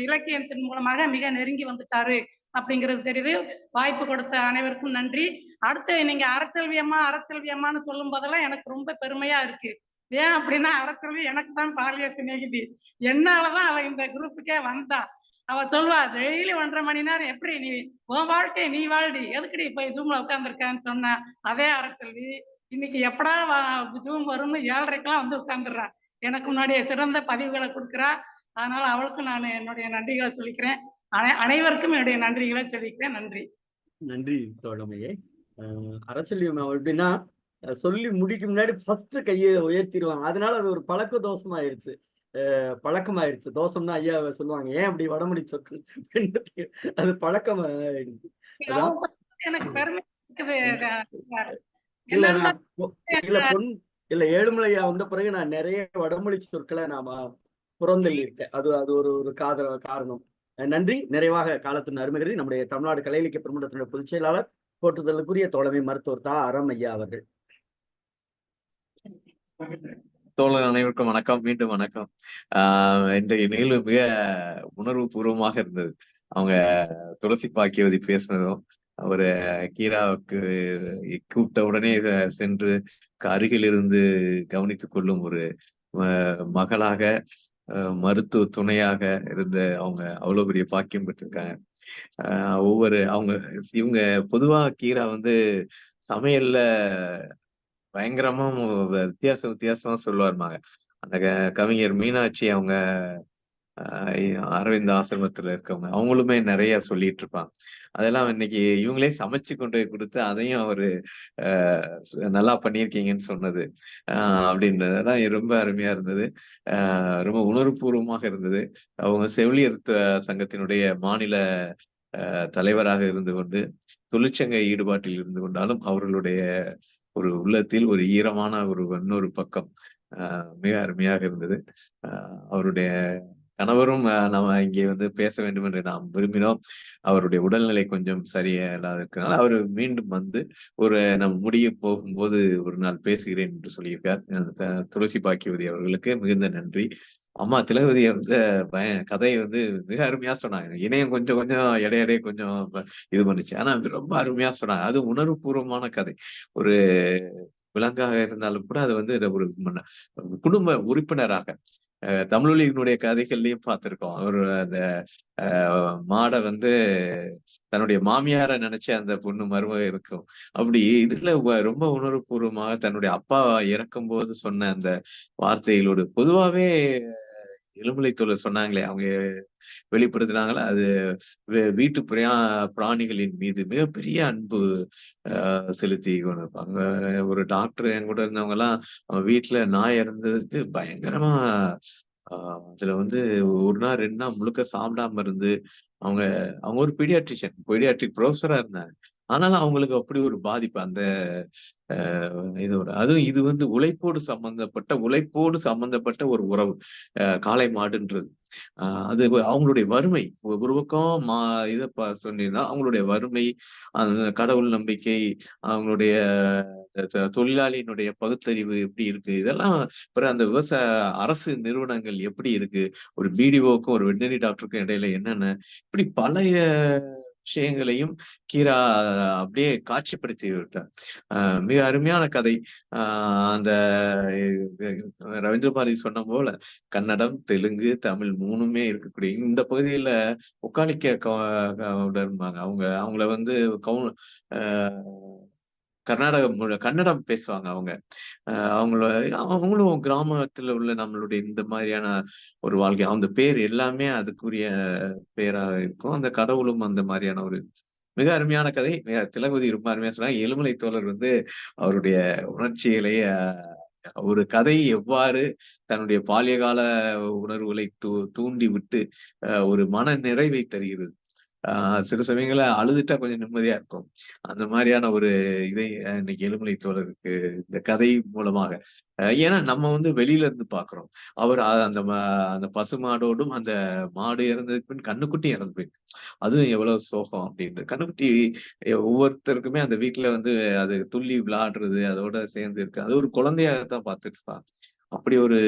இலக்கியத்தின் மூலமாக மிக நெருங்கி வந்துட்டாரு அப்படிங்கிறது தெரியுது. வாய்ப்பு கொடுத்த அனைவருக்கும் நன்றி. அடுத்து நீங்க அரசெல்வியம்மான்னு சொல்லும் போதெல்லாம் எனக்கு ரொம்ப பெருமையா இருக்கு. ஏன் அப்படின்னா அரசெல்வி எனக்கு தான் பாலிய சிநேகிதி. என்னாலதான் அவ இந்த குரூப்புக்கே வந்தா. அவ சொல்வா, டெய்லி 1.5 மணி நேரம் எப்படி நீ உன் வாழ்க்கை நீ வாழ்டி, எதுக்குடி போய் ஜூம்ல உட்காந்துருக்கான்னு சொன்ன அதே அரசெல்வி இன்னைக்கு எப்படா ஜூம் வரும்னு 7:30க்கெல்லாம் வந்து உட்காந்துடுறா. எனக்கு முன்னாடியே சிறந்த பதிவுகளை கொடுக்குறா. அதனால அவளுக்கும் நான் என்னுடைய நன்றிகளை சொல்லிக்கிறேன். அனைவருக்கும் என்னுடைய நன்றிகளை சொல்லிக்கிறேன். நன்றி. நன்றி தோழமையே. அரசெல்வி எப்படின்னா சொல்லி முடிக்கும் முன்னாடி ஃபர்ஸ்ட் கையை உயர்த்திடுவாங்க. அதனால அது ஒரு பழக்க தோஷமாயிருச்சு, பழக்கமாயிருச்சு. தோஷம்னா ஐயா சொல்லுவாங்க, ஏன் அப்படி வடமொழி சொற்கள் அது பழக்கம் ஆயிடுச்சு. எனக்கு பெருமை இருக்குது. இல்ல ஏழுமலையா வந்த பிறகு நான் நிறைய வடமொழி சொற்களை நாம புறந்தள்ளி இருக்கேன். அது ஒரு காரணம். நன்றி. நிறைவாக காலத்தின் அருமைகரி நம்முடைய தமிழ்நாடு கலை இலக்கிய பெருமன்றத்தினுடைய பொதுச் செயலாளர் போற்றுதலுக்குரிய தோழமை மருத்துவர் தா அறம் ஐயா அவர்கள். தோழர் அனைவருக்கும் வணக்கம், மீண்டும் வணக்கம். இன்றைய நிகழ்வு மிக உணர்வு பூர்வமாக இருந்தது. அவங்க துளசி பாக்கியவதி பேசினதும், ஒரு கீராவுக்கு கூப்பிட்ட உடனே சென்று அருகில் இருந்து கவனித்துக் கொள்ளும் ஒரு மகளாக, மருத்துவ துணையாக இருந்த அவங்க அவ்வளவு பெரிய பாக்கியம் பெற்றிருக்காங்க. இவங்க பொதுவா கீரா சமையல்ல பயங்கரமா வித்தியாசமா சொல்லுவாருமாங்க. அந்த கவிஞர் மீனாட்சி அவங்க அரவிந்த் ஆசிரமத்துல இருக்கவங்க அவங்களுமே நிறைய சொல்லிட்டு இருப்பாங்க. அதெல்லாம் இன்னைக்கு இவங்களே சமைச்சு கொண்டு போய் கொடுத்து அதையும் அவரு நல்லா பண்ணியிருக்கீங்கன்னு சொன்னது அப்படின்றதெல்லாம் ரொம்ப அருமையா இருந்தது. ரொம்ப உணர்வுபூர்வமாக இருந்தது. அவங்க செவிலியர் சங்கத்தினுடைய மாநில தலைவராக இருந்து கொண்டு தொழிற்சங்க ஈடுபாட்டில் இருந்து கொண்டாலும் அவர்களுடைய ஒரு உள்ளத்தில் ஒரு ஈரமான ஒரு இன்னொரு பக்கம் மிக அருமையாக இருந்தது. அவருடைய கணவரும் நம்ம இங்கே பேச வேண்டும் என்று நாம் விரும்பினோம். அவருடைய உடல்நிலை கொஞ்சம் சரியில்லாத இருக்கிறதுனால அவர் மீண்டும் நம்ம முடிய போகும்போது ஒரு நாள் பேசுகிறேன் என்று சொல்லியிருக்கார். துளசி பாக்கியவதி அவர்களுக்கு மிகுந்த நன்றி. அம்மா திலகவதிய கதையை மிக அருமையா சொன்னாங்க. இணையம் கொஞ்சம் இடையிடையே கொஞ்சம் இது பண்ணுச்சு. ஆனா ரொம்ப அருமையா சொன்னாங்க. அது உணர்வுபூர்வமான கதை. ஒரு விலங்காக இருந்தாலும் கூட அது ஒரு குடும்ப உறுப்பினராக தமிழொலியினுடைய கதைகள்லயும் பார்த்திருக்கோம். அவர் அந்த மாடை தன்னுடைய மாமியார நினைச்சு அந்த பொண்ணு மருமக இருக்கும். அப்படி இதுல ரொம்ப உணர்வுபூர்வமாக தன்னுடைய அப்பா இறக்கும் போது சொன்ன அந்த வார்த்தைகளோடு பொதுவாவே எலும்புலை தோழர் சொன்னாங்களே, அவங்க வெளிப்படுத்தினாங்களா, அது வீட்டு பிராணிகளின் மீது மிகப்பெரிய அன்பு செலுத்தி கொண்டிருப்பாங்க. ஒரு டாக்டர் என் கூட இருந்தவங்க எல்லாம் வீட்டுல நாய் இறந்ததுக்கு பயங்கரமா அதுல ஒரு நாள் 2 நாள் முழுக்க சாப்பிடாம இருந்து அவங்க ஒரு பீடியாட்ரிக் ப்ரொஃபஸரா இருந்தாங்க. ஆனாலும் அவங்களுக்கு அப்படி ஒரு பாதிப்பு அந்த இதோட. அதுவும் இது உழைப்போடு சம்பந்தப்பட்ட ஒரு உறவு. காளை மாடுன்றது அது அவங்களுடைய வறுமை ஒரு பக்கம் இத சொன்னீங்கன்னா அவங்களுடைய வறுமை, அந்த கடவுள் நம்பிக்கை, அவங்களுடைய தொழிலாளியினுடைய பகுத்தறிவு எப்படி இருக்கு, இதெல்லாம் பிறகு அந்த அரசு நிறுவனங்கள் எப்படி இருக்கு, ஒரு பிடிஓக்கும் ஒரு வெட்டினரி டாக்டருக்கும் இடையில என்னென்ன, இப்படி பழைய விஷயங்களையும் கீரா அப்படியே காட்சிப்படுத்தி விட்டார். மிக அருமையான கதை. அந்த ரவீந்திர பாரதி சொன்ன போல கன்னடம், தெலுங்கு, தமிழ் 3மே இருக்கக்கூடிய இந்த பகுதியில ஒக்காளிக்க இருப்பாங்க. அவங்கள கன்னடம் பேசுவாங்க. அவங்களும் கிராமத்துல உள்ள நம்மளுடைய இந்த மாதிரியான ஒரு வாழ்க்கை, அந்த பேர் எல்லாமே அதுக்குரிய பேரா இருக்கும். அந்த கடவுளும் அந்த மாதிரியான ஒரு மிக அருமையான கதை. திலகவதி ரொம்ப அருமையா சொன்னாங்க. எலுமலை தோழர் அவருடைய உணர்ச்சிகளை ஒரு கதை எவ்வாறு தன்னுடைய பால்யகால உணர்வுகளை தூண்டி விட்டு ஒரு மன நிறைவை தருகிறது. சில சமயங்கள அழுதுட்டா கொஞ்சம் நிம்மதியா இருக்கும். அந்த மாதிரியான ஒரு இதை இன்னைக்கு எழுமலை தோழருக்கு இந்த கதை மூலமாக ஏன்னா நம்ம வந்து வெளியில இருந்து பார்க்கிறோம். அவர் அந்த பசுமாடோடும் அந்த மாடு இறந்ததுக்கு பின் கண்ணுக்குட்டி இறந்து போயிருக்கு. அதுவும் எவ்வளவு சோகம் அப்படின்னு. கண்ணுக்குட்டி ஒவ்வொருத்தருக்குமே அந்த வீட்டுல வந்து அது துள்ளி விளையாடுறது அதோட சேர்ந்து இருக்கு. அது ஒரு குழந்தையாகத்தான் பார்த்துட்டு இருப்பாங்க. அப்படி ஒரு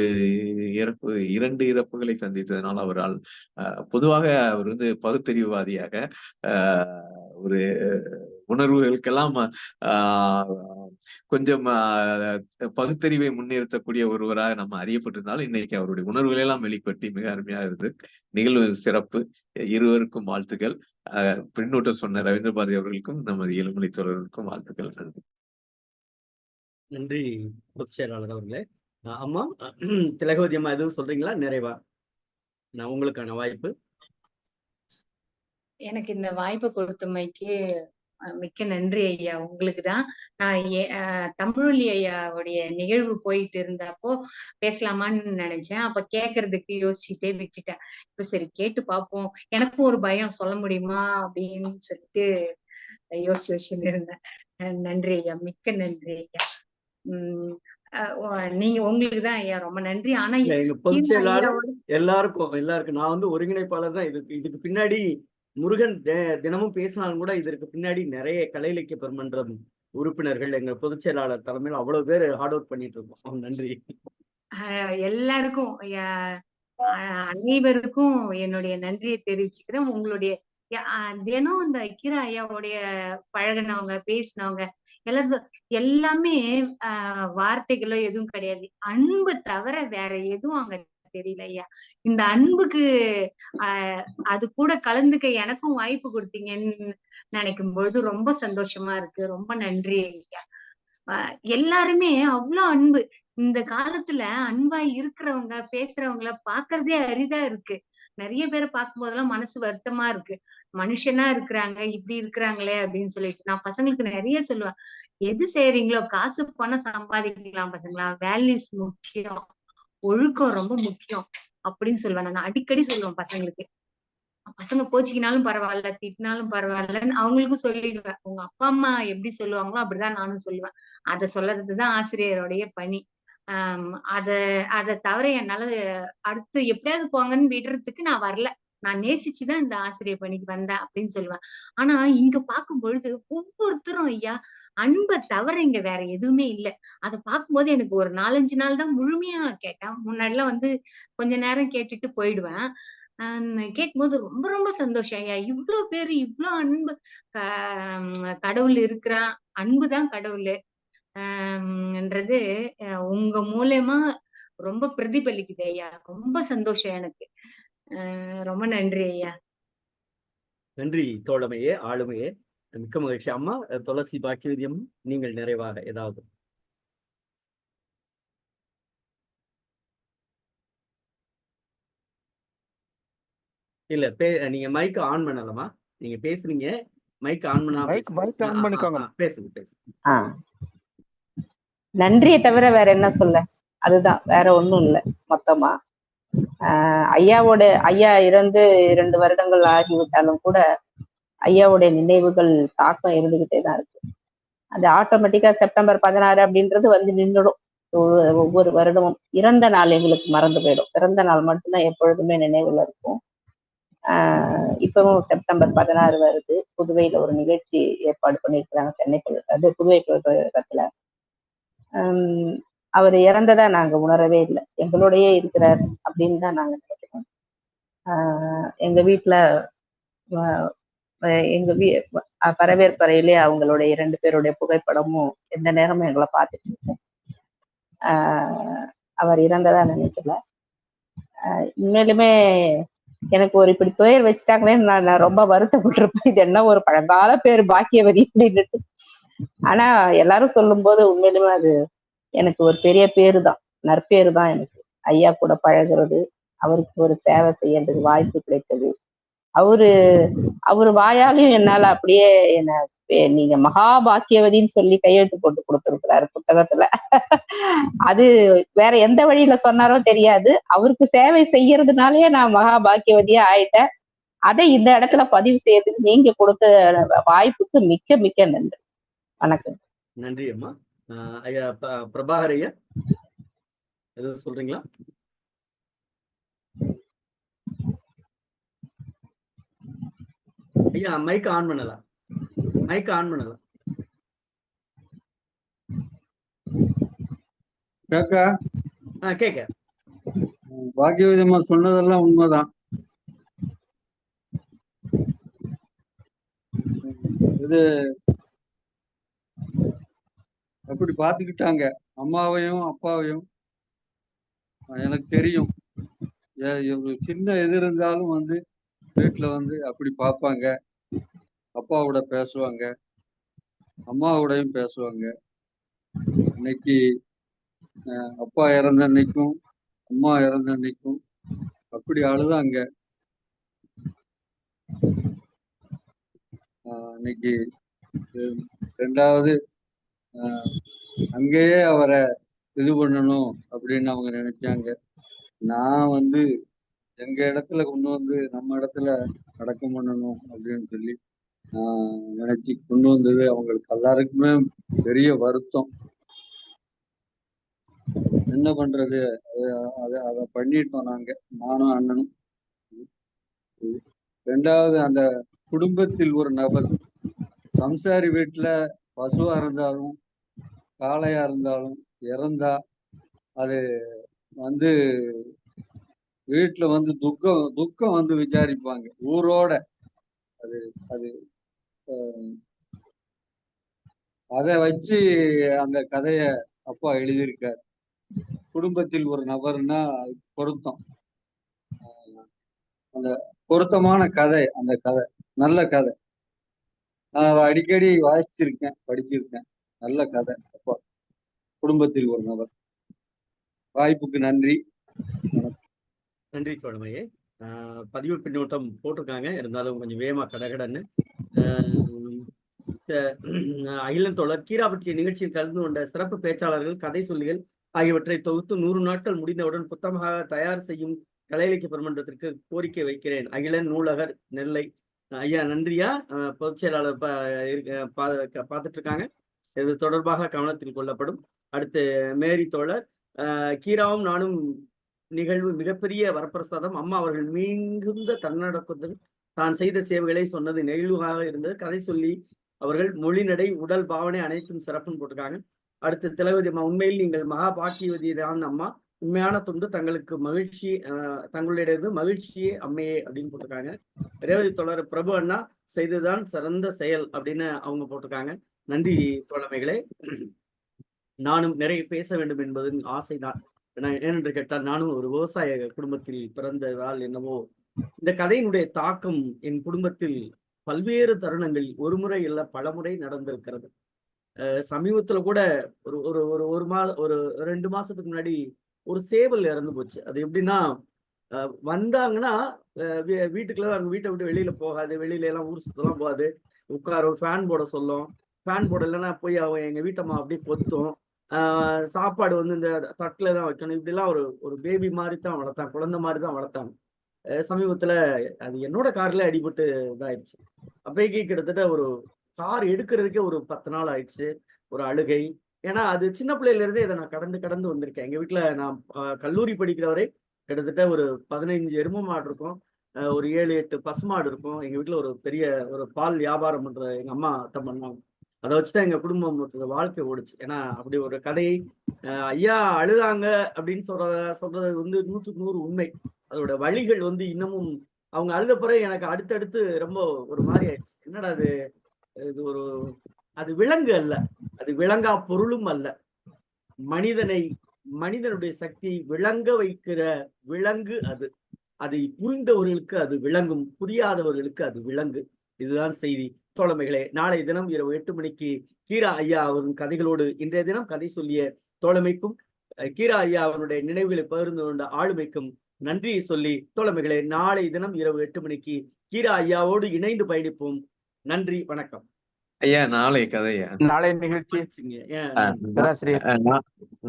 இறப்பு 2 இறப்புகளை சந்தித்ததனால் அவரால் பொதுவாக அவர் வந்து பகுத்தறிவுவாதியாக ஒரு உணர்வுகளுக்கெல்லாம் கொஞ்சம் பகுத்தறிவை முன்னிறுத்தக்கூடிய ஒருவராக நம்ம அறியப்பட்டிருந்தாலும் இன்னைக்கு அவருடைய உணர்வுகளை எல்லாம் வெளிப்பட்டி மிக அருமையா இருந்து நிகழ்வு சிறப்பு. இருவருக்கும் வாழ்த்துக்கள். பின்னூட்டம் சொன்ன ரவீந்திர பாரதி அவர்களுக்கும் நமது எழுமலை தோழர்களுக்கும் வாழ்த்துக்கள். நன்றி. நன்றி பொதுச் செயலாளர் அவர்களே. அம்மா திலகவதி அம்மா எதுவும் சொல்றீங்களா? நிறைவா நான் உங்களுக்கான வாய்ப்பு. எனக்கு இந்த வாய்ப்பு கொடுத்தமைக்கு மிக்க நன்றி ஐயா. உங்களுக்கு தான் நான் தமிழொலி ஐயாவுடைய நிகழ்வு போயிட்டு இருந்தப்போ பேசலாமான்னு நினைச்சேன். அப்ப கேட்கறதுக்கு யோசிச்சுட்டே விட்டுட்டேன். இப்ப சரி கேட்டு பார்ப்போம். எனக்கும் ஒரு பயம், சொல்ல முடியுமா அப்படின்னு சொல்லிட்டு யோசிச்சுட்டு இருந்தேன். நன்றி ஐயா, மிக்க நன்றி ஐயா. நீங்க உங்களுக்கு தான் ஐயா ரொம்ப நன்றி. ஆனா எங்க பொதுச் செயலாளர் எல்லாருக்கும் நான் வந்து ஒருங்கிணைப்பாளர் தான். இதுக்கு பின்னாடி முருகன் தினமும் பேசினாலும் கூட இதற்கு பின்னாடி நிறைய கலை இலக்கிய பெருமன்றம் உறுப்பினர்கள் எங்க பொதுச் செயலாளர் தலைமையில் அவ்வளவு பேர் ஹார்ட் ஒர்க் பண்ணிட்டு இருக்கோம். நன்றி எல்லாருக்கும், அனைவருக்கும் என்னுடைய நன்றியை தெரிவிச்சுக்கிறேன். உங்களுடைய தினம் இந்த கீரா ஐயாவுடைய பழகினவங்க பேசினவங்க எல்லாமே வார்த்தைகளோ எதுவும் கிடையாது. அன்பு தவிர வேற எதுவும் அங்க தெரியல ஐயா. இந்த அன்புக்கு அது கூட கலந்துக்க எனக்கும் வாய்ப்பு கொடுத்தீங்கன்னு நினைக்கும் பொழுது ரொம்ப சந்தோஷமா இருக்கு. ரொம்ப நன்றி ஐயா. எல்லாருமே அவ்வளவு அன்பு. இந்த காலத்துல அன்பா இருக்கிறவங்க பேசுறவங்கள பாக்குறதே அரிதா இருக்கு. நிறைய பேரை பார்க்கும் போதெல்லாம் மனசு வருத்தமா இருக்கு. மனுஷனா இருக்கிறாங்க, இப்படி இருக்கிறாங்களே அப்படின்னு சொல்லிட்டு நான் பசங்களுக்கு நிறைய சொல்லுவேன். எது செய்யறீங்களோ காசு பணம் சம்பாதிக்கலாம் பசங்களா, வேல்யூஸ் முக்கியம், ஒழுக்கம் ரொம்ப முக்கியம் அப்படின்னு சொல்லுவேன். நான் அடிக்கடி சொல்லுவேன் பசங்களுக்கு. பசங்க கோச்சிக்கினாலும் பரவாயில்ல, திட்டினாலும் பரவாயில்லன்னு அவங்களுக்கும் சொல்லிடுவேன். உங்க அப்பா அம்மா எப்படி சொல்லுவாங்களோ அப்படிதான் நானும் சொல்லுவேன். அதை சொல்றதுதான் ஆசிரியருடைய பணி. அதை தவிர என்னால அடுத்து எப்படியாவது போங்கன்னு விடுறதுக்கு நான் வரல. நான் நேசிச்சுதான் இந்த ஆசிரியர் பணிக்கு வந்தேன் அப்படின்னு சொல்லுவேன். ஆனா இங்க பார்க்கும் பொழுது ஒவ்வொருத்தரும் ஐயா அன்பை தவிர இங்க வேற எதுவுமே இல்லை. அதை பார்க்கும்போது எனக்கு ஒரு 4-5 நாள் தான் முழுமையா கேட்டேன். முன்னாடிலாம் வந்து கொஞ்ச நேரம் கேட்டுட்டு போயிடுவேன். கேட்கும்போது ரொம்ப ரொம்ப சந்தோஷம் ஐயா. இவ்வளவு பேரு இவ்வளவு அன்பு, கடவுள் இருக்கிறான், அன்புதான் கடவுள் என்றது உங்க மூலமா ரொம்ப பிரதிபலிக்குது ஐயா. ரொம்ப சந்தோஷம் எனக்கு. ரொம்ப நன்றி ஐயா. நன்றி தோழமையே, ஆளுமையே, மிக்க மகிழ்ச்சி. அம்மா துளசி பாக்கியவதியம், நீங்கள் நிறைவாக ஏதாவது? இல்ல நீங்க மைக் ஆன் பண்ணலாமா? நீங்க பேசுறீங்க, மைக் ஆன் பண்ணா பேசுங்க. நன்றியை தவிர வேற என்ன சொல்ல? அதுதான், வேற ஒண்ணும் இல்லை. மொத்தமா ஐயா இறந்து 2 வருடங்கள் ஆகிவிட்டாலும் கூட ஐயாவுடைய நினைவுகள் தாக்கம் இருந்துகிட்டே தான் இருக்கு. அது ஆட்டோமேட்டிக்கா செப்டம்பர் 16 அப்படின்றது வந்து நின்றுடும். ஒவ்வொரு வருடமும் இறந்த நாள் எங்களுக்கு மறந்து போயிடும். பிறந்த நாள் மட்டும்தான் எப்பொழுதுமே நினைவுல இருக்கும். இப்பவும் செப்டம்பர் 16 வருது. புதுவையில ஒரு நிகழ்ச்சி ஏற்பாடு பண்ணியிருக்கிறாங்க, சென்னை புதுவை பல்கலைக்கழகத்துல. அவர் இறந்ததா நாங்க உணரவே இல்லை. எங்களோடயே இருக்கிறார் அப்படின்னு தான் நாங்க நினைக்கிறோம். எங்க வீட்டுல பரவேற்பறையிலே அவங்களுடைய 2 பேருடைய புகைப்படமும் எந்த நேரமும் எங்களை பார்த்துட்டு இருக்கோம். அவர் இறந்ததா நினைக்கல. உண்மையிலுமே எனக்கு ஒரு இப்படி பெயர் வச்சுட்டாங்களேன்னு நான் ரொம்ப வருத்தப்பட்டிருப்பேன். இது என்ன ஒரு பழங்கால பேர் பாக்கியவதி அப்படின்ட்டு. ஆனா எல்லாரும் சொல்லும் போது உண்மையிலுமே அது எனக்கு ஒரு பெரிய பேரு தான், நற்பேரு தான். எனக்கு ஐயா கூட பழகுறது, அவருக்கு ஒரு சேவை செய்யறதுக்கு வாய்ப்பு கிடைத்தது. அவரு வாயாலையும் என்னால அப்படியே நீங்க மகாபாக்கியவதின்னு சொல்லி கையெழுத்து போட்டு கொடுத்திருக்கிறாரு புத்தகத்துல. அது வேற எந்த வழியில சொன்னாரோ தெரியாது. அவருக்கு சேவை செய்யறதுனாலயே நான் மகாபாக்கியவதியா ஆயிட்டேன். அதை இந்த இடத்துல பதிவு செய்யறதுக்கு நீங்க கொடுத்த வாய்ப்புக்கு மிக்க மிக்க நன்றி. வணக்கம். நன்றி அம்மா. ஐயா பிரபாகர் ஐயா எதுவும் சொல்றீங்களா? ஐயா மைக் ஆன் பண்ணலாம். கேக்க பாக்கியவதியம்மா சொன்னதெல்லாம் உண்மைதான். இது அப்படி பாத்துக்கிட்டாங்க அம்மாவையும் அப்பாவையும். எனக்கு தெரியும் சின்ன எது இருந்தாலும் வந்து வீட்டுல வந்து அப்படி பார்ப்பாங்க. அப்பாவோட பேசுவாங்க, அம்மாவோடையும் பேசுவாங்க. இன்னைக்கு அப்பா இறந்த அன்னைக்கும் அம்மா இறந்த அன்னைக்கும் அப்படி அழுதாங்க. இன்னைக்கு ரெண்டாவது அங்கேயே அவரை இது பண்ணணும் அப்படின்னு அவங்க நினைச்சாங்க. நான் வந்து எங்க இடத்துல கொண்டு வந்து நம்ம இடத்துல அடக்கம் பண்ணணும் அப்படின்னு சொல்லி நினைச்சு கொண்டு வந்தது அவங்களுக்கு எல்லாருக்குமே பெரிய வருத்தம். என்ன பண்றது, அதை பண்ணிட்டோம் நாங்க, நானும் அண்ணனும். ரெண்டாவது, அந்த குடும்பத்தில் ஒரு நபர் சம்சாரி வீட்டுல பசுவா இருந்தாலும் காளையா இருந்தாலும் இறந்தா அது வந்து வீட்டுல வந்து துக்கம் வந்து விசாரிப்பாங்க ஊரோட. அது அது அதை வச்சு அந்த கதைய அப்பா எழுதியிருக்காரு. குடும்பத்தில் ஒரு நபர்னா பொருத்தம், அந்த பொருத்தமான கதை. அந்த கதை நல்ல கதை. நான் அதை அடிக்கடி வாசிச்சிருக்கேன், படிச்சிருக்கேன். நல்ல கதை அப்பா, குடும்பத்தில் ஒரு நபர். வாய்ப்புக்கு நன்றி. நன்றி தோழமையே. பதிவு பின்னூட்டம் போட்டிருக்காங்க, இருந்தாலும் கொஞ்சம் வேகமா கடகடன்னு. அகிலன் தோழர் கீரா பற்றிய நிகழ்ச்சியில் கலந்து கொண்ட சிறப்பு பேச்சாளர்கள், கதை சொல்லிகள் ஆகியவற்றை தொகுத்து 100 நாட்கள் முடிந்தவுடன் புத்தகமாக தயார் செய்யும் கலை இலக்கிய பெருமன்றத்திற்கு கோரிக்கை வைக்கிறேன். அகிலன் நூலகர், நெல்லை. ஐயா நன்றியா. பொதுச் செயலாளர் பார்த்துட்டு இருக்காங்க, இது தொடர்பாக கவனத்தில் கொள்ளப்படும். அடுத்து மேரி தோழர், கீராவும் நானும் நிகழ்வு மிகப்பெரிய வரப்பிரசாதம். அம்மா அவர்கள் மிகுந்த தன்னடக்கத்துடன் தான் செய்த சேவைகளை சொன்னது நெகிழ்வாக இருந்தது. கதை சொல்லி அவர்கள் மொழிநடை, உடல் பாவனை அனைத்தும் சிறப்புன்னு போட்டிருக்காங்க. அடுத்து திலகவதி அம்மா, உண்மையில் நீங்கள் மகா பாக்கியவதிதான் அம்மா, உண்மையான தொண்டு தங்களுக்கு மகிழ்ச்சி, தங்களுடைய மகிழ்ச்சியே அம்மையே அப்படின்னு போட்டிருக்காங்க. ரேவதி தோழர், பிரபு அண்ணா செய்ததுதான் சிறந்த செயல் அப்படின்னு அவங்க போட்டிருக்காங்க. நன்றி தோழமைகளே. நானும் நிறைய பேச வேண்டும் என்பது ஆசைதான். ஏனென்று கேட்டால் நானும் ஒரு விவசாய குடும்பத்தில் பிறந்ததால் என்னவோ இந்த கதையினுடைய தாக்கம் என் குடும்பத்தில் பல்வேறு தருணங்களில் ஒரு முறை இல்ல பல முறை நடந்திருக்கிறது. சமீபத்துல கூட ஒரு 2 மாசத்துக்கு முன்னாடி ஒரு சேவல் இறந்து போச்சு. அது எப்படின்னா, வந்தாங்கன்னா வீட்டுக்குள்ள வீட்டை விட்டு வெளியில போகாது, வெளியில எல்லாம் ஊர் சுத்தலாம் போகாது, உட்கார ஃபேன் போட சொல்லும். ஃபேன் போட இல்லைன்னா போய் எங்க வீட்டம்மா அப்படியே கொத்தும். சாப்பாடு வந்து இந்த தட்டுல தான் வைக்கணும். இப்படிலாம் ஒரு பேபி மாதிரி தான் வளர்த்தாங்க, குழந்தை மாதிரி தான் வளர்த்தாங்க. சமீபத்துல அது என்னோட கார்ல அடிபட்டு இதாயிடுச்சு. அப்பைக்கு கிட்டத்தட்ட ஒரு கார் எடுக்கிறதுக்கே ஒரு 10 நாள் ஆயிடுச்சு. ஒரு அழுகை. ஏன்னா அது சின்ன பிள்ளையில இருந்தே இதை நான் கடந்து வந்திருக்கேன். எங்க வீட்டுல நான் கல்லூரி படிக்கிற வரை கிட்டத்தட்ட ஒரு 15 எருமை மாடு இருக்கும், ஒரு 7-8 பசுமாடு இருக்கும். எங்க வீட்டுல ஒரு பெரிய ஒரு பால் வியாபாரம் பண்ற எங்க அம்மா தான் பண்ணாங்க. அதை வச்சுதான் எங்க குடும்பம் வாழ்க்கை ஓடுச்சு. ஏன்னா அப்படி ஒரு கதையை ஐயா அழுதாங்க அப்படின்னு சொல்றது வந்து 100க்கு 100 உண்மை. அதோட வழிகள் வந்து இன்னமும் அவங்க அழுத பிறகு எனக்கு அடுத்தடுத்து ரொம்ப ஒரு மாதிரி ஆயிடுச்சு. என்னடா இது அது விலங்கு அல்ல, அது விலங்கா பொருளும் அல்ல. மனிதனுடைய சக்தியை விளங்க வைக்கிற விலங்கு அது. அதை புரிந்தவர்களுக்கு அது விளங்கும், புரியாதவர்களுக்கு அது விலங்கு. இதுதான் செய்தி. தோழமைகளே, நாளை தினம் இரவு 8 மணிக்கு கீரா ஐயா அவரின் கதைகளோடு இன்றைய தினம் கதை சொல்லிய தோழமைக்கும் கீரா ஐயா அவருடைய நினைவுகளை பகிர்ந்து கொண்ட ஆளுமைக்கும் நன்றியை சொல்லி, தோழமைகளே, நாளை தினம் இரவு 8 மணிக்கு கீரா ஐயாவோடு இணைந்து பயணிப்போம். நன்றி, வணக்கம். ஐயா நாளை கதையா? நாளை நிகழ்ச்சி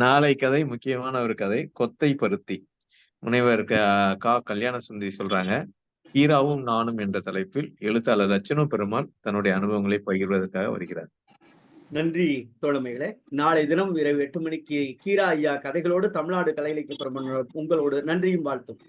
நாளை கதை முக்கியமான ஒரு கதை, கொத்தை பருத்தி. முனைவர் கல்யாண சுந்தரி சொல்றாங்க. கீராவும் நானும் என்ற தலைப்பில் எழுத்தாளர் லட்சண பெருமாள் தன்னுடைய அனுபவங்களை பகிர்வதற்காக வருகிறார். நன்றி தோழமைகளே. நாளை தினம் இரவு 8 மணிக்கு கீரா ஐயா கதைகளோடு தமிழ்நாடு கலை இலக்கிய பெருமன் உங்களோடு நன்றியும் வாழ்த்தும்.